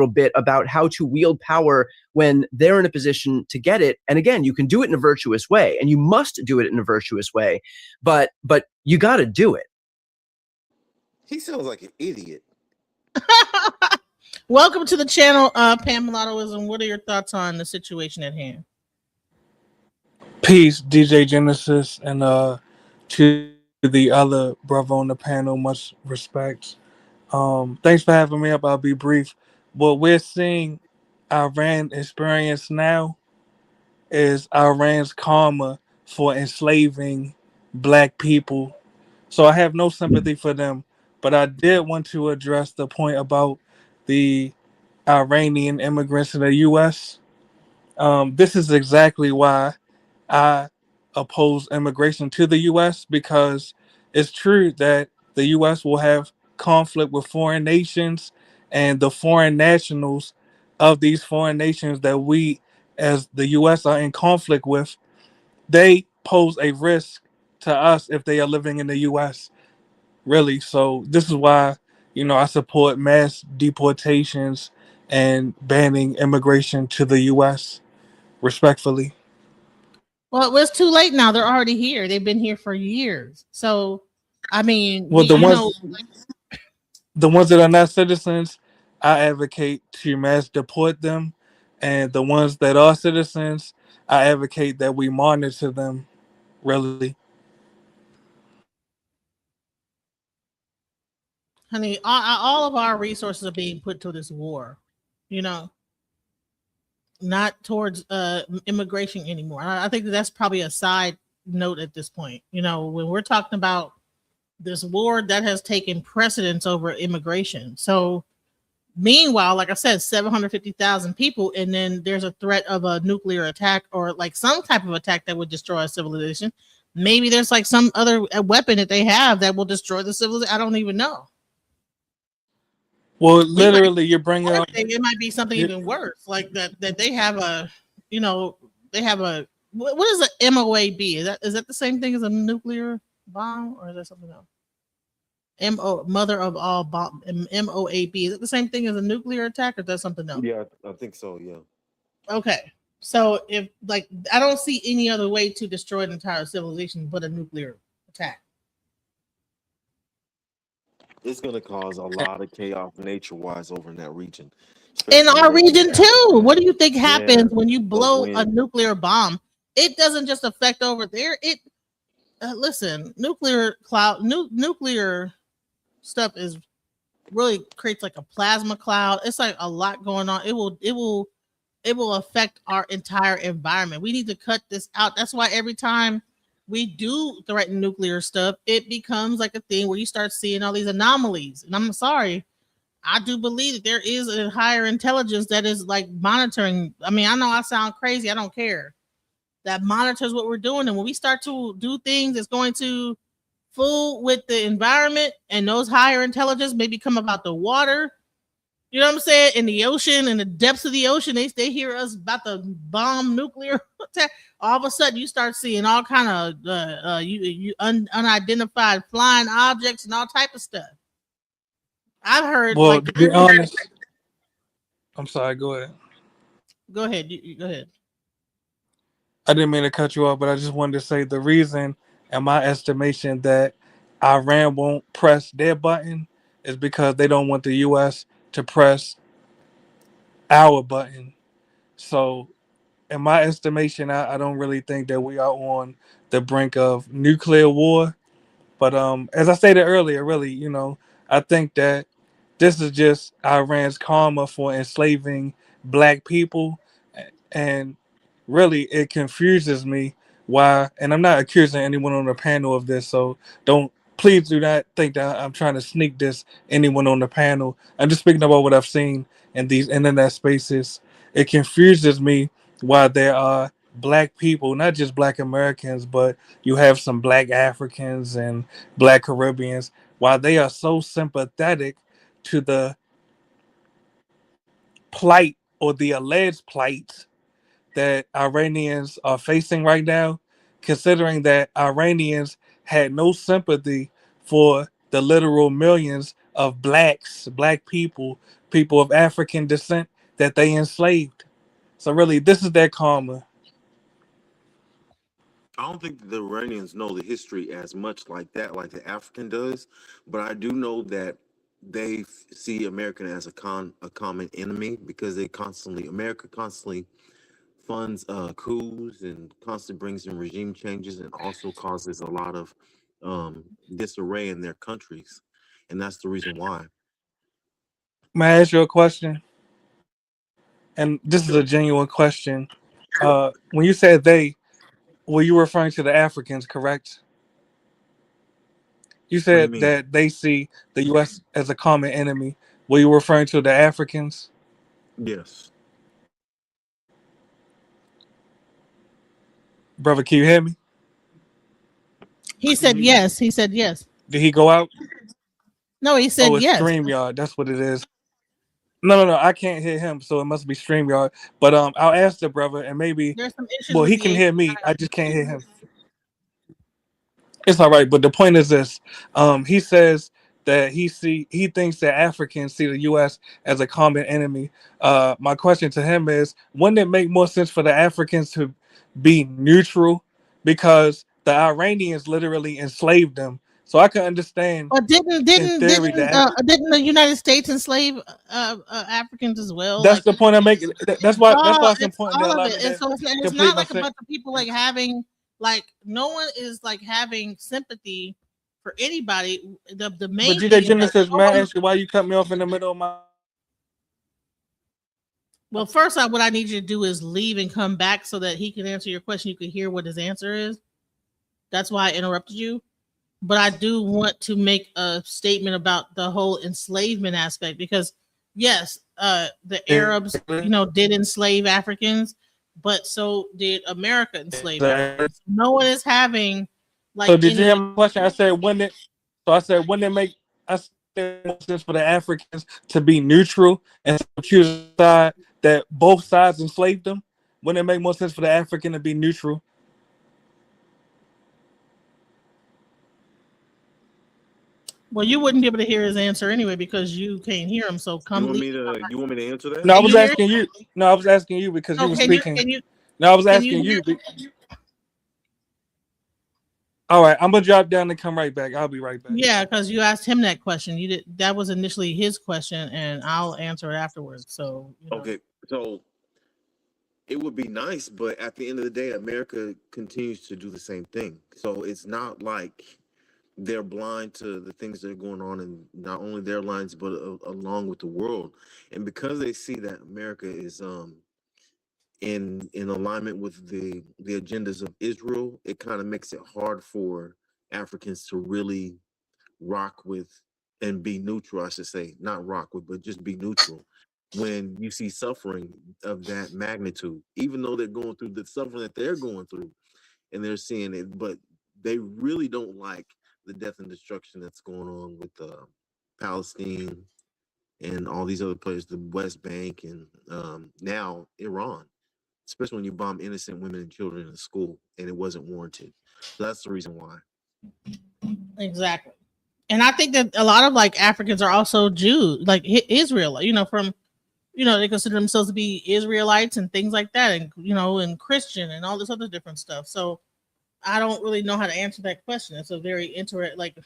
bit about how to wield power when they're in a position to get it. And again, you can do it in a virtuous way, and you must do it in a virtuous way. But you got to do it. He sounds like an idiot. Welcome to the channel, Pam Mulattoism. What are your thoughts on the situation at hand? Peace, DJ Genesis, and to the other brother on the panel, much respect. Thanks for having me up. I'll be brief. What we're seeing Iran experience now is Iran's karma for enslaving black people. So I have no sympathy for them. But I did want to address the point about the Iranian immigrants in the U.S. This is exactly why I oppose immigration to the U.S., because it's true that the U.S. will have conflict with foreign nations, and the foreign nationals of these foreign nations that we as the U.S. are in conflict with, they pose a risk to us if they are living in the U.S. Really. So this is why, I support mass deportations and banning immigration to the U.S. respectfully. Well, it's too late now. They're already here. They've been here for years. So, I mean, Well, the ones that are not citizens, I advocate to mass deport them, and the ones that are citizens, I advocate that we monitor them. Really. Honey, all of our resources are being put to this war, not towards immigration anymore. I think that's probably a side note at this point. When we're talking about this war, that has taken precedence over immigration. So meanwhile, like I said, 750,000 people, and then there's a threat of a nuclear attack or like some type of attack that would destroy a civilization. Maybe there's like some other weapon that they have that will destroy the civilization. I don't even know. Well, literally, you're bringing up. It might be something even worse, like that they have a, they have a. What is a MOAB? Is that the same thing as a nuclear bomb, or is that something else? Mother of all bomb. MOAB. Is it the same thing as a nuclear attack, or is that something else? Yeah, I think so. Yeah. Okay, so if I don't see any other way to destroy an entire civilization but a nuclear attack. It's going to cause a lot of chaos nature-wise over in that region. In our region too. What do you think happens when you blow when a nuclear bomb? It doesn't just affect over there. Listen, nuclear stuff is really creates like a plasma cloud. It's like a lot going on. It will affect our entire environment. We need to cut this out. That's why every time we do threaten nuclear stuff, it becomes like a thing where you start seeing all these anomalies. And I'm sorry, I do believe that there is a higher intelligence that is like monitoring. I mean, I know I sound crazy. I don't care. That monitors what we're doing. And when we start to do things that's going to fool with the environment, and those higher intelligence maybe come about the water, you know what I'm saying? In the ocean, in the depths of the ocean, they hear us about to bomb nuclear attack. All of a sudden, you start seeing all kind of unidentified flying objects and all type of stuff. I've heard. Well, Like, to be honest, I'm sorry. Go ahead. Go ahead. You go ahead. I didn't mean to cut you off, but I just wanted to say the reason, in my estimation, that Iran won't press their button is because they don't want the U.S. to press our button. So, in my estimation, I don't really think that we are on the brink of nuclear war. But as I stated earlier, really, I think that this is just Iran's karma for enslaving black people, and really, it confuses me why. And I'm not accusing anyone on the panel of this, so please do not think that I'm trying to sneak this anyone on the panel. I'm just speaking about what I've seen in these internet spaces. It confuses me why there are black people, not just black Americans, but you have some black Africans and black Caribbeans, why they are so sympathetic to the plight or the alleged plight that Iranians are facing right now, considering that Iranians had no sympathy for the literal millions of black people, people of African descent that they enslaved. So really, this is their karma. I don't think the Iranians know the history as much like that, like the African does, but I do know that they see American as a common enemy because America constantly funds coups and constantly brings in regime changes and also causes a lot of disarray in their countries, and that's the reason why. May I ask you a question? And this is a Sure. genuine question. When you said they, were you referring to the Africans, correct? You What do you said mean? that they see the U.S. as a common enemy. Were you referring to the Africans? Yes. Brother, can you hear me? He said yes. He said yes. Did he go out? No, he said Oh, it's yes. StreamYard. That's what it is. No. I can't hear him, so it must be StreamYard. But I'll ask the brother, and maybe, There's some issues well, with he the can API. hear me. I just can't hear him. It's all right, but the point is this: he says that he thinks that Africans see the U.S. as a common enemy. My question to him is: wouldn't it make more sense for the Africans to be neutral, because the Iranians literally enslaved them? So I can understand, But didn't in didn't theory, didn't that uh, didn't the United States enslave Africans as well? that's Like, the point I'm making. That's why it's it's important that all of allow it. me And to so it's complete not my like a sentence. bunch of people like having, like, no one is like having sympathy for anybody. The But main GJ thing is that Genesis, no may I one. ask you why you cut me off in the middle of my? Well, first, what I need you to do is leave and come back so that he can answer your question. You can hear what his answer is. That's why I interrupted you. But I do want to make a statement about the whole enslavement aspect, because yes, the Arabs, did enslave Africans, but so did America enslave Africans. No one is having like So did you hear any. my question? I said wouldn't it make more sense for the Africans to be neutral and choose a side that both sides enslaved them? Wouldn't it make more sense for the African to be neutral? Well, you wouldn't be able to hear his answer anyway because you can't hear him. So You come want leave. me to you want me to answer that? No, I Can was you hear? asking you. No, I was asking you because you No, were can you speaking. can you No, I was can you asking hear? you. All right, I'm gonna drop down and come right back. I'll be right back. Yeah, because you asked him that question. You did. That was initially his question, and I'll answer it afterwards. So Okay, so it would be nice, but at the end of the day, America continues to do the same thing. So it's not like they're blind to the things that are going on in not only their lines but along with the world. And because they see that America is in alignment with the agendas of Israel, it kind of makes it hard for Africans to really rock with and be neutral, I should say, not rock with, but just be neutral when you see suffering of that magnitude, even though they're going through the suffering that they're going through and they're seeing it, but they really don't like the death and destruction that's going on with Palestine and all these other places, the West Bank and now Iran, especially when you bomb innocent women and children in school and it wasn't warranted. So that's the reason why. exactly. And I think that a lot of like Africans are also Jews, like Israel, from, they consider themselves to be Israelites and things like that, and and Christian and all this other different stuff. So I don't really know how to answer that question. It's a very interesting, like,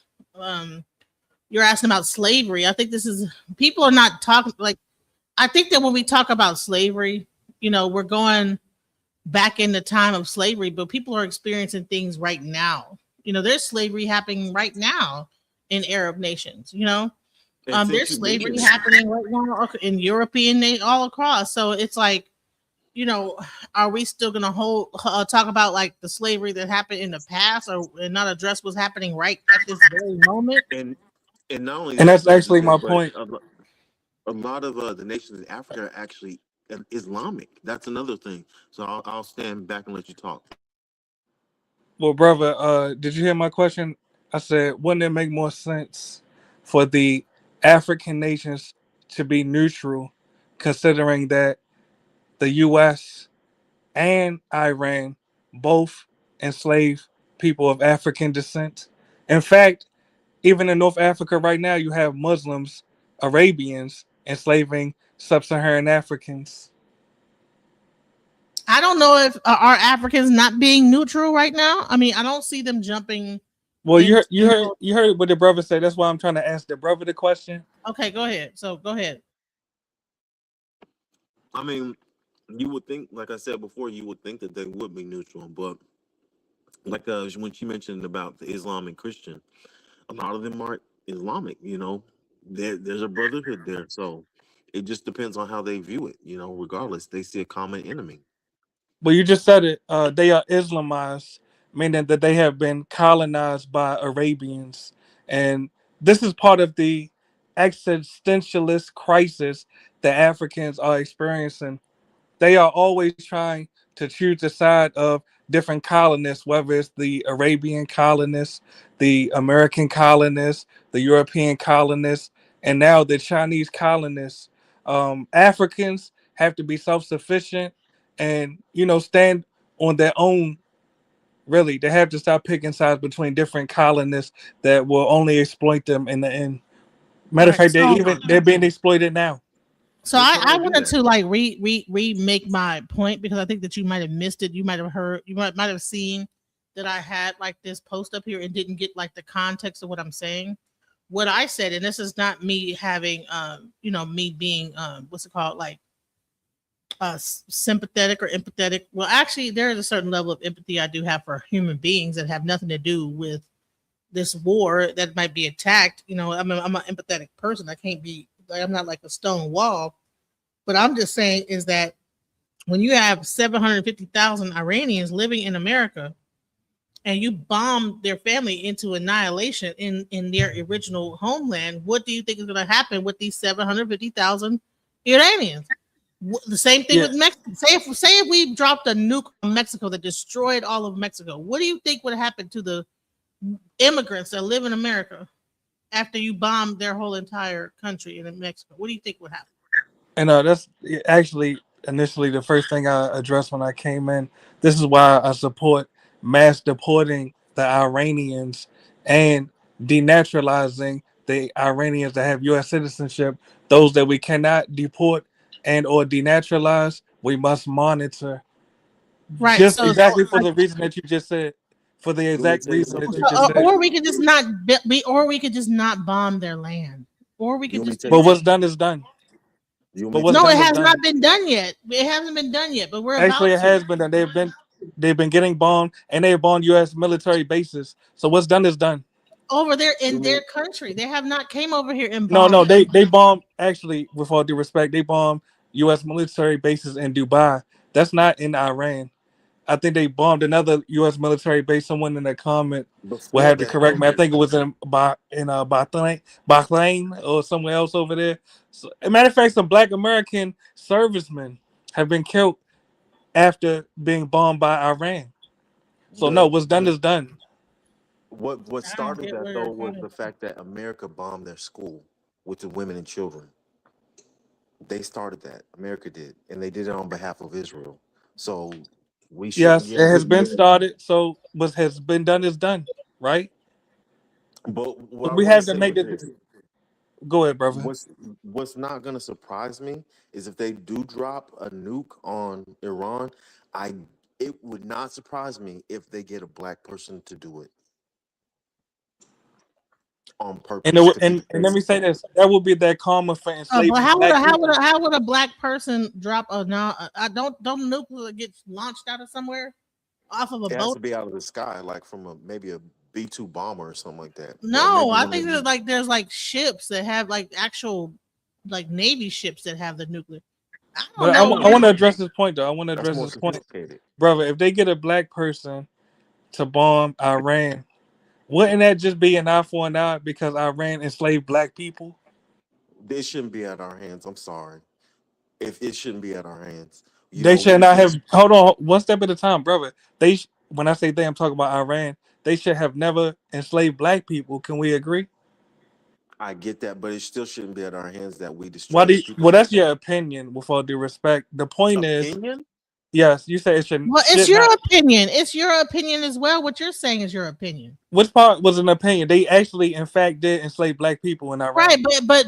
you're asking about slavery. I think people are not talking, like, I think that when we talk about slavery, we're going back in the time of slavery, but people are experiencing things right now. There's slavery happening right now in Arab nations, And since there's you slavery mentioned it, happening right now in European all across. So it's like, are we still going to talk about like the slavery that happened in the past, and not address what's happening right at this very moment? and not only And that, that's but actually my but point. a lot of the nations in Africa are actually Islamic. That's another thing. So I'll stand back and let you talk. Well, brother, did you hear my question? I said, wouldn't it make more sense for the African nations to be neutral, considering that the U.S. and Iran both enslave people of African descent? In fact, even in North Africa right now, you have Muslims, Arabians, enslaving sub-Saharan Africans. I don't know if are Africans not being neutral right now. I mean, I don't see them jumping Well, into. you heard what the brother said. That's why I'm trying to ask the brother the question. Okay, go ahead. So go ahead. I mean, you would think, like I said before, you would think that they would be neutral, but like when she mentioned about the Islam and Christian, a lot of them aren't Islamic. There's a brotherhood there, so it just depends on how they view it. Regardless, they see a common enemy. Well, you just said it. They are Islamized, meaning that they have been colonized by Arabians, and this is part of the existentialist crisis that Africans are experiencing. They are always trying to choose the side of different colonists, whether it's the Arabian colonists, the American colonists, the European colonists, and now the Chinese colonists. Africans have to be self-sufficient and stand on their own. Really, they have to stop picking sides between different colonists that will only exploit them in the end. Matter of Right. fact, So they're being exploited now. I wanted to like remake my point, because I think that you might have missed it. You might have heard, you might have seen that I had like this post up here and didn't get like the context of what I'm saying. What I said, and this is not me having me being what's it called, like sympathetic or empathetic. Well, actually, there is a certain level of empathy I do have for human beings that have nothing to do with this war that might be attacked. I'm an empathetic person. I can't be like, I'm not like a stone wall. But I'm just saying is that when you have 750,000 Iranians living in America and you bomb their family into annihilation in their original homeland, what do you think is going to happen with these 750,000 Iranians? The same thing Yeah. with Mexico. Say if we dropped a nuke on Mexico that destroyed all of Mexico, what do you think would happen to the immigrants that live in America after you bomb their whole entire country in Mexico? What do you think would happen? And that's actually initially the first thing I addressed when I came in. This is why I support mass deporting the Iranians and denaturalizing the Iranians that have U.S. citizenship. Those that we cannot deport and or denaturalize, we must monitor. Right. Just So exactly for the reason that you just said. For the You want me exact to tell you reason that something? you just said. or we could just not or we could just not bomb their land, or we You could want me to just. tell But you what's something? done is done. You want But me to what's tell No, you it done is has something? done. not been done yet. It hasn't been done yet, but we're Actually, about it to. has been done. They've been getting bombed, and they've bombed U.S. military bases. So what's done is done. Over there You in their mean country, they have not came over here and No, bombed. they bombed. Actually, with all due respect, they bombed U.S. military bases in Dubai. That's not in Iran. I think they bombed another U.S. military base. Someone in the comment will before have to that correct though? me. I think it was in Bahrain or somewhere else over there. So, as a matter of fact, some Black American servicemen have been killed after being bombed by Iran. So no, The what's done is done. what I don't started get that where though they're was coming the fact that America bombed their school with the women and children. They started that. America did, and they did it on behalf of Israel. So we shouldn't Yes, get it has been into. started. So what has been done is done, right? But what I We want to have to say make with this. this, Go ahead, brother. what's not going to surprise me is if they do drop a nuke on Iran. I It would not surprise me if they get a black person to do it on And purpose to be and let me say physical. this: that would be that karma for But enslaving black people. how would a black person drop a no? Don't nuclear get launched out of somewhere off of a It has boat? to be out of the sky, like from maybe a B-2 bomber or something like that, or No, maybe I one think of them. there's like ships that have like actual like Navy ships that have the nuclear. I don't But I know. know, I want to but address this point though. I want to that's address more this point, sophisticated. brother. If they get a black person to bomb Iran, wouldn't that just be an eye for an eye because Iran enslaved black people? This shouldn't be at our hands. I'm sorry. If it shouldn't be at our hands, They should not have. because Hold on, one step at a time, brother. When I say they, I'm talking about Iran. They should have never enslaved black people. Can we agree? I get that, but it still shouldn't be at our hands that we Why destroy do the you, people well, like that's that. your opinion. With all due respect, the point is, Opinion? yes, you say it should Well, it's should your not. opinion. It's your opinion as well. What you're saying is your opinion. Which part was an opinion? They actually, in fact, did enslave black people in Right, Iran.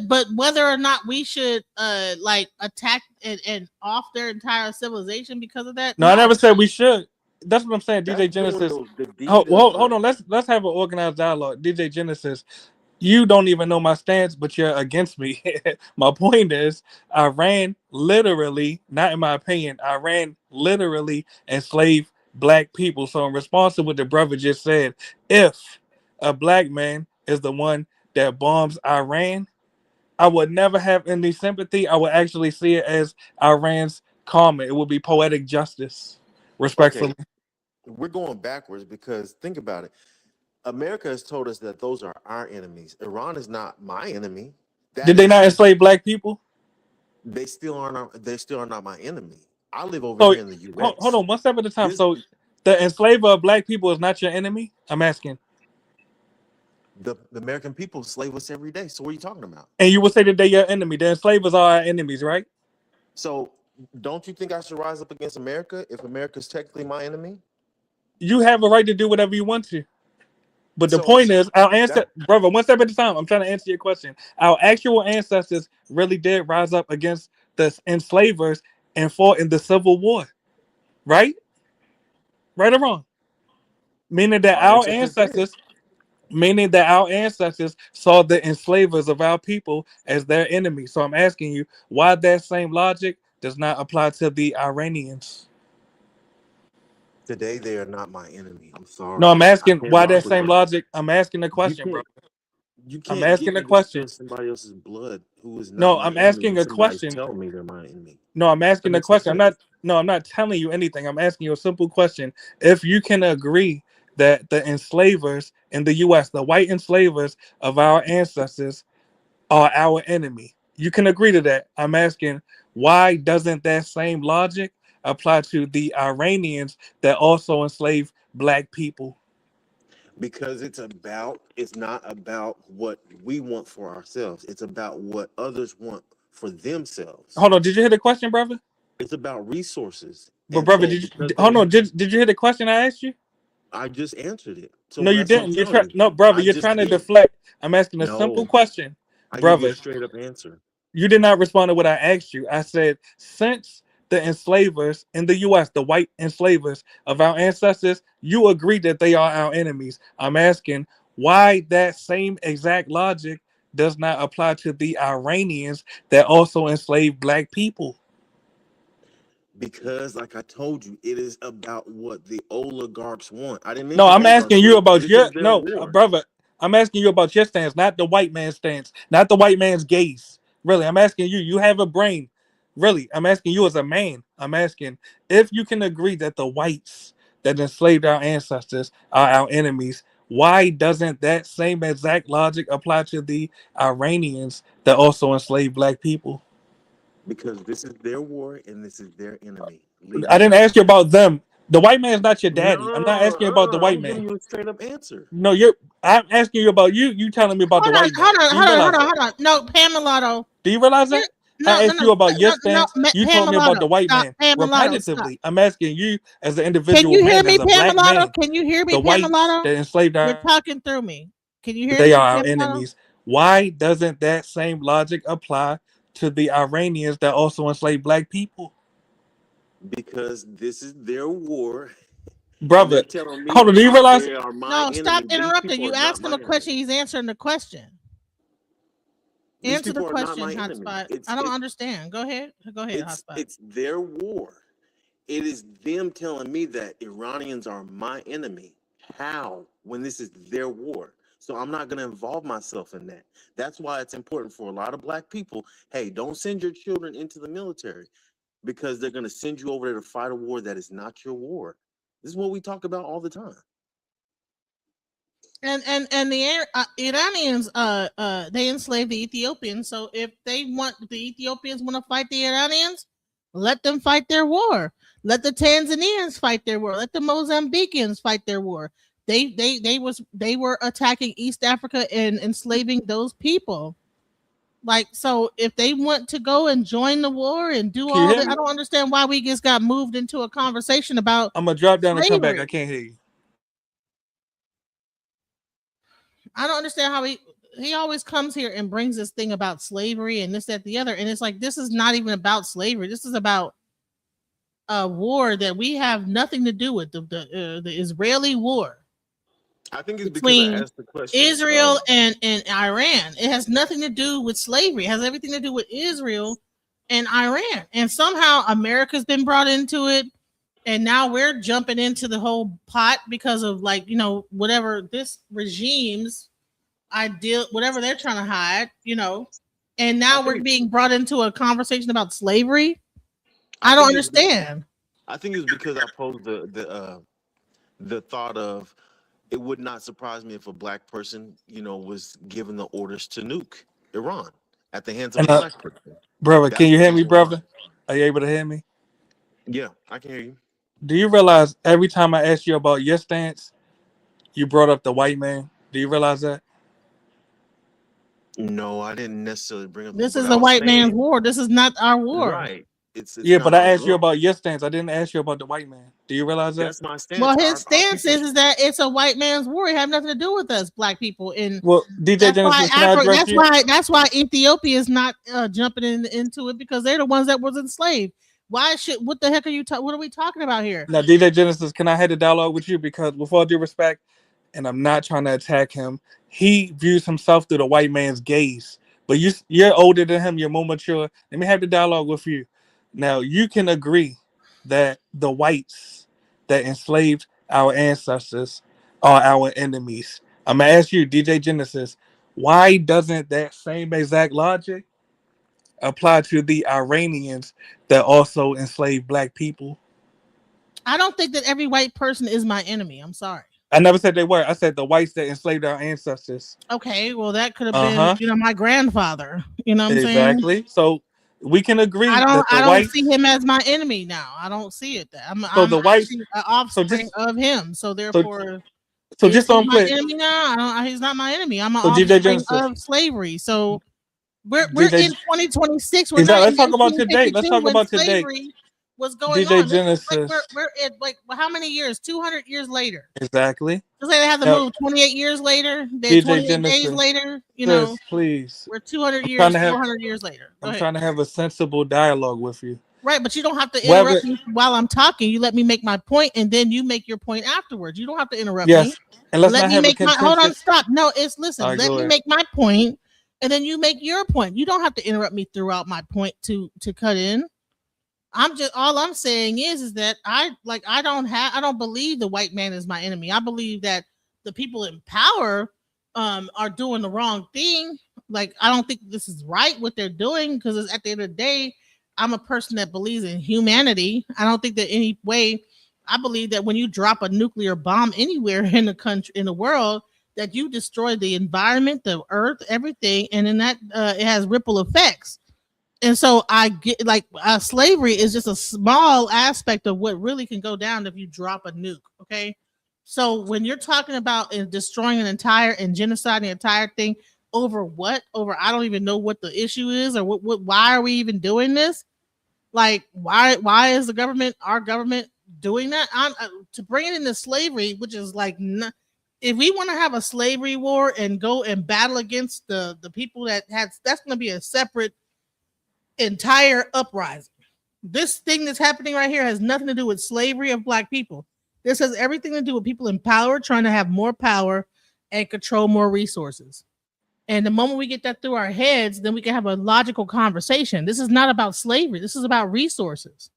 but whether or not we should like attack and off their entire civilization because of that, No, I no. never said we should. That's what I'm saying, That's DJ doing Genesis. the deed Hold of on. Let's have an organized dialogue, DJ Genesis. You don't even know my stance, but you're against me. My point is, Iran literally, not in my opinion, Iran literally enslaved black people. So in response to what the brother just said, if a black man is the one that bombs Iran, I would never have any sympathy. I would actually see it as Iran's karma. It would be poetic justice, okay. respectfully. We're going backwards because think about it. America has told us that those are our enemies. Iran is not my enemy. That Did they is, not enslave black people? they still aren't. They still are not my enemy. I live over So here in the hold U.S. on, one step at a time. This So the enslaver of black people is not your enemy? I'm asking. the American people slave us every day. So what are you talking about? And you would say that they're your enemy. The enslavers are our enemies, right? So don't you think I should rise up against America if America is technically my enemy? You have a right to do whatever you want to. But the So point is, our that brother, one step at a time. I'm trying to answer your question. Our actual ancestors really did rise up against the enslavers and fought in the Civil War, right? Right or wrong? Meaning that our ancestors did. our ancestors saw the enslavers of our people as their enemies. So I'm asking you, why that same logic does not apply to the Iranians? Today they are not my enemy. I'm No, sorry. I'm I asking can't why rock that with same that. logic. I'm asking the You question, bro. can't. You I'm can't get asking a me to question. spill somebody else's blood who is not No, my I'm enemy asking when a somebody's question. telling me they're my enemy. No, I'm That asking a makes no question. sense. I'm not telling you anything. I'm asking you a simple question. If you can agree that the enslavers in the US, the white enslavers of our ancestors, are our enemy. You can agree to that. I'm asking, why doesn't that same logic apply to the Iranians that also enslave black people? Because it's not about what we want for ourselves. It's about what others want for themselves. Hold on, did you hear the question, brother? It's about resources. But And brother, so because they hold on, have, did you hear the question I asked you? I just answered it. No, So you that's what I'm didn't. telling you. No, brother, I you're just trying to did. deflect. I'm asking a simple No, question, I give you a brother. straight up answer. You did not respond to what I asked you. I said, since the enslavers in the US, the white enslavers of our ancestors, you agree that they are our enemies. I'm asking why that same exact logic does not apply to the Iranians that also enslaved black people. Because, like I told you, it is about what the oligarchs want. I didn't No, mention I'm asking oligarchs, you but about this is their no, war. brother. I'm asking you about your stance, not the white man's stance, not the white man's gaze. Really, I'm asking you. You have a brain. Really, I'm asking you as a man. I'm asking if you can agree that the whites that enslaved our ancestors are our enemies. Why doesn't that same exact logic apply to the Iranians that also enslaved black people? Because this is their war and this is their enemy. Leave I it didn't simple. ask you about them. The white man's not your daddy. I'm not asking you about the No, white I'm man. giving you a straight up answer. No, I'm asking you about you. You telling me about the Hold on, white man. Do you realize that? hold on. No, Pamela. Do you realize You're, that? I asked you about your stance. You told me about Pamela. the white Stop, man. Pamela. Stop. Repetitively, I'm asking you as an Can individual you hear man, me, as a black Pamela? man, Can you hear me, the whites Pamela? that enslaved You're our. talking through me. Can you hear They me? are our enemies. Why doesn't that same logic apply to the Iranians that also enslaved black people? Because this is their war, and Brother, they're telling me hold on, do you realize? they are my No, stop enemy. These interrupting. people You are not asked him my a enemy. question. He's answering the question. These Answer the people are not my question, enemy. Hotspot. I don't understand. Go ahead. Go ahead, Hotspot. It's their war. It is them telling me that Iranians are my enemy. How? When this is their war. So I'm not going to involve myself in that. That's why it's important for a lot of black people. Hey, don't send your children into the military because they're going to send you over there to fight a war that is not your war. This is what we talk about all the time. And the Iranians they enslaved the Ethiopians. So if the Ethiopians want to fight the Iranians, let them fight their war. Let the Tanzanians fight their war. Let the Mozambicans fight their war. They were attacking East Africa and enslaving those people. Like, so if they want to go and join the war and do Can you all hear that, me? I don't understand why we just got moved into a conversation about I'm gonna drop down and come back. slavery. I can't hear you. I don't understand how he always comes here and brings this thing about slavery and this, that, the other. And it's like, this is not even about slavery. This is about a war that we have nothing to do with, the Israeli war I think it's because I between asked the question. Israel and Iran. It has nothing to do with slavery. It has everything to do with Israel and Iran. And somehow America's been brought into it. And now we're jumping into the whole pot because of, like, whatever this regime's ideal, whatever they're trying to hide, and now we're being brought into a conversation about slavery. I don't understand. I think it's because I posed the thought of, it would not surprise me if a black person, was given the orders to nuke Iran at the hands of And a black person. brother, That's can you what's hear me, going on. brother? Are you able to hear me? Yeah, I can hear you. Do you realize every time I asked you about your stance, you brought up the white man? Do you realize that? No, I didn't necessarily bring up, This but is I the was white man's saying, war. This is not our war. right. It's Yeah, not but I our asked you war. about your stance. I didn't ask you about the white man. Do you realize that? That's my stance. Well, his Our stance people, is that it's a white man's war. It had nothing to do with us, black people. And Well, DJ Genesis, can I address you? That's why Ethiopia is not jumping into it, because they're the ones that was enslaved. What the heck are you what are we talking about here? Now, DJ Genesis, can I have a dialogue with you? Because with all due respect, and I'm not trying to attack him, he views himself through the white man's gaze. But you're older than him, you're more mature. Let me have the dialogue with you. Now, you can agree that the whites that enslaved our ancestors are our enemies. I'm gonna ask you, DJ Genesis, why doesn't that same exact logic apply to the Iranians that also enslaved black people? I don't think that every white person is my enemy. I'm sorry. I never said they were. I said the whites that enslaved our ancestors. Okay, well, that could have been, my grandfather. You know what I'm saying? Exactly. So we can agree that I the don't whites. see him as my enemy now. I don't see it that I'm The whites. actually an offspring of him. So therefore, So is just so he I'm my clear. enemy now? He's not my enemy. I'm an So DJ offspring Genesis. of slavery. So we're DJ, in 2026. We're exactly. not in Let's talk about today. Let's 1952 talk when about today. slavery was going DJ on. Genesis. We're in, like, how many years? 200 years later. Exactly. Just like they have to Now, move 28 years later. Then DJ 28 days Genesis. later. Sis, please. We're 200 I'm trying years, to have. 400 years later. Go I'm ahead. trying to have a sensible dialogue with you. Right, but you don't have to Whether, interrupt me while I'm talking. You let me make my point, and then you make your point afterwards. You don't have to interrupt yes, me. and let's Let not me have a make my hold on, contentious. stop. No, listen. All right, Let go me ahead. make my point, and then you make your point. You don't have to interrupt me throughout my point to cut in. All I'm saying is that I don't believe the white man is my enemy. I believe that the people in power are doing the wrong thing. Like, I don't think this is right what they're doing, because at the end of the day, I'm a person that believes in humanity. I don't think that any way. I believe that when you drop a nuclear bomb anywhere in the country, in the world, that you destroy the environment, the earth, everything, and then that it has ripple effects. And so I get, like, slavery is just a small aspect of what really can go down if you drop a nuke. Okay. So when you're talking about destroying an entire and genociding the entire thing over what? Over, I don't even know what the issue is, or why are we even doing this? Like, why is our government doing that? To bring it into slavery, which is like if we want to have a slavery war and go and battle against the people that's going to be a separate entire uprising. This thing that's happening right here has nothing to do with slavery of black people. This has everything to do with people in power trying to have more power and control more resources. And the moment we get that through our heads, then we can have a logical conversation. This is not about slavery. This is about resources.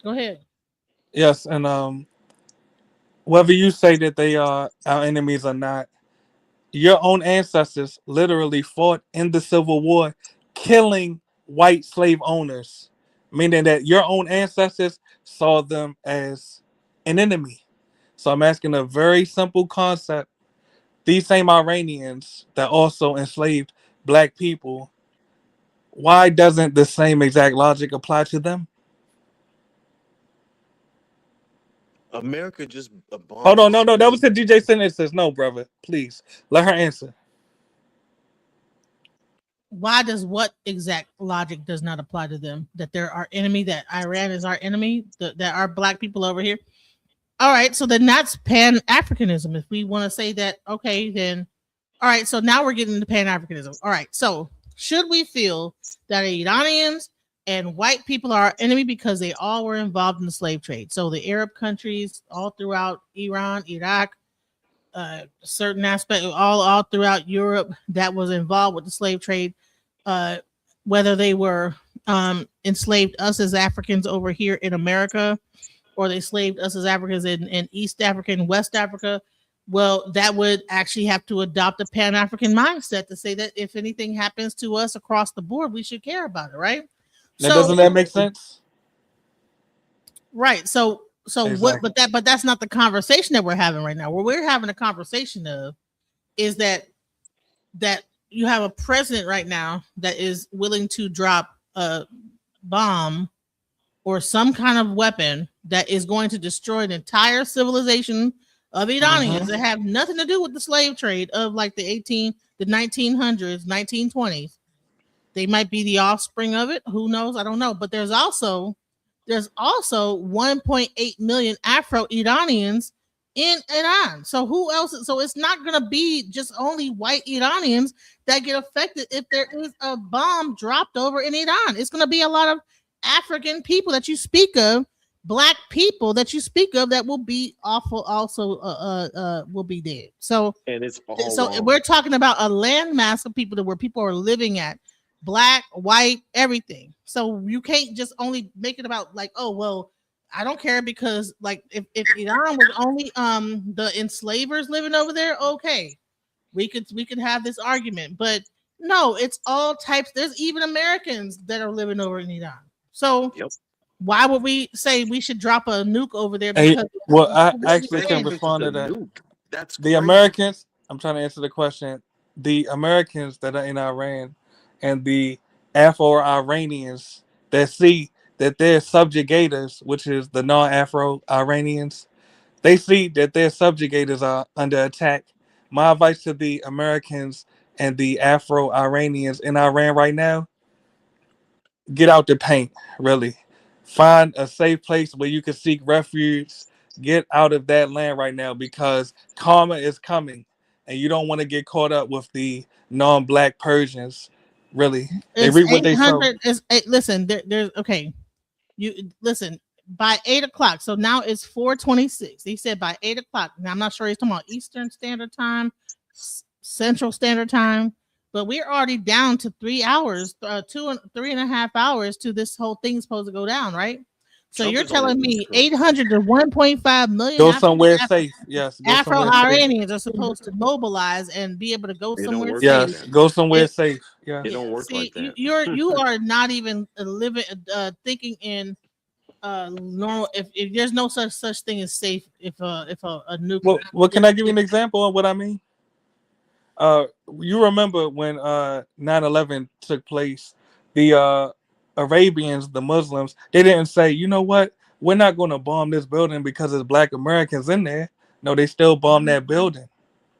Go ahead. Yes, and whether you say that they are our enemies or not, your own ancestors literally fought in the Civil War, killing white slave owners, meaning that your own ancestors saw them as an enemy. So I'm asking a very simple concept. These same Iranians that also enslaved black people, why doesn't the same exact logic apply to them? America just Hold on, abolished no, that was the slavery. DJ sentences. No, brother, please let her answer. Why does what exact logic does not apply to them? That they're our enemy, that Iran is our enemy, that are black people over here. All right, so then that's Pan-Africanism. If we want to say that, okay, then all right, so now we're getting into Pan-Africanism. All right, so should we feel that Iranians and white people are our enemy because they all were involved in the slave trade? So the Arab countries all throughout Iran, Iraq, certain aspect all throughout Europe that was involved with the slave trade, whether they were enslaved us as Africans over here in America, or they slaved us as Africans in East Africa and West Africa. Well, that would actually have to adopt a Pan-African mindset to say that if anything happens to us across the board, we should care about it, right? Now, doesn't that make sense? Right. So Exactly. but that's not the conversation that we're having right now. What we're having a conversation of is that you have a president right now that is willing to drop a bomb or some kind of weapon that is going to destroy an entire civilization of Iranians that have nothing to do with the slave trade of like the 1900s, 1920s. They might be the offspring of it. Who knows? I don't know. But there's also 1.8 million Afro-Iranians in Iran. So who else? So it's not going to be just only white Iranians that get affected if there is a bomb dropped over in Iran. It's going to be a lot of African people that you speak of, black people that you speak of, that will be awful. Also, will be dead. So, And it's all so wrong. we're talking about a landmass of people where people are living at, black, white, everything. So you can't just only make it about like, oh well, I don't care because like if Iran was only the enslavers living over there, okay, we could have this argument, but no, it's all types. There's even Americans that are living over in Iran. So why would we say we should drop a nuke over there? Because Well, I actually Not can even just respond a to that. nuke. That's The crazy. Americans, I'm trying to answer the question. The Americans that are in Iran and the Afro-Iranians that see that they're subjugators, which is the non-Afro-Iranians, they see that their subjugators are under attack. My advice to the Americans and the Afro-Iranians in Iran right now: get out the paint, really. Find a safe place where you can seek refuge. Get out of that land right now because karma is coming and you don't want to get caught up with the non-black Persians. Really. They it's reap what they sow. 800. Listen, there's okay. You listen by 8 o'clock. So now it's 4:26. He said by 8 o'clock. Now I'm not sure he's talking about Eastern Standard Time, Central Standard Time, but we're already down to 3 hours, 3.5 hours to this whole thing's supposed to go down, right? So Trump you're is on the telling East me Coast. 800 to 1.5 million Go somewhere safe. Yes. Go somewhere safe. Afro-Iranians are supposed to mobilize and be able to go It don't somewhere work safe. like Yes. that. Go somewhere It- safe. Yeah. It don't work See, like that. you are not even living, thinking in normal. If there's no such thing as safe, if a nuke. Well, can I give you an example of what I mean? You remember when 9/11 took place, the Arabians, the Muslims, they didn't say, you know what, we're not going to bomb this building because there's black Americans in there. No, they still bombed that building.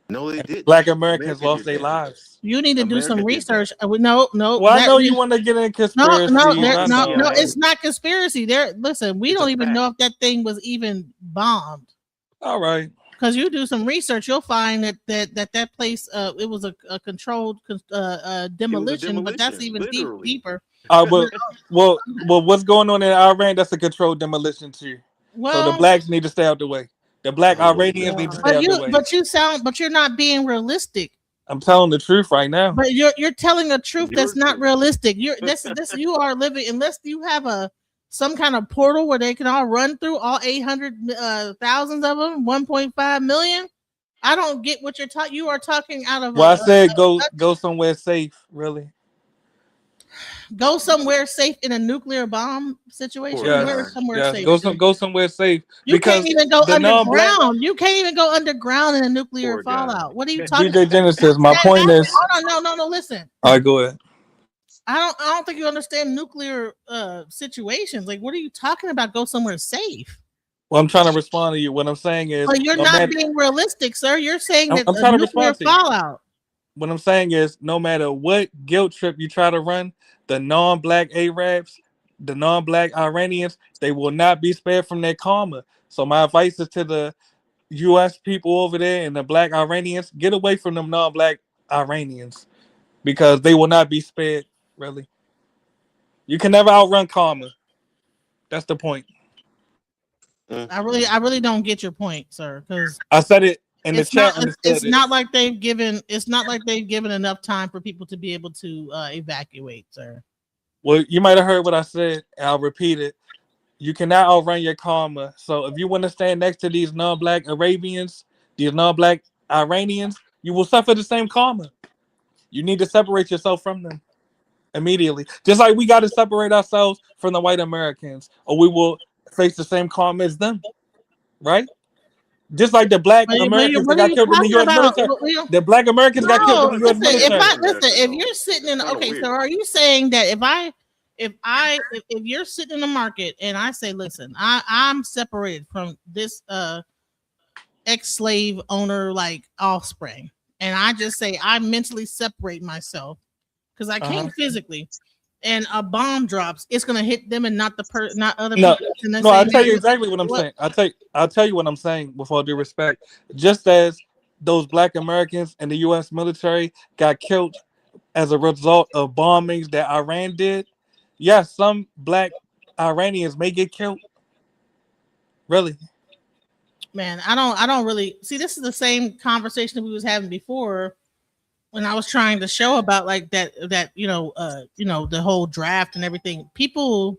No, they didn't. Black Americans America lost did their that. lives. You need to do some America did that. research. No. Well, I know you want to get in conspiracies. No, I know. it's not conspiracy. There, listen, we It's a don't even fact. know if that thing was even bombed. All right. Because you do some research, you'll find that place it was a controlled demolition, but that's even deeper. Well, what's going on in Iran? That's a controlled demolition too. So the Well, blacks need to stay out the way. The black Iranians need to stay out the way. But you're not being realistic. I'm telling the truth right now. But you're telling a truth that's not realistic. You are living unless you have some kind of portal where they can all run through all 800,000 of them, 1.5 million. I don't get what you're talking. You are talking out of. Well, I said go somewhere safe. Really. Go somewhere safe in a nuclear bomb situation. Where somewhere safe? Go somewhere safe. You can't even go underground. You can't even go underground in a nuclear fallout. What are you talking DJ about? Genesis, my point is. Hold on, no. Listen. All right, go ahead. I don't think you understand nuclear situations. Like, what are you talking about? Go somewhere safe. Well, I'm trying to respond to you. What I'm saying is, well, you're not being realistic, sir. You're saying that I'm trying to nuclear respond to you. fallout. What I'm saying is, no matter what guilt trip you try to run, the non-black Arabs, the non-black Iranians, they will not be spared from their karma. So my advice is to the U.S. people over there and the black Iranians: get away from them non-black Iranians because they will not be spared. Really, you can never outrun karma. That's the point. I really don't get your point, sir. Because I said it in the chat. It's not like they've given enough time for people to be able to evacuate, sir. Well, you might have heard what I said. I'll repeat it. You cannot outrun your karma. So if you want to stand next to these non-black Arabians, these non-black Iranians, you will suffer the same karma. You need to separate yourself from them immediately. Just like we got to separate ourselves from the white Americans, or we will face the same karma as them. Right? Just like the black Americans that got killed in the U.S. military. The black Americans got killed in the U.S. military. If you're sitting in, so are you saying that if you're sitting in the market and I say, listen, I'm separated from this ex-slave owner like offspring, and I just say I mentally separate myself because I can't physically, and a bomb drops, it's gonna hit them and not other people. No, I'll tell you exactly what I'm saying. I'll tell you what I'm saying with all due respect. Just as those black Americans in the U.S. military got killed as a result of bombings that Iran did, yes, some black Iranians may get killed. Really? Man, I don't really see. This is the same conversation we was having before when I was trying to show about like that the whole draft and everything. People,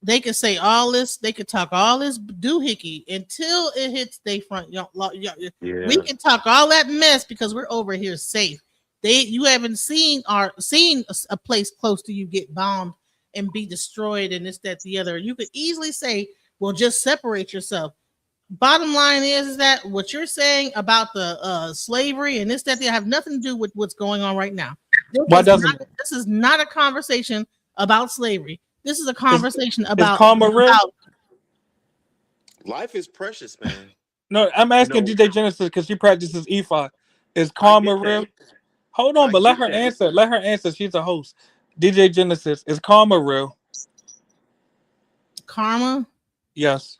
they could say all this, they could talk all this doohickey until it hits they front. We can talk all that mess because we're over here safe. You haven't seen a place close to you get bombed and be destroyed and this, that, the other. You could easily say, well, just separate yourself. Bottom line is that what you're saying about the slavery and this, that, they have nothing to do with what's going on right now. This is not a conversation about slavery. This is a conversation about karma real? Life is precious, man. No, I'm asking DJ Genesis because she practices EFI. Is karma real? Hold on, but let her answer. Let her answer. She's a host. DJ Genesis, is karma real? Karma? Yes.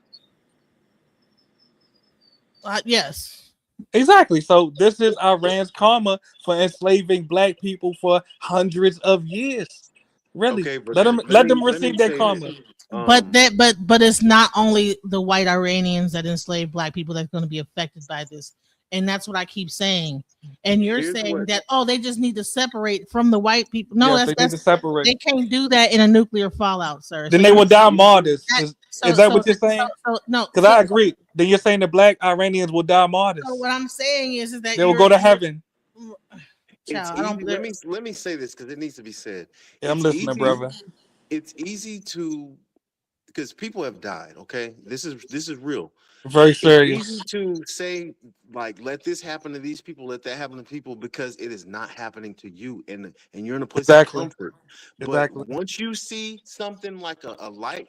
Yes. Exactly. So this is Iran's karma for enslaving black people for hundreds of years. Really? Okay, let them receive their karma. But it's not only the white Iranians that enslave black people that's going to be affected by this. And that's what I keep saying. And you're saying that they just need to separate from the white people. No, yes, they need to separate. They can't do that in a nuclear fallout, sir. Then they will die martyrs. Is that what you're saying? No, because I agree. Then you're saying the black Iranians will die martyrs. So what I'm saying is that they will go to heaven. Let me say this because it needs to be said. Yeah, I'm listening, brother. It's easy to, because people have died. Okay, this is real. Very serious. It's easy to say, like, let this happen to these people, let that happen to people, because it is not happening to you, and you're in a place of comfort. But once you see something like a light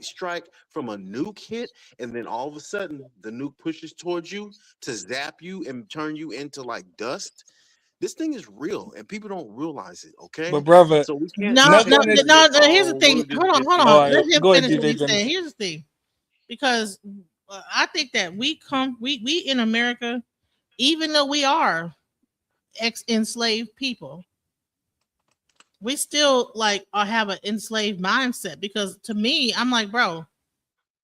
strike from a nuke hit, and then all of a sudden the nuke pushes towards you to zap you and turn you into like dust. This thing is real, and people don't realize it. Okay, but brother, so we can't. No. Here's the thing. Hold on. Right. Let him Go ahead, finish what DJ he's saying. Here's the thing, because I think that we in America, even though we are enslaved people, we still like have an enslaved mindset because to me, I'm like, bro,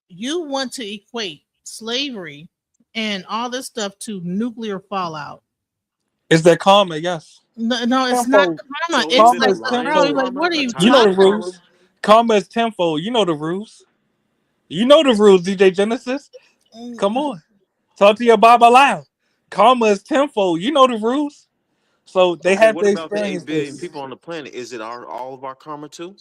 you want to equate slavery and all this stuff to nuclear fallout. Is that karma? Yes. No, it's not Tenfold. karma. So is It's it Karma a like, is line bro, of tenfold. like, karma, what are a you You know type the of talking about? karma? rules. Karma is tenfold. You know the rules. You know the rules, DJ Genesis. Come on. Talk to your Baba loud. Karma is tenfold. You know the rules. So they Okay, have what to about the experience 8 billion this. people on the planet? Is it all of our karma too?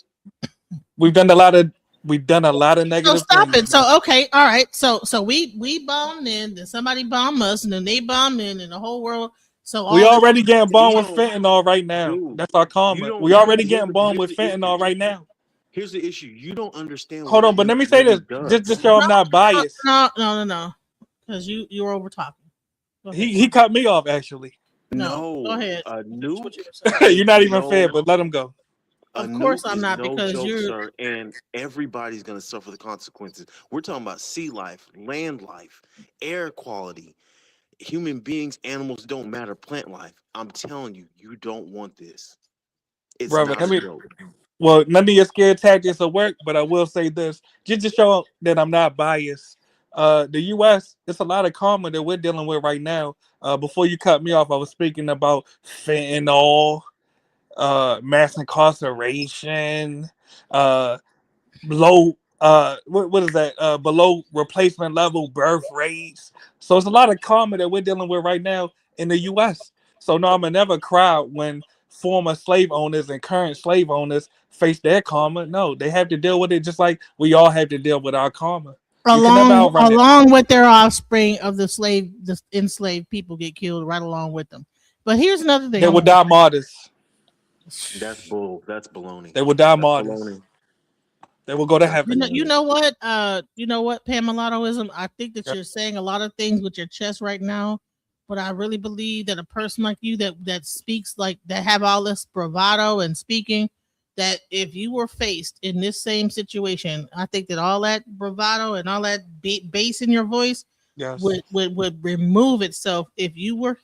We've done a lot of So negative stop things, it. man. So okay, all right. So we bombed in, then somebody bombed us, and then they bombed in, and the whole world. So We all this. already getting We bombed with don't, fentanyl right now. dude. That's our You karma. don't. We already Here's getting the bombed here's with the issue. fentanyl right now. Here's the issue. You don't understand Hold what on, but let human me say this, really just does. to show I'm not No, biased. no, because you're over talking. Go ahead. He cut me off actually. No, go No, ahead. a Finish what you nuke were saying. You're is not even fair, no but let him go. a Of course nuke I'm is not no because joke, you're. sir, and everybody's gonna suffer the consequences. We're talking about sea life, land life, air quality. Human beings, animals don't matter, plant life. I'm telling you, you don't want this. It's Brother, not let a me joke. well, none of your scare tactics will work, but I will say this, just to show that I'm not biased. The US, it's a lot of karma that we're dealing with right now. Before you cut me off, I was speaking about fentanyl, mass incarceration, uh low what is that below replacement level birth rates. So it's a lot of karma that we're dealing with right now in the US. So no, I'm gonna never cry when former slave owners and current slave owners face their karma. No, they have to deal with it just like we all have to deal with our karma. You can never outrun it. Along with their offspring of the enslaved people get killed right along with them. But here's another thing They I will want to die martyrs. That's bull. That's baloney. They will die That's martyrs. baloney. They will go to That's heaven. you baloney. know what? You know what, Pamelottoism? I think that you're saying a lot of things with your chest right now, but I really believe that a person like you that speaks like that have all this bravado and speaking, that if you were faced in this same situation, I think that all that bravado and all that bass in your voice Yes. would remove itself if you were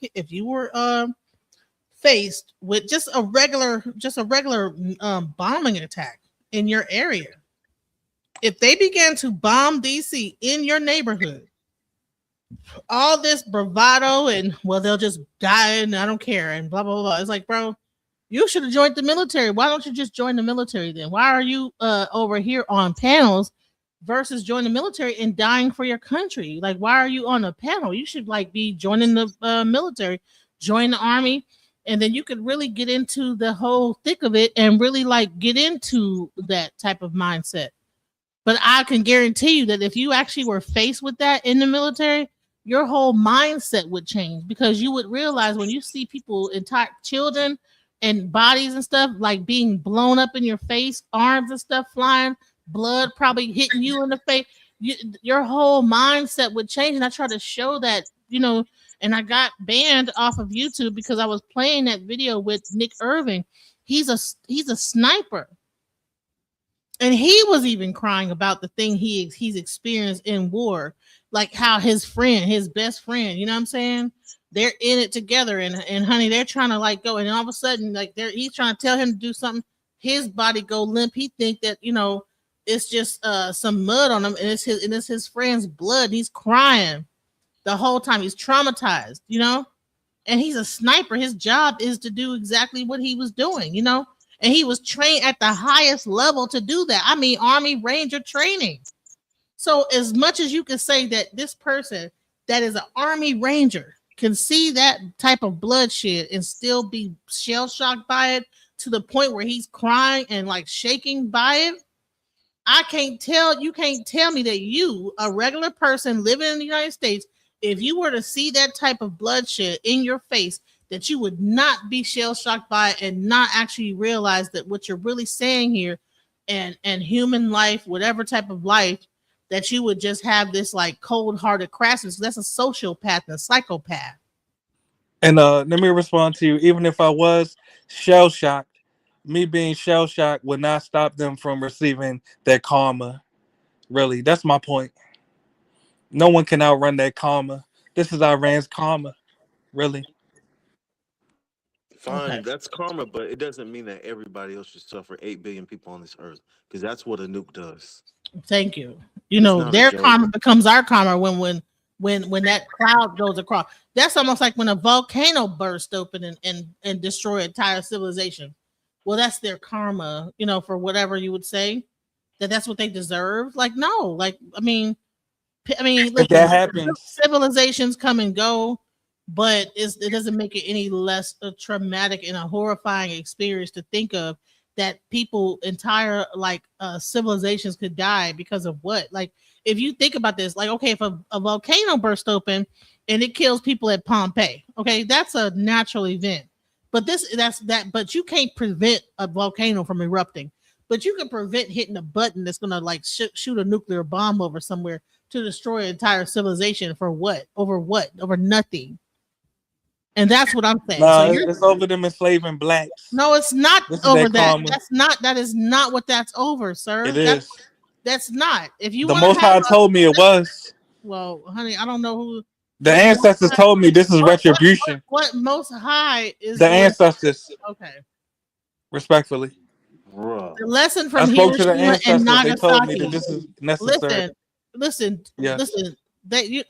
faced with just a regular bombing attack in your area. If they began to bomb DC in your neighborhood, all this bravado and well, they'll just die and I don't care and blah blah blah. It's like, bro, you should have joined the military. Why don't you just join the military then? Why are you over here on panels versus join the military and dying for your country? Like, why are you on a panel? You should like be joining the military, join the army, and then you could really get into the whole thick of it and really like get into that type of mindset. But I can guarantee you that if you actually were faced with that in the military, your whole mindset would change because you would realize when you see people, entire children and bodies and stuff like being blown up in your face, arms and stuff flying, blood probably hitting you in the face, your whole mindset would change. And I try to show that, and I got banned off of YouTube because I was playing that video with Nick Irving. He's a sniper. And he was even crying about the thing he's experienced in war, like how his best friend, you know what I'm saying? They're in it together, and honey, they're trying to like go, and all of a sudden, like he's trying to tell him to do something. His body go limp. He think that it's just some mud on him, and it's his friend's blood. And he's crying the whole time. He's traumatized, and he's a sniper. His job is to do exactly what he was doing, and he was trained at the highest level to do that. I mean, Army Ranger training. So, as much as you can say that this person that is an Army Ranger can see that type of bloodshed and still be shell shocked by it to the point where he's crying and like shaking by it, you can't tell me that you, a regular person living in the United States, if you were to see that type of bloodshed in your face, that you would not be shell shocked by it and not actually realize that what you're really saying here and human life, whatever type of life, that you would just have this like cold hearted crassness. That's a sociopath and a psychopath. And let me respond to you. Even if I was shell shocked, me being shell shocked would not stop them from receiving their karma. Really, that's my point. No one can outrun that karma. This is Iran's karma, really. Fine, that's karma, but it doesn't mean that everybody else should suffer. 8 billion people on this earth, because that's what a nuke does. Thank you. You It's know, not a their joke. karma becomes our karma when that cloud goes across. That's almost like when a volcano burst open and destroy entire civilization. Well, that's their karma, you know, for whatever you would say that's what they deserve. Like, no, like I mean, If that listen, happens, civilizations come and go, but it doesn't make it any less a traumatic and a horrifying experience to think of that people entire civilizations could die because of what? Like, if you think about this, like, okay, if a volcano burst open and it kills people at Pompeii, okay, that's a natural event. But but you can't prevent a volcano from erupting. But you can prevent hitting a button that's gonna like shoot a nuclear bomb over somewhere to destroy an entire civilization for what? Over what? Over nothing. And that's what I'm saying. So it's over them enslaving blacks. no, it's not This is over their that. karma. That is not what that's over, sir. It is. That's not. If you The want Most to have High told me it was. well, honey, I don't know who The ancestors told me this is retribution. What Most High is The ancestors. Okay. Respectfully. Bruh. The lesson from I spoke to the Hiroshima and ancestors. They told me Nagasaki. that this is necessary. Listen. Yes.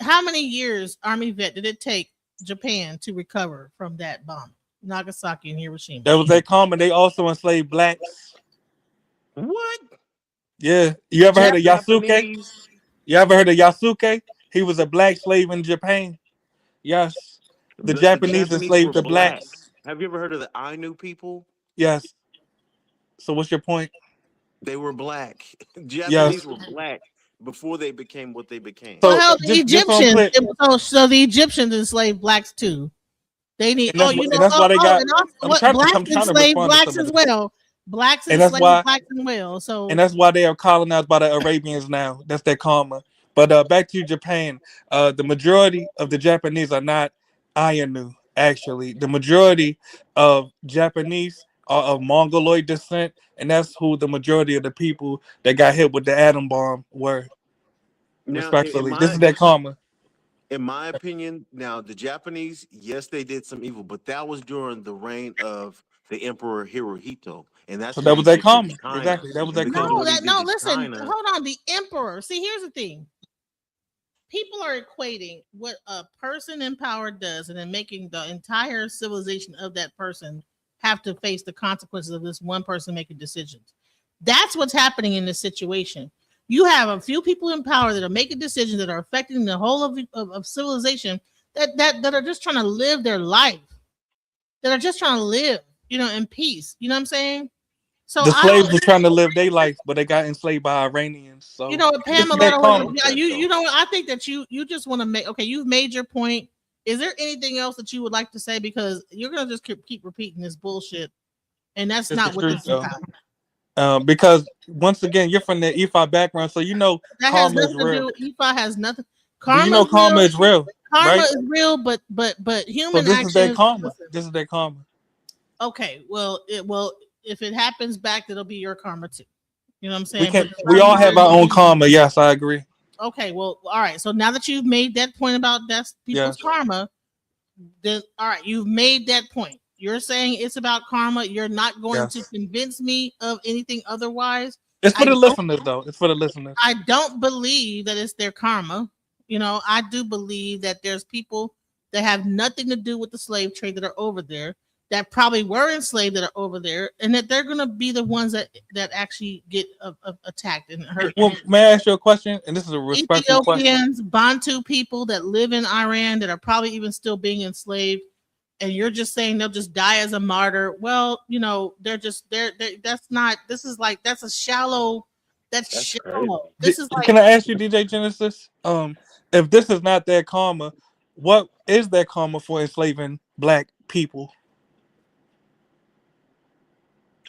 How many years, Army vet, did it take Japan to recover from that bomb? Nagasaki and Hiroshima. That was their karma. They also enslaved blacks. What? Yeah. You ever heard of Yasuke? Japanese? You ever heard of Yasuke? He was a black slave in Japan. Yes. The Japanese enslaved were the blacks. black. Have you ever heard of the Ainu people? Yes. So what's your point? They were black. Japanese were black before they became what they became. So, well, hell, the Egyptians. So the Egyptians enslaved blacks too. They need. And that's why they got. Blacks enslaved blacks as well. Blacks enslaved blacks as well. So and that's why they are colonized by the Arabians now. That's their karma. But back to Japan, the majority of the Japanese are not Ainu. Actually, the majority of Japanese are of Mongoloid descent, and that's who the majority of the people that got hit with the atom bomb were. Now, respectfully, this is their karma. In my opinion, now the Japanese, yes, they did some evil, but that was during the reign of the Emperor Hirohito, and that's So that was their karma. Exactly, that was their karma. Listen, hold on. The emperor. See, here's the thing. People are equating what a person in power does, and then making the entire civilization of that person have to face the consequences of this one person making decisions. That's what's happening in this situation. You have a few people in power that are making decisions that are affecting the whole of civilization that are just trying to live their life, that are just trying to live, in peace. You know what I'm saying? So the slaves were trying to live their life, but they got enslaved by Iranians. So Pamela, I think that you just want to make you've made your point. Is there anything else that you would like to say? Because you're gonna just keep repeating this bullshit, and that's not what this is about. Because once again, you're from the Ifa background, so that has nothing to do. Ifa has nothing. Karma, karma is real. Karma right? is real, but human. So this is their karma. This is their karma. Okay, well, if it happens back, it'll be your karma too. You know what I'm saying? We all have our own karma. Yes, I agree. Okay, well, all right. So now that you've made that point about that's people's karma, then all right, you've made that point. You're saying it's about karma. You're not going to convince me of anything otherwise. It's for the listeners, though. It's for the listeners. I don't believe that it's their karma. I do believe that there's people that have nothing to do with the slave trade that are over there, that probably were enslaved that are over there, and that they're going to be the ones that actually get attacked and hurt. Well, may I ask you a question? And this is a respectful Ethiopians, question. Bantu people that live in Iran that are probably even still being enslaved, and you're just saying they'll just die as a martyr. Well, they're shallow. That's shallow. This is like. Can I ask you, DJ Genesis? If this is not their karma, what is their karma for enslaving black people?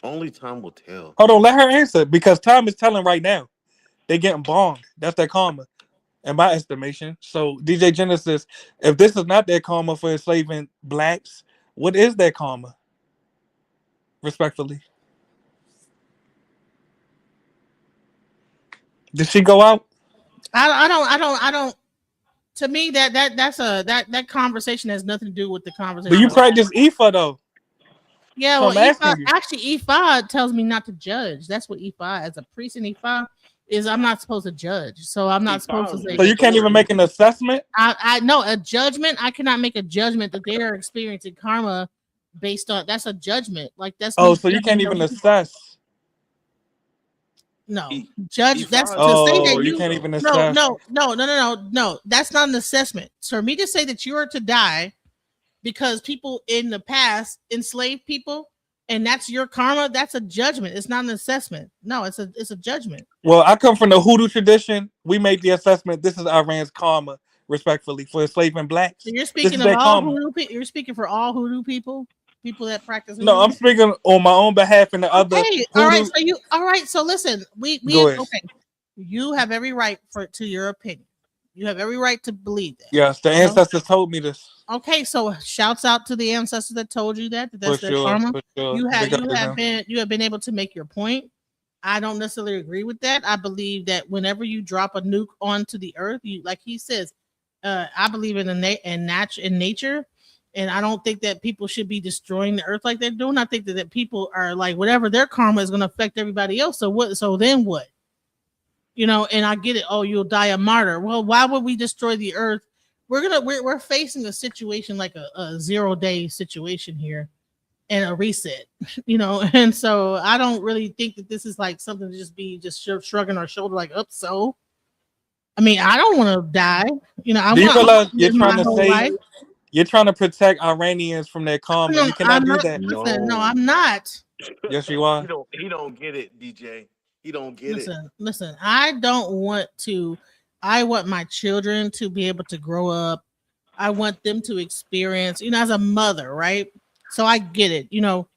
Only time will tell. Hold on, let her answer, because time is telling right now. They're getting bombed. That's their karma, in my estimation. So, DJ Genesis, if this is not their karma for enslaving blacks, what is their karma? Respectfully. Did she go out? I don't. To me, that conversation has nothing to do with the conversation. But you practice IFA though. Yeah, So well, I'm asking IFA you. actually IFA tells me not to judge. That's what IFA as a priest in IFA is. I'm not supposed to judge, so I'm not supposed to say. So you can't even make an assessment. I know a judgment. I cannot make a judgment that they are experiencing karma based on. That's a judgment. Like that's Oh, me. so you can't judging even them. assess. No, judge. That's to say Oh, that you you. can't even No, assess. no. That's not an assessment. So for me to say that you are to die because people in the past enslaved people, and that's your karma. That's a judgment. It's not an assessment. No, it's a judgment. Well, I come from the Hoodoo tradition. We made the assessment. This is Iran's karma, respectfully, for enslaving blacks. So you're This speaking is of their all karma. hoodoo. You're speaking for all hoodoo people that practice No, hoodoo. I'm speaking on my own behalf and the other Okay, Hoodoo. all right. So listen, we Go ahead. okay. You have every right to your opinion. You have every right to believe that. Yes, the ancestors told me this. Okay, so shouts out to the ancestors that told you that that's For their sure, karma. for sure. You Big up to them. have been able to make your point. I don't necessarily agree with that. I believe that whenever you drop a nuke onto the earth, you like he says, I believe in nature, and I don't think that people should be destroying the earth like they're doing. I think that people are like whatever their karma is going to affect everybody else. So what? So then what? You know, and I get it. Oh, you'll die a martyr. Well, why would we destroy the earth? We're facing a situation like a 0-day situation here and a reset, you know. And so I don't really think that this is like something to just be shrugging our shoulder like up. So I mean, I don't want to die. You know, I Do you want realize to you're live trying my to whole say life. you're trying to protect Iranians from their karma? No, You cannot I'm do not. that. Listen, no, I'm not. Yes, you are. He don't get it, DJ. He don't get it. Listen. I don't want to. I want my children to be able to grow up. I want them to experience, you know, as a mother, right? So I get it. You know,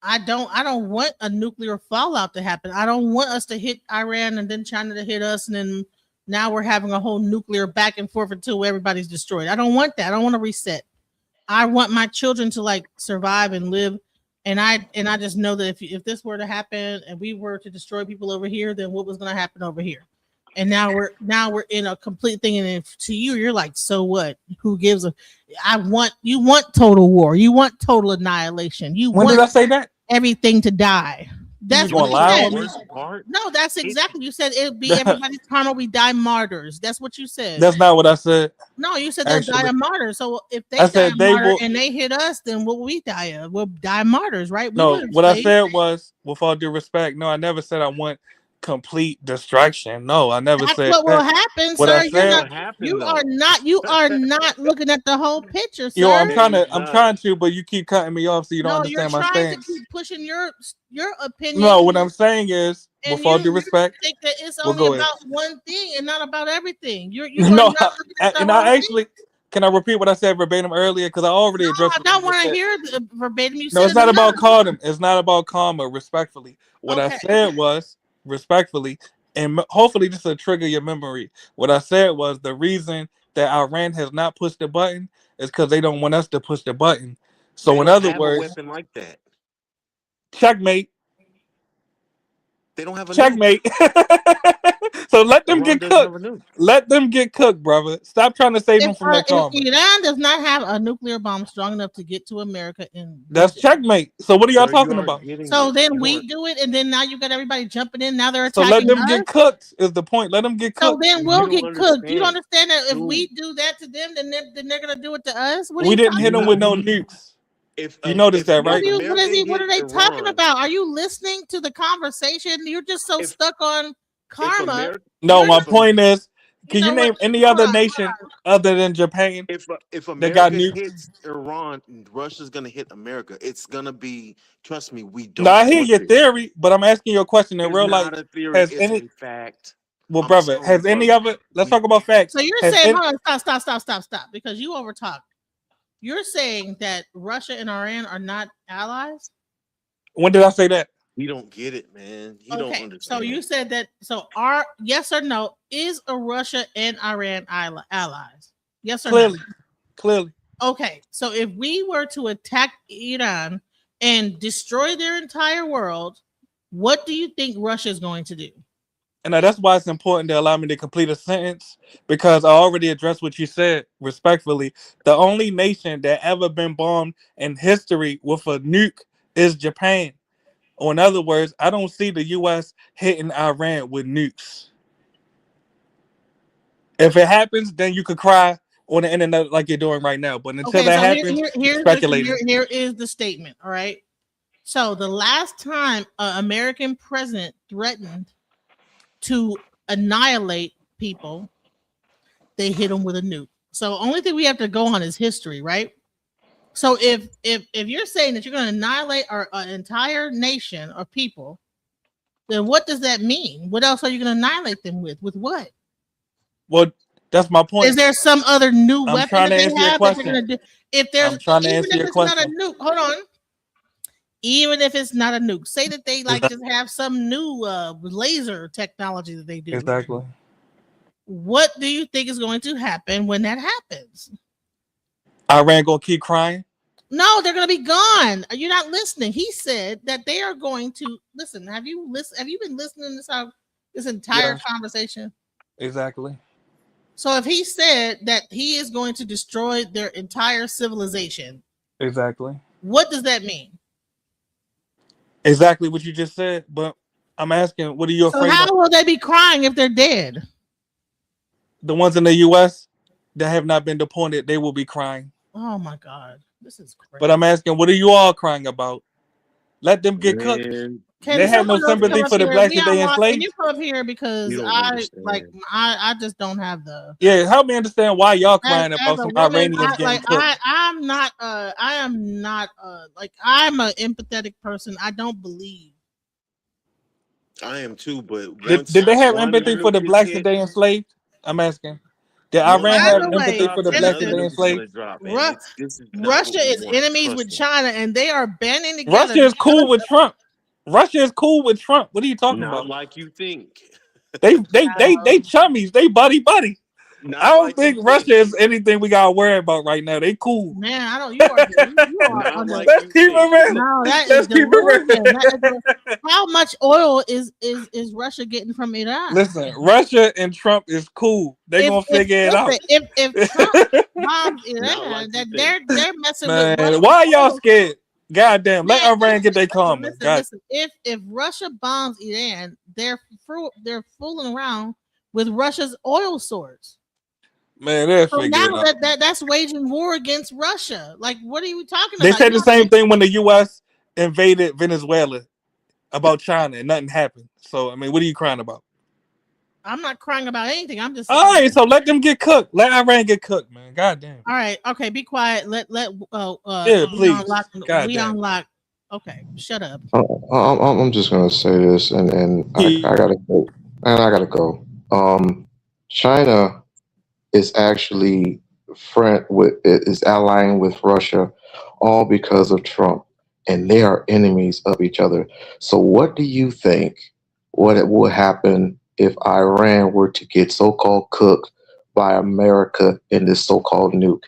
I don't want a nuclear fallout to happen. I don't want us to hit Iran and then China to hit us, and then now we're having a whole nuclear back and forth until everybody's destroyed. I don't want that. I don't want to reset. I want my children to like survive and live. And I just know that if this were to happen and we were to destroy people over here, then what was going to happen over here? And now we're in a complete thing. And if to you, you're like, so what? Who gives a? You want total war. You want total annihilation. You When want did I say that? everything to die. That's gonna what you lie said. on me? No, that's exactly you said. It'd be everybody's karma. We die martyrs. That's what you said. That's not what I said. No, you said they'll die Actually. a martyr. So if they I die said a they martyr will- and they hit us, then what will we die of? We'll die martyrs, right? We No, were what I enslaved. said was, with all due respect, no, I never said I want complete destruction. No, I never That's said what will that. happen, What sir. I said, You are not looking at the whole picture, sir. yo, I'm trying to, but you keep cutting me off, so you don't No, you're understand my trying to stance. keep pushing your opinion. No, what I'm saying is, and with all due you respect, think that it's we'll only go ahead. about one thing and not about everything. You No, are not looking at the and whole I thing. actually, can I repeat what I said verbatim earlier? Because I already addressed I what don't you want just to said. hear the verbatim. You No, said it's not about enough. karma. It's not about karma, respectfully. What I Okay. said was, respectfully, and hopefully this will trigger your memory. What I said was the reason that Iran has not pushed the button is because they don't want us to push the button. So They in don't other have a words, weapon like that. checkmate. They don't have a Checkmate. So let them Iran get doesn't have cooked. a nuke. Let them get cooked, brother. Stop trying to save them from their If karma. Iran does not have a nuclear bomb strong enough to get to America in That's checkmate. So what are y'all Sir, you talking aren't about? getting so it. then You we aren't- do it, and then now you got everybody jumping in. Now they're So attacking let them us. get cooked is the point. Let them get So cooked. then we'll You get don't cooked. You don't understand. understand that if Dude. we do that to them, then they're gonna do it to us. What are We you didn't talking hit them about? with no nukes. If You noticed that, What right? what are they talking Iran, about? Are you listening to the conversation? You're just so stuck on karma. America, No, You're my not- point is, can you know name what? any Hold other on, nation other than Japan if that got America nukes? hits Iran, Russia's gonna hit America. It's gonna be. Trust me, we No, don't I hear want your this. theory, but I'm asking you a question in It's real life. not a theory. Has It's any a fact. well, I'm brother, sorry, has any brother. of it? Let's talk about facts. So you're Has saying, any- hold on, stop, because you overtalk. You're saying that Russia and Iran are not allies? when did I say that? He don't get it, man. He don't Okay, understand. so you said that. So are yes or no? Is a Russia and Iran allies? Yes or Clearly, no? clearly. Okay, so if we were to attack Iran and destroy their entire world, what do you think Russia is going to do? And that's why it's important to allow me to complete a sentence, because I already addressed what you said respectfully. The only nation that ever been bombed in history with a nuke is Japan. Or in other words, I don't see the U.S. hitting Iran with nukes. If it happens, then you could cry on the internet like you're doing right now. But until Okay, that so happens, speculating. here is the statement. All right. So the last time an American president threatened to annihilate people, they hit them with a nuke. So only thing we have to go on is history, right? So if you're saying that you're going to annihilate our entire nation or people, then what does that mean? What else are you going to annihilate them with? With what? Well, that's my point. Is there some other new I'm weapon trying that to they answer your have that they're going question. to do? If there's I'm trying to even answer if your it's not a question. nuke, hold on. Even if it's not a nuke, say that they like Exactly. just have some new laser technology that they do. Exactly. What do you think is going to happen when that happens? Iran gonna keep crying? No, they're going to be gone. You're not listening. He said that they are going to listen. Have you been listening to this entire Yes. conversation? Exactly. So if he said that he is going to destroy their entire civilization, Exactly. what does that mean? Exactly what you just said. But I'm asking, what are you So afraid how of? will they be crying if they're dead? The ones in the U.S. that have not been deported, they will be crying. Oh my God, this is crazy. But I'm asking, what are you all crying about? Let them get cooked. Man, Can They have no someone else come sympathy up for the here? blacks We that they unlock. Can enslaved. you come up here because you don't understand. I just don't have the. Yeah, help me understand why y'all As crying about a some woman, Iranians getting cooked. I'm not like I'm an empathetic person. I don't believe. I am too, but Did once they have one empathy for the nuke is blacks that hit, they enslaved? I'm asking. Did once Iran By have one the nuke empathy way, for the drops, blacks that another they Timothy, nuke is enslaved? gonna drop, and this is not what Russia we is want. enemies with Trust me. China, and they are banding together. Russia is cool with Trump. Russia is cool with Trump. What are you talking Not about? like you think. They chummies. They buddy. I Not don't like you think think. Russia is anything we gotta worry about right now. They cool. Man, I don't. You are Not under. like Let's you keep think. it real. No, that is Let's keep delusion. it real. How much oil is Russia getting from Iran? Listen, Russia and Trump is cool. They gonna figure it out. If Trump bombs Not Iran, like you that think. they're messing with Man, Russia's why y'all oil. scared? Goddamn, let Man, Iran get their karma. listen. If Russia bombs Iran, they're fooling around with Russia's oil source. Man, they'll So figure now it out. that's waging war against Russia. Like, what are you talking They about? said the same thing when the U.S. invaded Venezuela about China and nothing happened. So, I mean, what are you crying about? I'm not crying about anything. I'm just All right, so let them get cooked. Let Iran get cooked, man. Goddamn. all right. Okay, be quiet. Let Yeah, we please. unlock. We Goddamn. unlock. Okay, shut up. I'm just gonna say this, and I gotta go, and I gotta go. China is actually is allying with Russia, all because of Trump, and they are enemies of each other. So, what do you think? What it would happen if Iran were to get so-called cooked by America in this so-called nuke?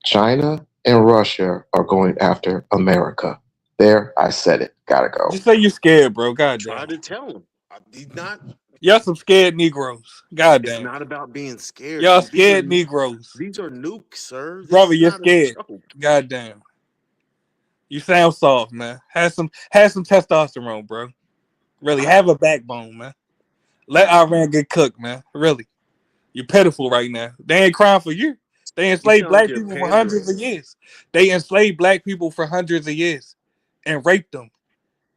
China and Russia are going after America. There, I said it. Gotta go. Just say you scared, bro. Try Goddamn. to tell him. He's not. Y'all some scared Negroes. It's Goddamn. not about being scared. Y'all These are scared Negroes. these are nukes, sir. This Brother, is you're not a scared. joke. Goddamn. You sound soft, man. Have some testosterone, bro. Really, have a backbone, man. Let Iran get cooked, man. Really. You're pitiful right now. They ain't crying for you. They You enslaved sound like black you're people for hundreds pandering. of years. They enslaved black people for hundreds of years and raped them,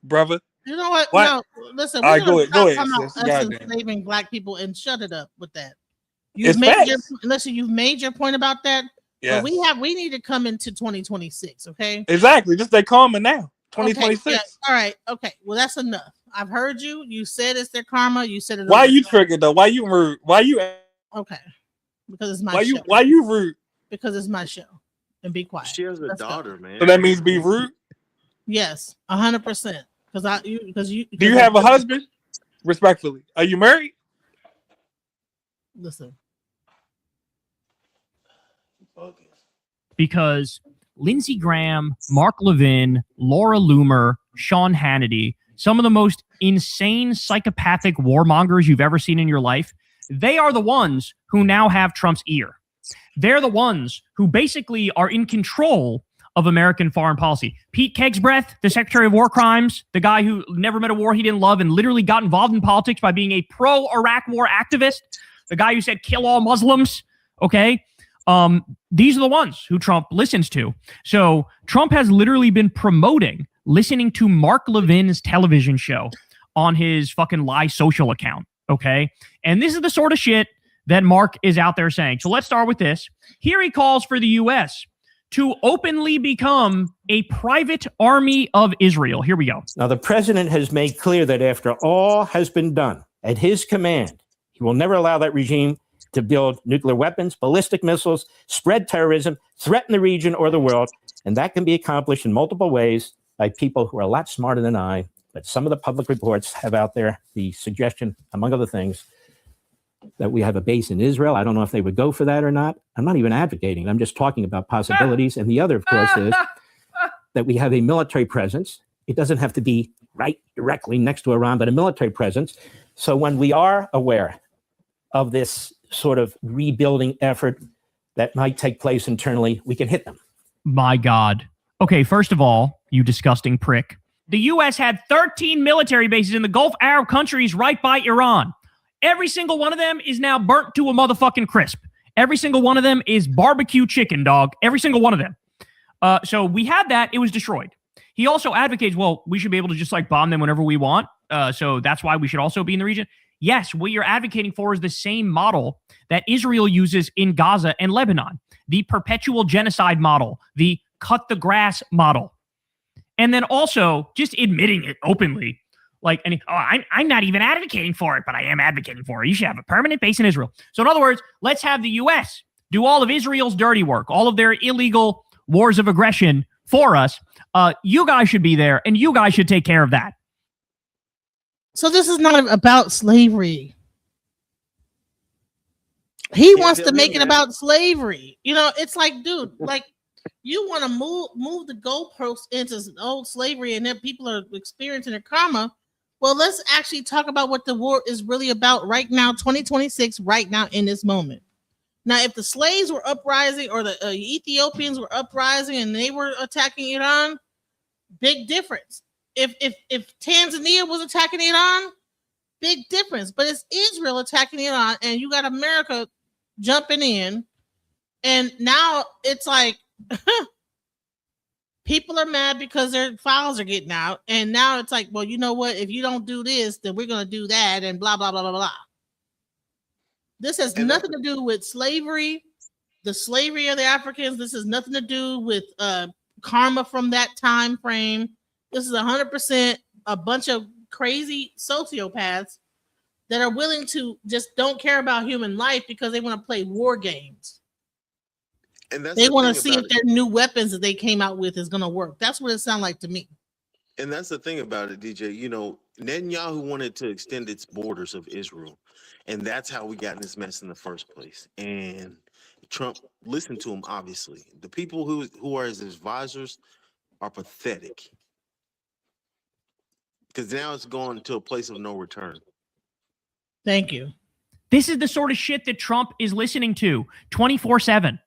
brother. You know what? What? No, listen. All We're right, gonna go stop ahead, talking sis. about us Goddamn. enslaving black people and shut it up with that. It's facts. You've made your point about that. But Yes. we need to come into 2026. Okay. Exactly. Just stay calm now. Okay. 2026. Yeah. All right. Okay. Well, that's enough. I've heard you. You said it's their karma. You said it. Why over you triggered though? Why you rude? Why you? Okay. Because it's my show. Why you rude? Because it's my show. And be quiet. She has a Let's daughter, go. man. So that means be rude. Yes, 100%. Because Do you have a husband? Respectfully, are you married? Listen. Because Lindsey Graham, Mark Levin, Laura Loomer, Sean Hannity some of the most insane psychopathic warmongers you've ever seen in your life, they are the ones who now have Trump's ear. They're the ones who basically are in control of American foreign policy. Pete Kegsbreath, the Secretary of War Crimes, the guy who never met a war he didn't love and literally got involved in politics by being a pro-Iraq war activist, the guy who said kill all Muslims, okay? These are the ones who Trump listens to. So Trump has literally been promoting listening to Mark Levin's television show on his fucking Lie Social account, okay? And this is the sort of shit that Mark is out there saying. So let's start with this. Here he calls for the U.S. to openly become a private army of Israel. Here we go. Now, the president has made clear that after all has been done at his command, he will never allow that regime to build nuclear weapons, ballistic missiles, spread terrorism, threaten the region or the world. And that can be accomplished in multiple ways by people who are a lot smarter than I. But some of the public reports have out there the suggestion, among other things, that we have a base in Israel. I don't know if they would go for that or not. I'm not even advocating. I'm just talking about possibilities. And the other, of course, is that we have a military presence. It doesn't have to be right directly next to Iran, but a military presence. So when we are aware of this sort of rebuilding effort that might take place internally, we can hit them. My God. Okay, first of all, you disgusting prick. The U.S. had 13 military bases in the Gulf Arab countries right by Iran. Every single one of them is now burnt to a motherfucking crisp. Every single one of them is barbecue chicken, dog. Every single one of them. So we had that. It was destroyed. He also advocates, well, we should be able to just like bomb them whenever we want. So that's why we should also be in the region. Yes, what you're advocating for is the same model that Israel uses in Gaza and Lebanon. The perpetual genocide model. The cut the grass model. And then also just admitting it openly. Like, I'm not even advocating for it, but I am advocating for it. You should have a permanent base in Israel. So in other words, let's have the U.S. do all of Israel's dirty work, all of their illegal wars of aggression for us. You guys should be there, and you guys should take care of that. So this is not about slavery. He wants to make it about slavery. You know, it's like, dude, like, you want to move the goalposts into old slavery, and then people are experiencing their karma. Well, let's actually talk about what the war is really about right now, 2026, right now in this moment. Now, if the slaves were uprising or the Ethiopians were uprising and they were attacking Iran, big difference. If Tanzania was attacking Iran, big difference. But it's Israel attacking Iran, and you got America jumping in, and now it's like people are mad because their files are getting out, and now it's like, well, you know what? If you don't do this, then we're going to do that, and blah, blah, blah, blah, blah. This has nothing to do with slavery, the slavery of the Africans. This has nothing to do with karma from that time frame. This is 100% a bunch of crazy sociopaths that are willing to just don't care about human life because they want to play war games. And that's they the want to thing see about if their new weapons that they came out with is going to work. That's what it sounds like to me. And that's the thing about it, DJ. You know, Netanyahu wanted to extend its borders of Israel. And that's how we got in this mess in the first place. And Trump listened to him, obviously. The people who are his advisors are pathetic. Because now it's gone to a place of no return. Thank you. This is the sort of shit that Trump is listening to 24/7.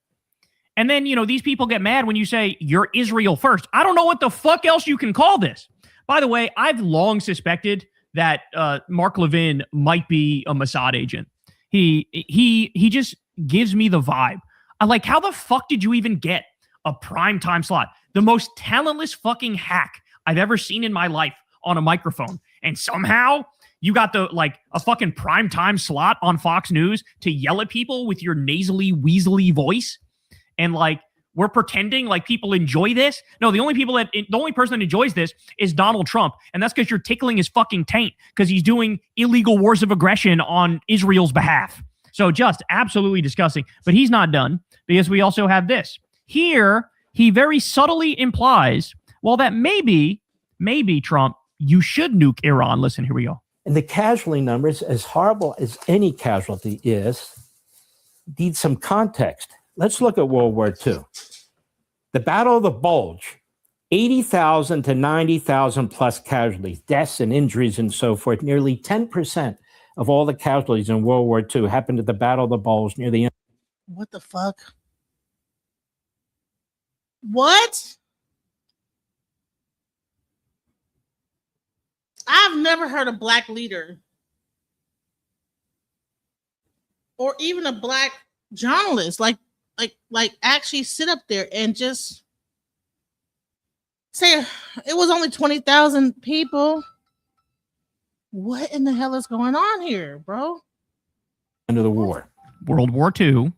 And then, you know, these people get mad when you say you're Israel first. I don't know what the fuck else you can call this. By the way, I've long suspected that Mark Levin might be a Mossad agent. He just gives me the vibe. I'm like, how the fuck did you even get a primetime slot? The most talentless fucking hack I've ever seen in my life on a microphone. And somehow you got a fucking primetime slot on Fox News to yell at people with your nasally, weaselly voice. And like, we're pretending like people enjoy this. No, the only person that enjoys this is Donald Trump. And that's because you're tickling his fucking taint because he's doing illegal wars of aggression on Israel's behalf. So just absolutely disgusting. But he's not done because we also have this. Here, he very subtly implies, well, that maybe Trump, you should nuke Iran. Listen, here we go. And the casualty numbers, as horrible as any casualty is, need some context. Let's look at World War II. The Battle of the Bulge 80,000 to 90,000 plus casualties, deaths and injuries and so forth. Nearly 10% of all the casualties in World War II happened at the Battle of the Bulge near the end. What the fuck? What? I've never heard a black leader or even a black journalist like actually sit up there and just say it was only 20,000 people. What in the hell is going on here, bro? End of the war. World War II,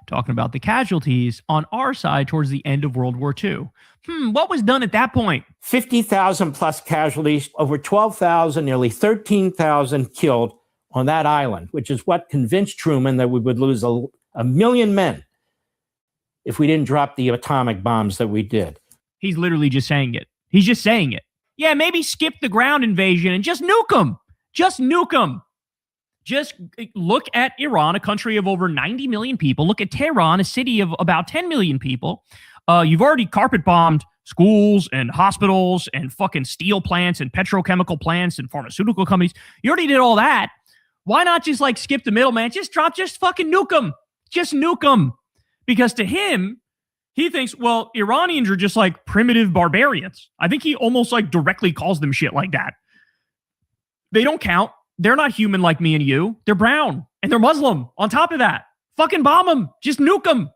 talking about the casualties on our side towards the end of World War II. What was done at that point? 50,000 plus casualties, over 12,000, nearly 13,000 killed on that island, which is what convinced Truman that we would lose a million men if we didn't drop the atomic bombs that we did. He's literally just saying it. He's just saying it. Yeah, maybe skip the ground invasion and just nuke them. Just nuke them. Just look at Iran, a country of over 90 million people. Look at Tehran, a city of about 10 million people. You've already carpet bombed schools and hospitals and fucking steel plants and petrochemical plants and pharmaceutical companies. You already did all that. Why not just like skip the middle, man? Just fucking nuke them. Just nuke them. Because to him, he thinks, well, Iranians are just like primitive barbarians. I think he almost like directly calls them shit like that. They don't count. They're not human like me and you. They're brown and they're Muslim. On top of that, fucking bomb them. Just nuke them.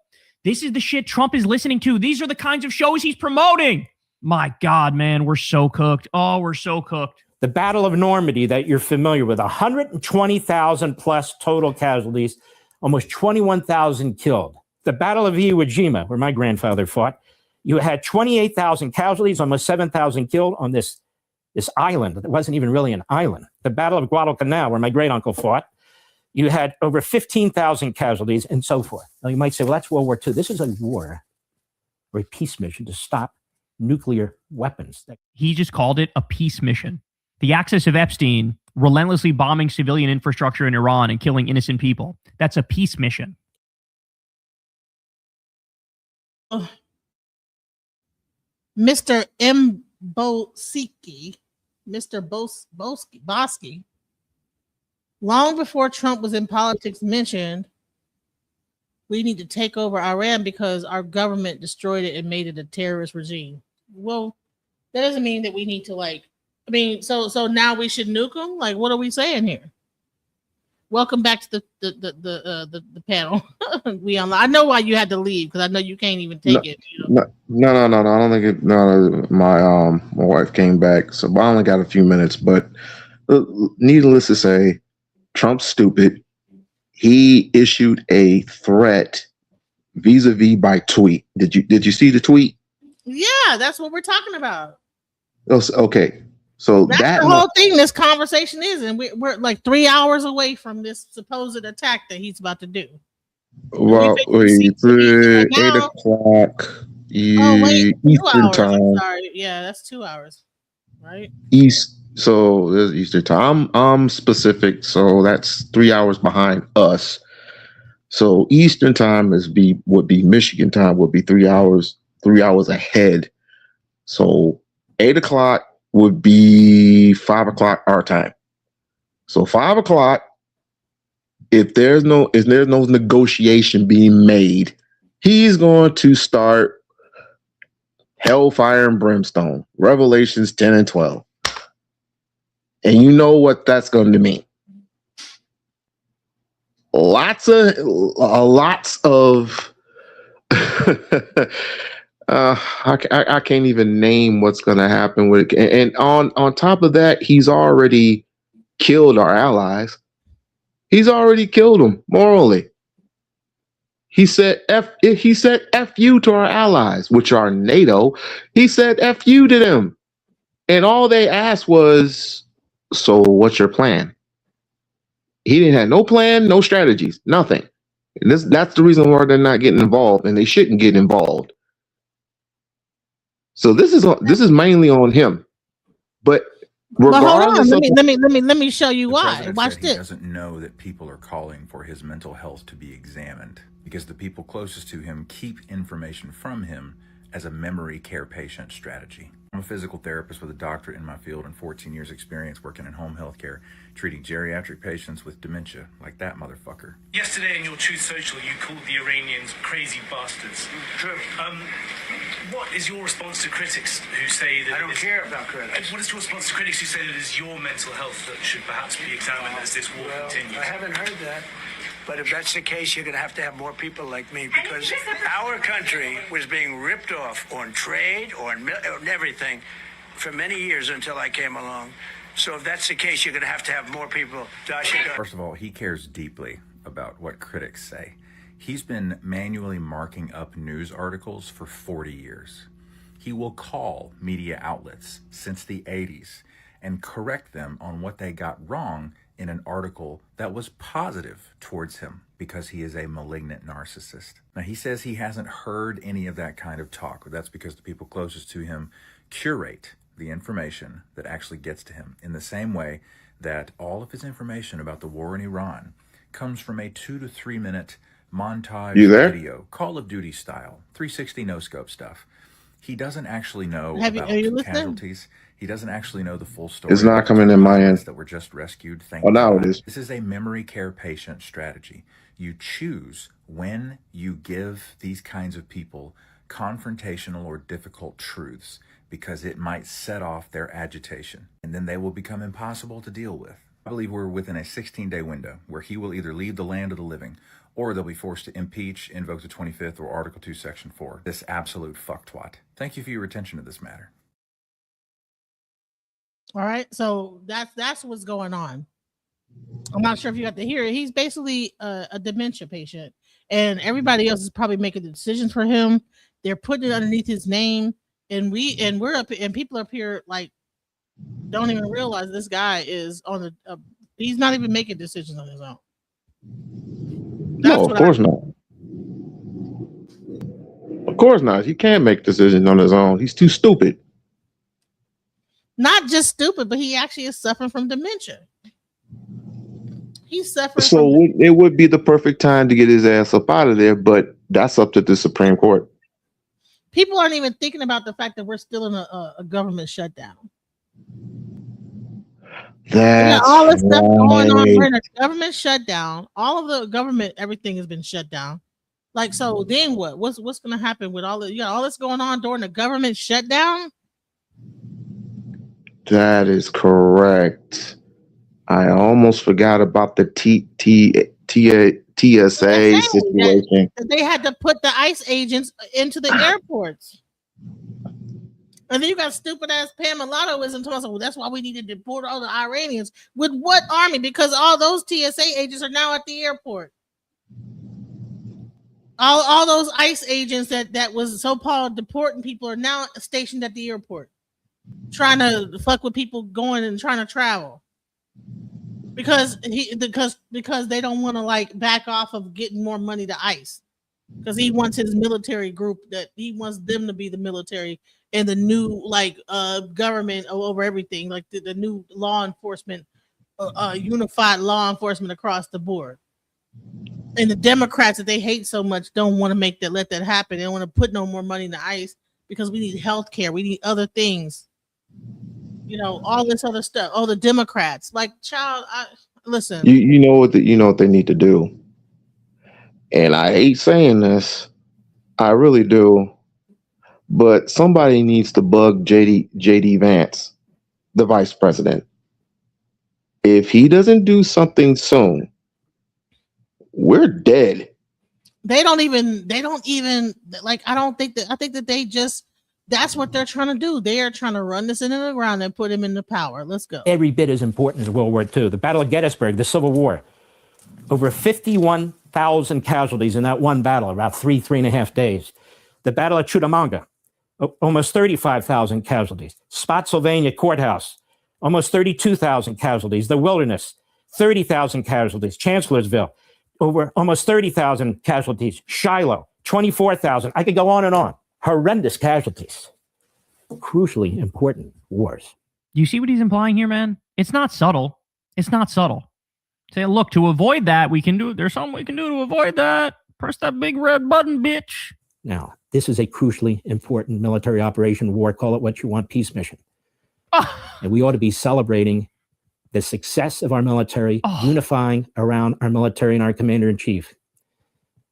This is the shit Trump is listening to. These are the kinds of shows he's promoting. My God, man, we're so cooked. Oh, we're so cooked. The Battle of Normandy that you're familiar with, 120,000 plus total casualties, almost 21,000 killed. The Battle of Iwo Jima, where my grandfather fought, you had 28,000 casualties, almost 7,000 killed on this island. It wasn't even really an island. The Battle of Guadalcanal, where my great uncle fought, you had over 15,000 casualties and so forth. Now you might say, well, that's World War II. This is a war or a peace mission to stop nuclear weapons. He just called it a peace mission. The axis of Epstein, relentlessly bombing civilian infrastructure in Iran and killing innocent people. That's a peace mission. Mr. Mbosiki, Mr. Bosky, long before Trump was in politics, mentioned we need to take over Iran because our government destroyed it and made it a terrorist regime. Well, that doesn't mean that we need to so now we should nuke them? Like, what are we saying here? Welcome back to the panel. I know why you had to leave because I know you can't even take it. You know? No. I don't think it. No, my wife came back, so I only got a few minutes. But needless to say, Trump's stupid. He issued a threat vis-a-vis by tweet. Did you see the tweet? Yeah, that's what we're talking about. Okay. So that's the whole thing this conversation is, and we're like 3 hours away from this supposed attack that he's about to do. Well, 8 o'clock Eastern time. I'm sorry. Yeah, that's 2 hours, right? So there's Eastern time. I'm specific, so that's 3 hours behind us. So Eastern time would be Michigan time, would be 3 hours ahead. So 8 o'clock would be 5 o'clock our time. So 5 o'clock, if there's no negotiation being made, he's going to start hellfire and brimstone, Revelations 10 and 12. And you know what that's going to mean. Lots of I can't even name what's going to happen with it. And on top of that, he's already killed our allies. He's already killed them morally. He said F you to our allies, which are NATO. He said F you to them. And all they asked was, so what's your plan? He didn't have no plan, no strategies, nothing. And that's the reason why they're not getting involved, and they shouldn't get involved. So this is mainly on him. But regardless, hold on. Let me show you why. Watch this. He doesn't know that people are calling for his mental health to be examined because the people closest to him keep information from him as a memory care patient strategy. I'm a physical therapist with a doctorate in my field and 14 years experience working in home health care, treating geriatric patients with dementia, like that motherfucker. Yesterday in your Truth Social, you called the Iranians crazy bastards. True. What is your response to critics who say that... I don't care about critics. What is your response to critics who say that it is your mental health that should perhaps be examined as this war continues? I haven't heard that. But if that's the case, you're going to have more people like me, because our country was being ripped off on trade, on everything for many years until I came along. So if that's the case, you're going to have more people. First of all, he cares deeply about what critics say. He's been manually marking up news articles for 40 years. He will call media outlets since the 80s and correct them on what they got wrong in an article that was positive towards him, because he is a malignant narcissist. Now, he says he hasn't heard any of that kind of talk. That's because the people closest to him curate the information that actually gets to him, in the same way that all of his information about the war in Iran comes from a 2 to 3 minute montage video, Call of Duty style, 360 no-scope stuff. He doesn't actually know about casualties. He doesn't actually know the full story. It's not coming in my end. That were just rescued. Oh, now it is. This is a memory care patient strategy. You choose when you give these kinds of people confrontational or difficult truths, because it might set off their agitation, and then they will become impossible to deal with. I believe we're within a 16-day window where he will either leave the land of the living, or they'll be forced to impeach, invoke the 25th, or Article 2, Section 4. This absolute fucktwat. Thank you for your attention to this matter. All right, so that's what's going on. I'm not sure if you got to hear it. He's basically a dementia patient, and everybody else is probably making the decisions for him. They're putting it underneath his name, and we're up, and people up here like don't even realize this guy is on the. He's not even making decisions on his own. No, of course not. Of course not. He can't make decisions on his own. He's too stupid. Not just stupid, but he actually is suffering from dementia. He's suffering. So it would be the perfect time to get his ass up out of there, but that's up to the Supreme Court. People aren't even thinking about the fact that we're still in a government shutdown. That's all this stuff going on. We're in a government shutdown. All of the government, everything has been shut down. Like, so then what? What's going to happen with all the all this going on during the government shutdown? That is correct. I almost forgot about the TSA situation. They had to put the ICE agents into the airports. And then you got stupid ass Pam Mulattoism talking about, well, that's why we need to deport all the Iranians. With what army? Because all those TSA agents are now at the airport. All those ICE agents that was so-called deporting people are now stationed at the airport, trying to fuck with people going and trying to travel. Because they don't want to like back off of getting more money to ICE. Because he wants his military group, that he wants them to be the military and the new government over everything, like the new law enforcement, unified law enforcement across the board. And the Democrats that they hate so much don't want to let that happen. They don't want to put no more money in the ICE because we need health care, we need other things. All this other stuff. Oh, the Democrats, listen. You know what they need to do. And I hate saying this, I really do, but somebody needs to bug JD Vance, the vice president. If he doesn't do something soon, we're dead. I think that they just, that's what they're trying to do. They are trying to run this into the ground and put him into power. Let's go. Every bit as important as World War II. The Battle of Gettysburg, the Civil War. Over 51,000 casualties in that one battle, about 3.5 days. The Battle of Chickamauga, almost 35,000 casualties. Spotsylvania Courthouse, almost 32,000 casualties. The Wilderness, 30,000 casualties. Chancellorsville, over almost 30,000 casualties. Shiloh, 24,000. I could go on and on. Horrendous casualties. Crucially important wars. Do you see what he's implying here, man? It's not subtle. It's not subtle. Say, look, to avoid that, we can do. There's something we can do to avoid that. Press that big red button, bitch. Now, this is a crucially important military operation, war, call it what you want, peace mission. And we ought to be celebrating the success of our military, unifying around our military and our commander-in-chief,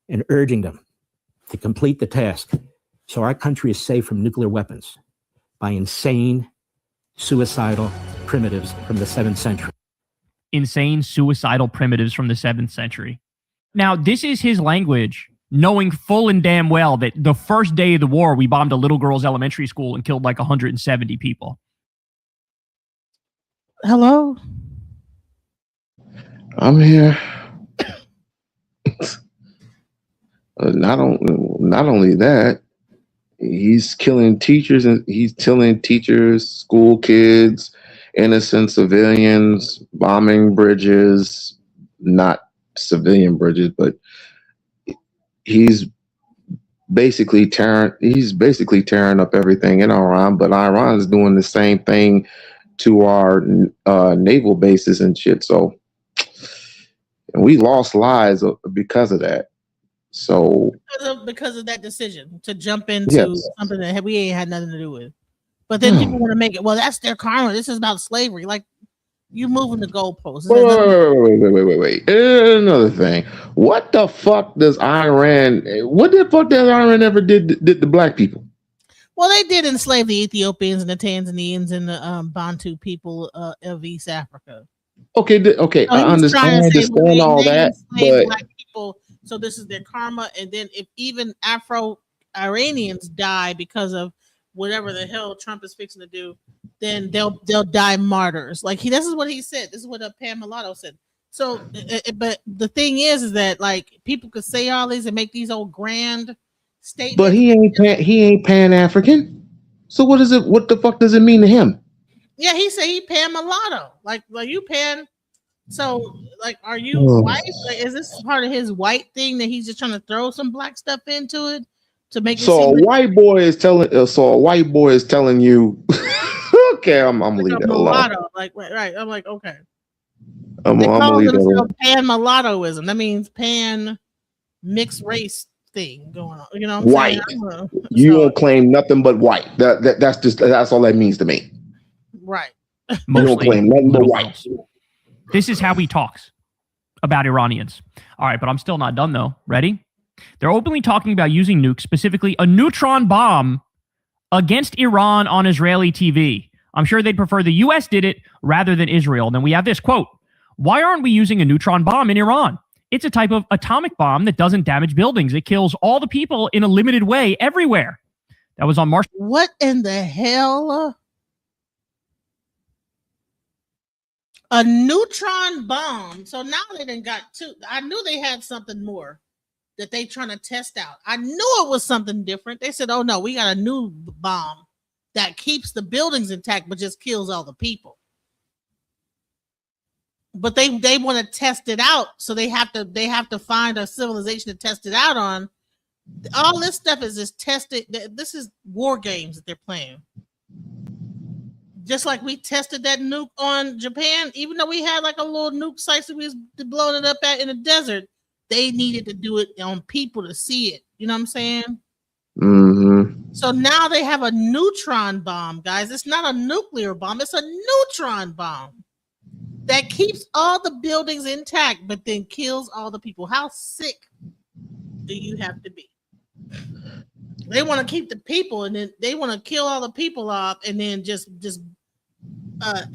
and urging them to complete the task so our country is safe from nuclear weapons by insane, suicidal primitives from the 7th century. Insane, suicidal primitives from the 7th century. Now, this is his language, knowing full and damn well that the first day of the war, we bombed a little girl's elementary school and killed like 170 people. Hello? I'm here. Not only that, he's killing teachers and he's killing teachers, school kids, innocent civilians, bombing bridges, not civilian bridges, but he's basically tearing up everything in Iran, but Iran is doing the same thing to our naval bases and shit. So we lost lives because of that. So because of that decision to jump into something that we ain't had nothing to do with. But then people want to make it, well, that's their karma. This is about slavery. Like, you moving the goalposts. Wait. Another thing. What the fuck does Iran ever did to black people? Well, they did enslave the Ethiopians and the Tanzanians and the Bantu people of East Africa. Okay, So I understand all that, but black people, so this is their karma. And then if even Afro-Iranians die because of whatever the hell Trump is fixing to do, then they'll die martyrs. Like this is what he said. This is what Pam Mulatto said. So, but the thing is that like people could say all these and make these old grand statements. But he ain't Pan-African. So what is it? What the fuck does it mean to him? Yeah, he said he Pan Mulatto. Like you Pan. So like, are you white? Like, is this part of his white thing that he's just trying to throw some black stuff into it to make it? So a white boy is telling you, okay, I'm gonna leave that alone. Like right, I'm like, okay. I'm gonna leave that alone. Pan mulattoism. That means pan mixed race thing going on. You know what I'm saying? You won't claim nothing but white. That's all that means to me. Right. You don't claim nothing but white. This is how he talks about Iranians. All right, but I'm still not done though. Ready? They're openly talking about using nukes, specifically a neutron bomb, against Iran on Israeli TV. I'm sure they'd prefer the U.S. did it rather than Israel. And then we have this quote: "Why aren't we using a neutron bomb in Iran? It's a type of atomic bomb that doesn't damage buildings. It kills all the people in a limited way everywhere." That was on March. What in the hell? A neutron bomb. So now they done got two. I knew they had something more that they trying to test out. I knew it was something different. They said, oh no, we got a new bomb that keeps the buildings intact but just kills all the people. But they want to test it out, so they have to find a civilization to test it out on. All this stuff is just tested. This is war games that they're playing. Just like we tested that nuke on Japan, even though we had like a little nuke site that we was blowing it up at in the desert, they needed to do it on people to see it. You know what I'm saying? Mm-hmm. So now they have a neutron bomb, guys. It's not a nuclear bomb. It's a neutron bomb that keeps all the buildings intact, but then kills all the people. How sick do you have to be? They want to keep the people, and then they want to kill all the people off, and then just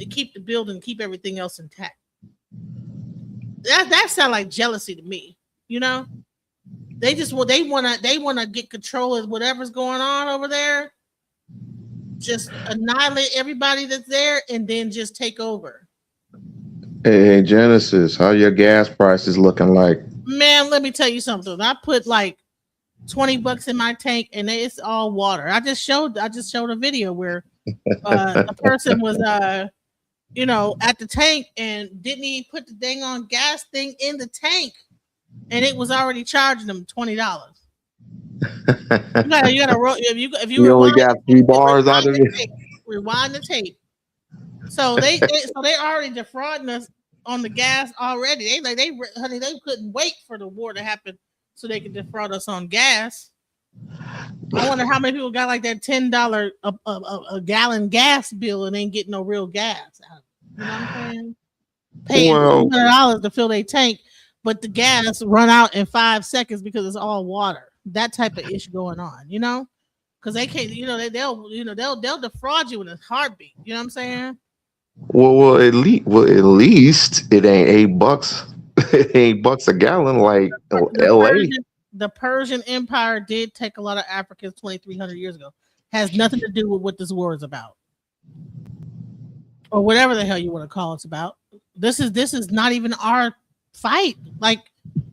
keep the building, keep everything else intact. That sounds like jealousy to me. You know, they want to get control of whatever's going on over there. Just annihilate everybody that's there, and then just take over. Hey, Genesis, how your gas prices looking like? Man, let me tell you something. I put like $20 in my tank, and it's all water. I just showed a video where the person was at the tank and didn't even put the dang on gas thing in the tank, and it was already charging them $20. You gotta roll if you only got 3 bars out of it. Rewind the tape. So they already defrauding us on the gas already. They couldn't wait for the war to happen so they could defraud us on gas. I wonder how many people got like that $10 a gallon gas bill and ain't getting no real gas. You know what I'm saying? Paying Well, $200 to fill their tank, but the gas run out in 5 seconds because it's all water. That type of issue going on, you know? Because they can't, they'll defraud you in a heartbeat. You know what I'm saying? at least it ain't $8. It ain't bucks a gallon like The L.A. Persian Empire did take a lot of Africans 2,300 years ago. Has nothing to do with what this war is about, or whatever the hell you want to call it's about. This is not even our fight. Like,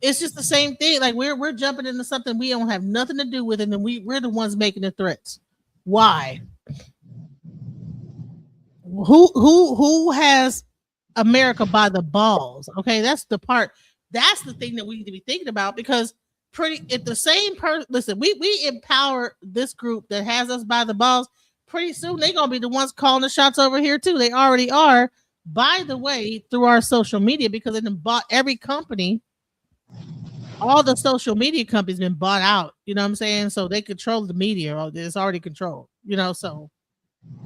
it's just the same thing. Like, we're jumping into something we don't have nothing to do with, and then we're the ones making the threats. Why? Who has America by the balls? Okay, that's the part. That's the thing that we need to be thinking about, because if the same person, listen, we empower this group that has us by the balls. Pretty soon they're gonna be the ones calling the shots over here too. They already are, by the way, through our social media, because they bought every company. All the social media companies been bought out. You know what I'm saying? So they control the media. It's already controlled. You know, so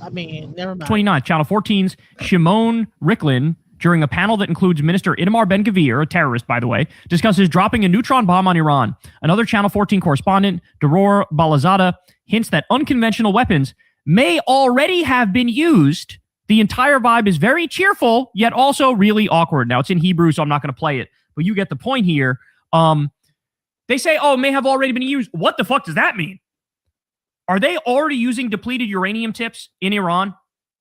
I mean, never mind. 29th, Channel 14's Shimon Ricklin, during a panel that includes Minister Itamar Ben-Gvir, a terrorist, by the way, discusses dropping a neutron bomb on Iran. Another Channel 14 correspondent, Dror Balazada, hints that unconventional weapons may already have been used. The entire vibe is very cheerful, yet also really awkward. Now, it's in Hebrew, so I'm not going to play it, but you get the point here. They say, oh, it may have already been used. What the fuck does that mean? Are they already using depleted uranium tips in Iran?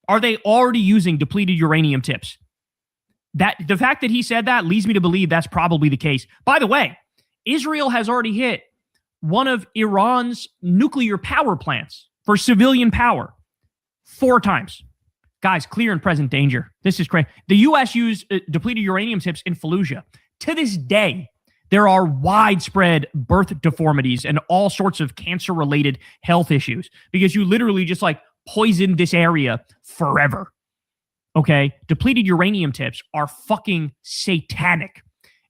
Are they already using depleted uranium tips? The fact that he said that leads me to believe that's probably the case. By the way, Israel has already hit one of Iran's nuclear power plants for civilian power 4 times. Guys, clear and present danger. This is crazy. The U.S. used depleted uranium tips in Fallujah. To this day, there are widespread birth deformities and all sorts of cancer-related health issues because you literally just like poisoned this area forever. Okay? Depleted uranium tips are fucking satanic.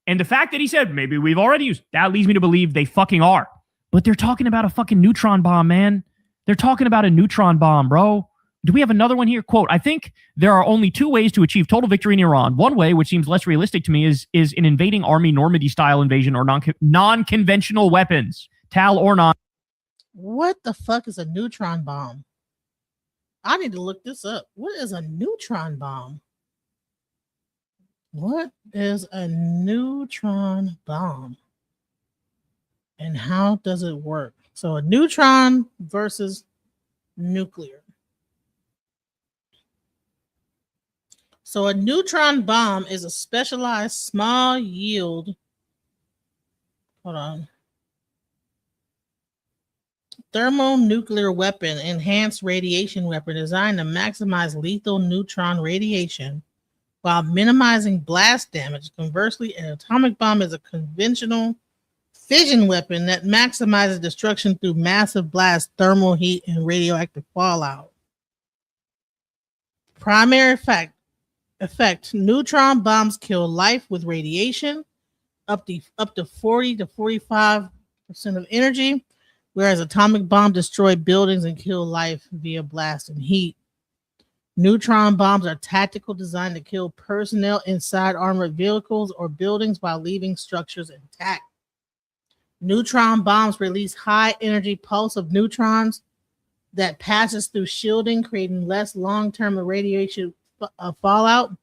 And the fact that he said, maybe we've already used, that leads me to believe they fucking are. But they're talking about a fucking neutron bomb, man. They're talking about a neutron bomb, bro. Do we have another one here? Quote, I think there are only 2 ways to achieve total victory in Iran. One way, which seems less realistic to me, is an invading army Normandy-style invasion or non-conventional weapons, TAL or non. What the fuck is a neutron bomb? I need to look this up. What is a neutron bomb? What is a neutron bomb? And how does it work? So a neutron versus nuclear. So a neutron bomb is a specialized small yield. Hold on. Thermonuclear weapon, enhanced radiation weapon designed to maximize lethal neutron radiation while minimizing blast damage. Conversely, an atomic bomb is a conventional fission weapon that maximizes destruction through massive blast, thermal heat, and radioactive fallout. Primary effect: neutron bombs kill life with radiation, up to 40 to 45% of energy, whereas atomic bombs destroy buildings and kill life via blast and heat. Neutron bombs are tactical, designed to kill personnel inside armored vehicles or buildings while leaving structures intact. Neutron bombs release high energy pulse of neutrons that passes through shielding, creating less long-term radiation fallout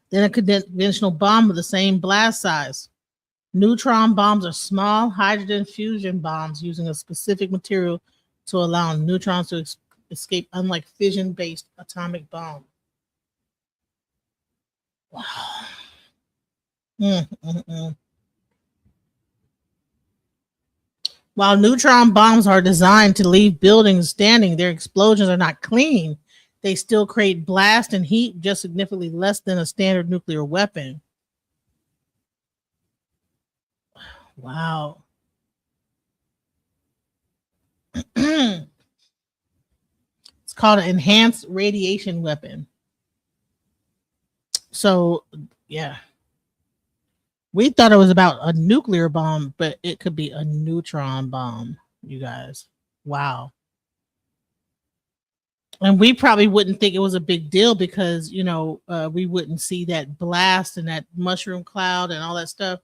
than a conventional bomb with the same blast size. Neutron bombs are small hydrogen fusion bombs using a specific material to allow neutrons to escape, unlike fission-based atomic bomb. Wow. While neutron bombs are designed to leave buildings standing, their explosions are not clean. They still create blast and heat, just significantly less than a standard nuclear weapon. Wow. It's called an enhanced radiation weapon. So, yeah. We thought it was about a nuclear bomb, but it could be a neutron bomb. you guys. Wow. And we probably wouldn't think it was a big deal because, we wouldn't see that blast and that mushroom cloud and all that stuff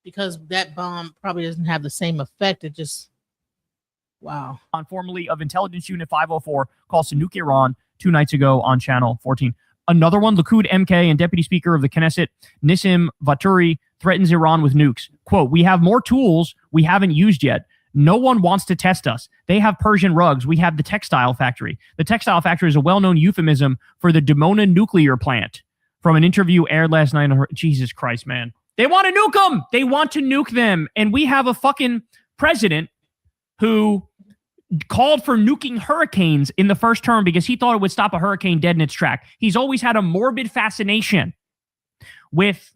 because that bomb probably doesn't have the same effect. It just, wow. On formerly of Intelligence Unit 504 calls to nuke Iran 2 nights ago on Channel 14. Another one, Likud MK and Deputy Speaker of the Knesset, Nissim Vaturi, threatens Iran with nukes. Quote, "We have more tools we haven't used yet. No one wants to test us. They have Persian rugs. We have the textile factory. The textile factory is a well-known euphemism for the Dimona nuclear plant." From an interview aired last night on her. Jesus Christ, man. They want to nuke them. They want to nuke them. And we have a fucking president who called for nuking hurricanes in the first term because he thought it would stop a hurricane dead in its track. He's always had a morbid fascination with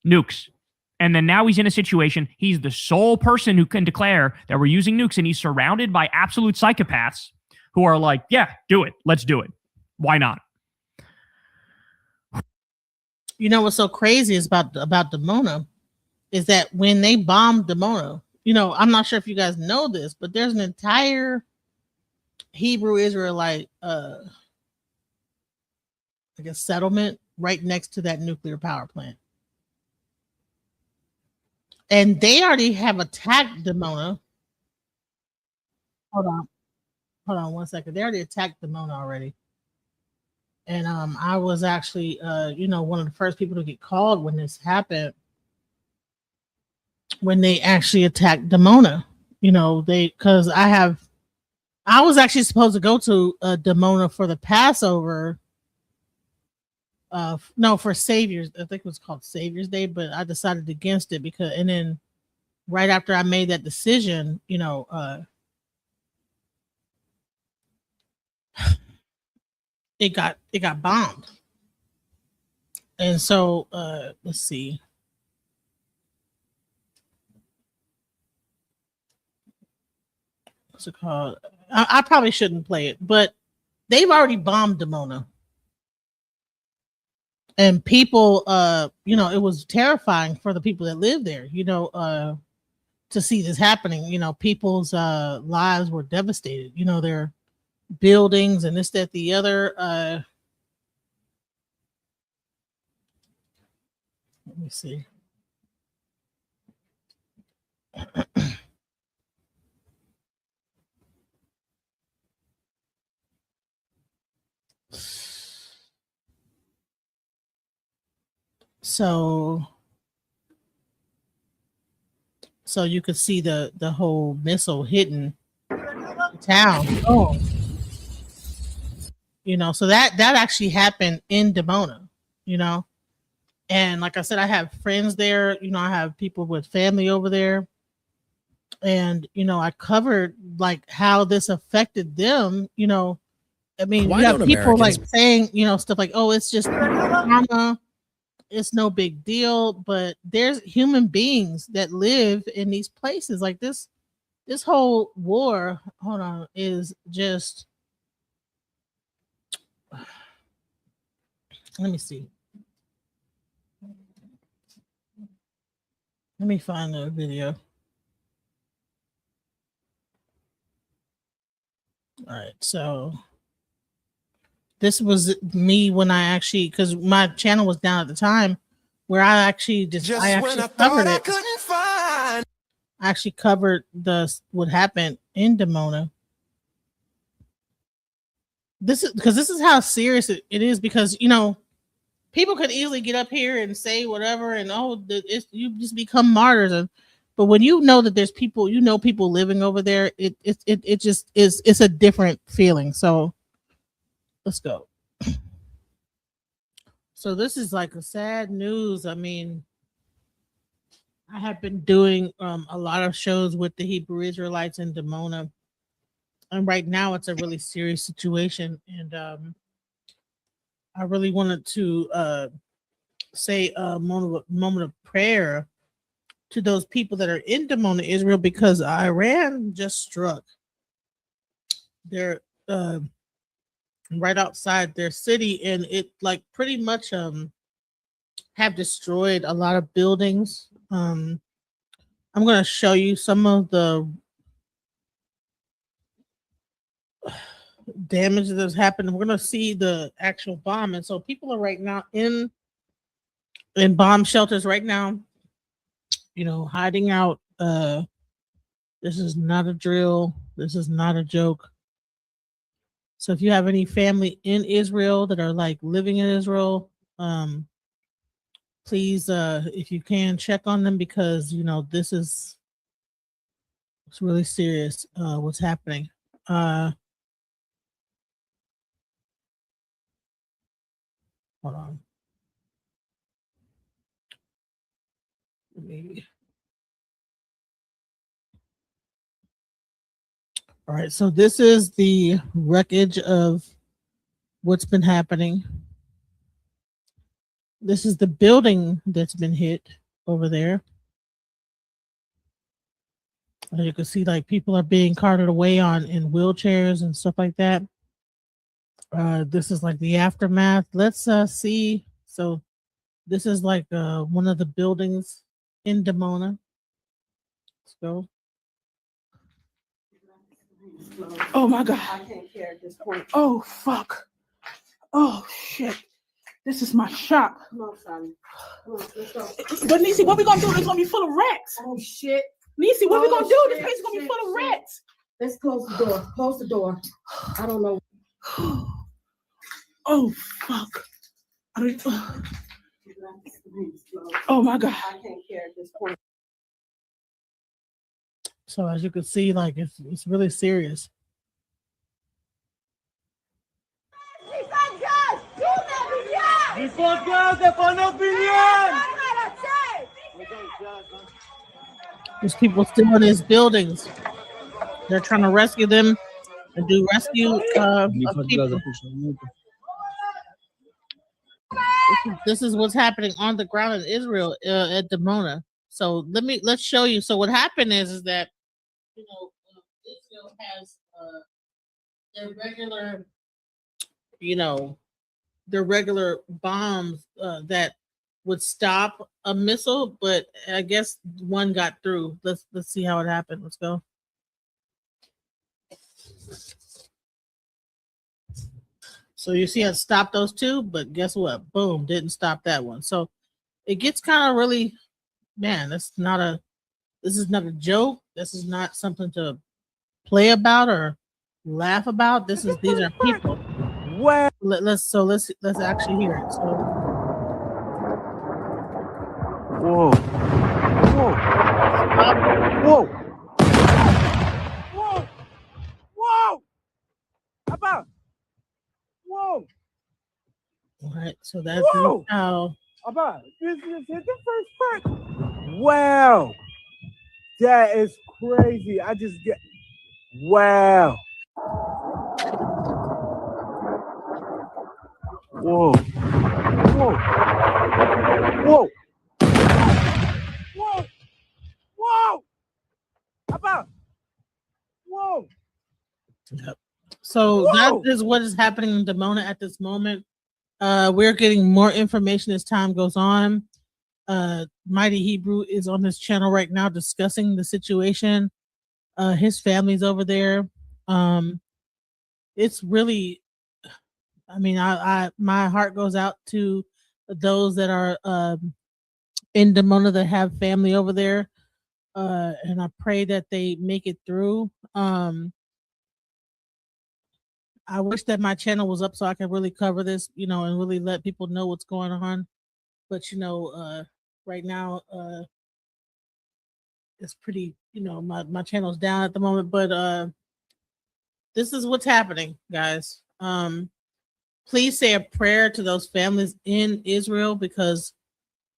nukes. And then now he's in a situation, he's the sole person who can declare that we're using nukes, and he's surrounded by absolute psychopaths who are like, yeah, do it. Let's do it. Why not? You know what's so crazy is about Dimona is that when they bombed Dimona, I'm not sure if you guys know this, but there's an entire Hebrew Israelite settlement right next to that nuclear power plant. And they already have attacked Dimona. Hold on 1 second. They already attacked Dimona already. And I was actually one of the first people to get called when this happened. When they actually attacked Dimona. Because I was actually supposed to go to Dimona for the Passover. For Savior's, I think it was called Savior's Day, but I decided against it and then right after I made that decision, it got bombed. And so let's see. What's it called? I probably shouldn't play it, but they've already bombed Dimona. And people, it was terrifying for the people that live there, to see this happening. People's lives were devastated. Their buildings and this, that, the other. Let me see. So you could see the whole missile hitting the town. Oh, so that actually happened in Dimona, and like I said, I have friends there. I have people with family over there, and I covered like how this affected them. I mean, Why you have don't people Americans- like saying, stuff like, "Oh, it's just karma. It's no big deal," but there's human beings that live in these places. Like this whole war, hold on, is just, let me see. Let me find the video. All right, so this was me when I actually, because my channel was down at the time, where I actually covered it. I actually covered what happened in Dimona. This is how serious it is, because people could easily get up here and say whatever, and you just become martyrs. But when you know that there's people, people living over there, it just is. It's a different feeling. So let's go. So this is like a sad news. I mean, I have been doing a lot of shows with the Hebrew Israelites in Dimona, and right now it's a really serious situation. And I really wanted to say a moment of prayer to those people that are in Dimona, Israel, because Iran just struck. They're right outside their city, and it like pretty much have destroyed a lot of buildings. I'm going to show you some of the damage that's happened. We're gonna see the actual bomb, and so people are right now in bomb shelters right now, hiding out. This is not a drill. This is not a joke. So if you have any family in Israel that are like living in Israel, please, if you can, check on them, because this is it's really serious. What's happening? Hold on. All right, so this is the wreckage of what's been happening. This is the building that's been hit over there. As you can see, like, people are being carted away in wheelchairs and stuff like that. This is like the aftermath. Let's see. So this is like one of the buildings in Dimona. Let's go. Oh my God. I can't care at this point. Oh fuck. Oh shit. This is my shop. Come on, Sonny. Come on, let's go. But Nisi, what we gonna do? It's gonna be full of rats. Oh shit. Nisi, what we gonna do? This place is gonna be full of rats. Let's close the door. Close the door. I don't know. Oh fuck. Oh my God. I can't care at this point. So as you can see, like, it's really serious. There's people still in these buildings. They're trying to rescue them and do rescue of people. This is what's happening on the ground in Israel at Dimona. So let's show you. So what happened is that Israel has their regular bombs that would stop a missile, but I guess one got through. Let's see how it happened. Let's go. So you see it stopped those two, but guess what? Boom, didn't stop that one. So it gets kind of really, man, this is not a joke. This is not something to play about or laugh about. These are people. What? Let's actually hear it. So whoa. About. Whoa. All right, so that's how. About. This is the first part. Wow. That is crazy. Wow. Whoa. About. Whoa. Yep. So that is what is happening in Dimona at this moment. We're getting more information as time goes on. Mighty Hebrew is on this channel right now discussing the situation. His family's over there. It's really, I mean, I my heart goes out to those that are in Dimona that have family over there. And I pray that they make it through. I wish that my channel was up so I could really cover this, and really let people know what's going on. But right now, it's pretty, my channel's down at the moment. But this is what's happening, guys. Please say a prayer to those families in Israel, because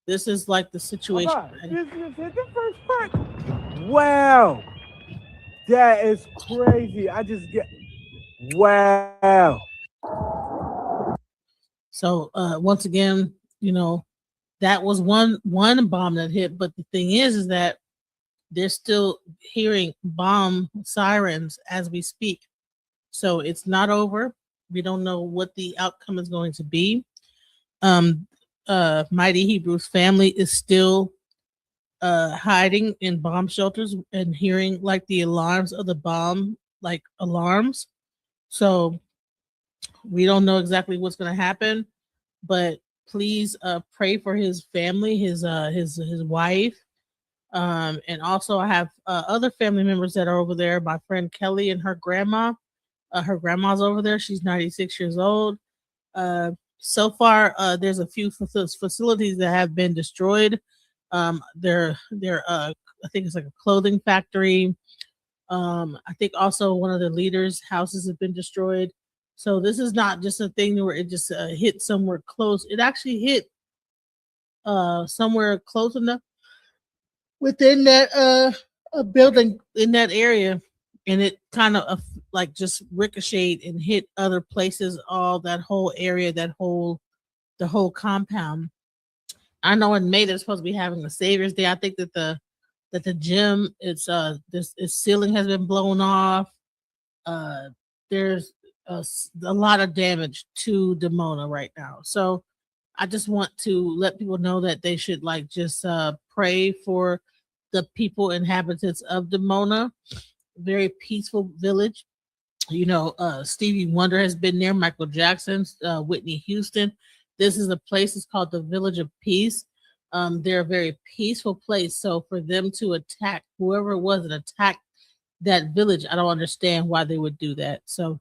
this is like the situation. This is the first part. Wow. That is crazy. Wow. So once again, that was one bomb that hit. But the thing is that they're still hearing bomb sirens as we speak. So it's not over. We don't know what the outcome is going to be. Mighty Hebrew's family is still hiding in bomb shelters and hearing like the alarms of the bomb, like alarms. So We don't know exactly what's going to happen, but please pray for his family, his wife. And also I have other family members that are over there. My friend Kelly and her grandma. Her grandma's over there. She's 96 years old. So far, there's a few facilities that have been destroyed. They're I think it's like a clothing factory. I think also one of the leaders' houses have been destroyed. So this is not just a thing where it just hit somewhere close. It actually hit somewhere close enough within that a building in that area, and it kind of like just ricocheted and hit other places, all that whole area, the whole compound. I know in May they're supposed to be having a Savior's Day. I think that the gym, its ceiling has been blown off. There's a lot of damage to Demona right now. So I just want to let people know that they should like just pray for the people inhabitants of Demona. Very peaceful village. You know, Stevie Wonder has been there, Michael Jackson, Whitney Houston. This is a place, it's called the Village of Peace. They're a very peaceful place. So for them to attack whoever it was that attacked that village, I don't understand why they would do that. So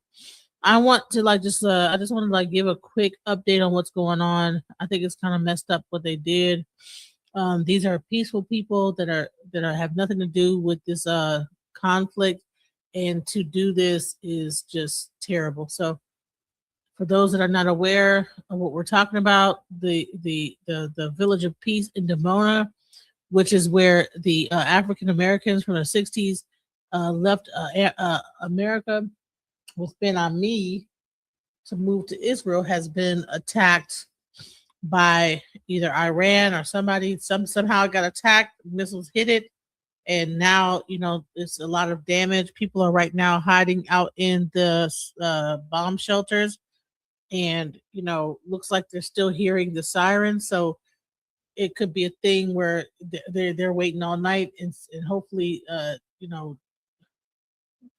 I want to like just I just want to like give a quick update on what's going on. I think it's kind of messed up what they did. These are peaceful people that have nothing to do with this conflict, and to do this is just terrible. So for those that are not aware of what we're talking about, the Village of Peace in Demona, which is where the African Americans from the 60s left America with Ben Ami to move to Israel, has been attacked by either Iran or somebody. Somehow it got attacked, missiles hit it, and now it's a lot of damage. People are right now hiding out in the bomb shelters, and looks like they're still hearing the sirens. So it could be a thing where they're waiting all night, and hopefully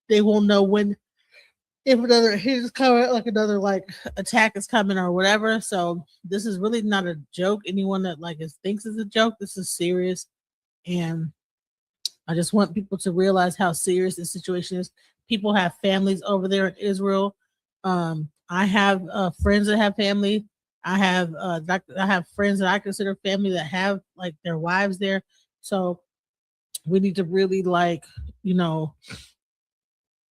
they won't know when, if another attack is coming or whatever. So this is really not a joke. Anyone that thinks it's a joke, this is serious, and I just want people to realize how serious this situation is. People have families over there in Israel. I have friends that have family. I have friends that I consider family that have their wives there. So we need to really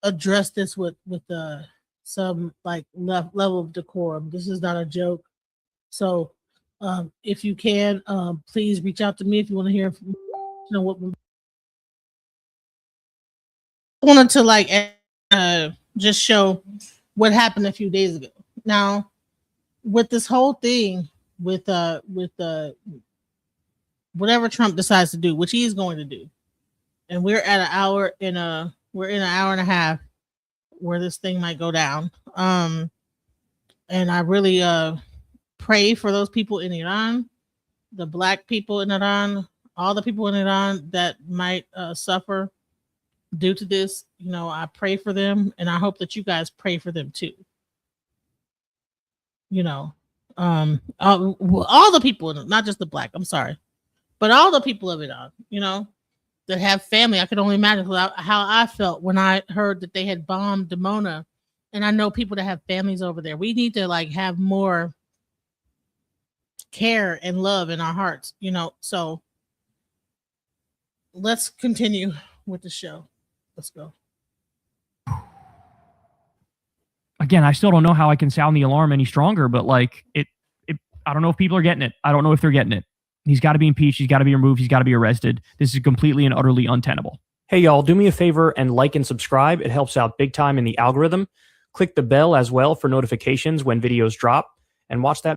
address this with some level of decorum. This is not a joke. So if you can, please reach out to me if you want to hear what I wanted to just show what happened a few days ago. Now, with this whole thing with whatever Trump decides to do, which he is going to do, and we're in an hour and a half where this thing might go down. And I really pray for those people in Iran, the black people in Iran, all the people in Iran that might suffer due to this. I pray for them, and I hope that you guys pray for them too. All the people, not just the black, I'm sorry, but all the people of Iran, that have family. I could only imagine how I felt when I heard that they had bombed Demona, and I know people that have families over there. We need to have more care and love in our hearts, So let's continue with the show. Let's go. Again, I still don't know how I can sound the alarm any stronger, but I don't know if people are getting it. I don't know if they're getting it. He's got to be impeached. He's got to be removed. He's got to be arrested. This is completely and utterly untenable. Hey, y'all, do me a favor and like and subscribe. It helps out big time in the algorithm. Click the bell as well for notifications when videos drop, and watch that.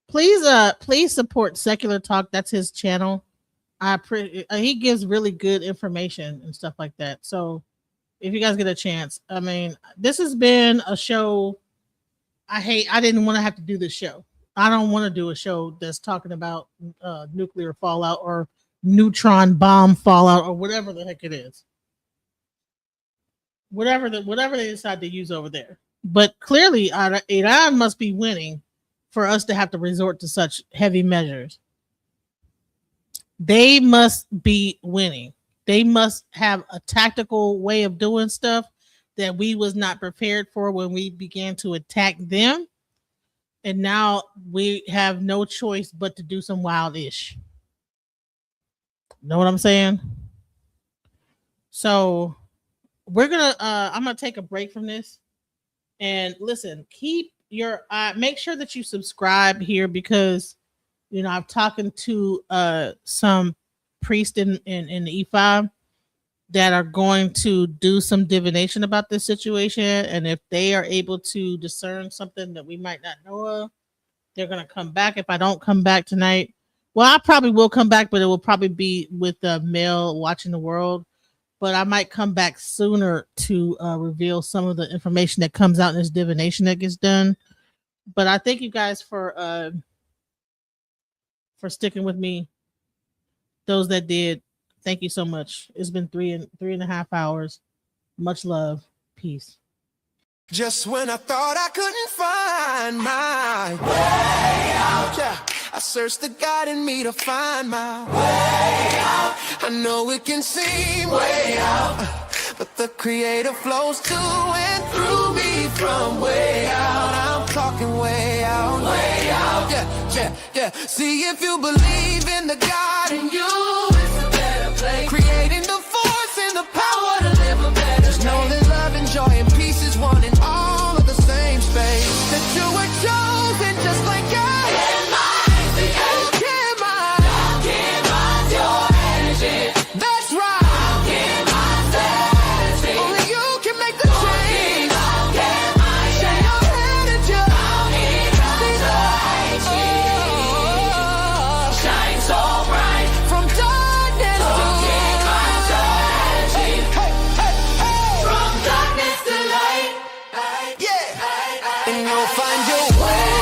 Please support Secular Talk. That's his channel. He gives really good information and stuff like that. So if you guys get a chance, I mean, this has been a show I didn't want to have to do this show. I don't want to do a show that's talking about nuclear fallout or neutron bomb fallout or whatever the heck it is. Whatever they decide to use over there. But clearly, Iran must be winning for us to have to resort to such heavy measures. They must be winning. They must have a tactical way of doing stuff that we was not prepared for when we began to attack them. And now we have no choice but to do some wild-ish. Know what I'm saying? So I'm gonna take a break from this. And listen, keep your make sure that you subscribe here, because I'm talking to some priests in the E5 that are going to do some divination about this situation. And if they are able to discern something that we might not know of, they're going to come back. If I don't come back tonight, well, I probably will come back, but it will probably be with Mel Watching the World. But I might come back sooner to reveal some of the information that comes out in this divination that gets done. But I thank you guys for sticking with me. Those that did, thank you so much. It's been three and a half hours. Much love. Peace. Just when I thought I couldn't find my way out, yeah, I searched the God in me to find my way out. I know it can seem way out, but the Creator flows to and through me from way out. I'm talking way out, yeah. See, if you believe in the God in you, it's a better place. Creating the force and the power to live a better. Just know that love and joy and peace is one in all of the same space. That you were chosen just like God. Your energy. That's right. Only you can make the change. Shine your energy. Shine so bright from darkness to light. Yeah. And you'll find your way.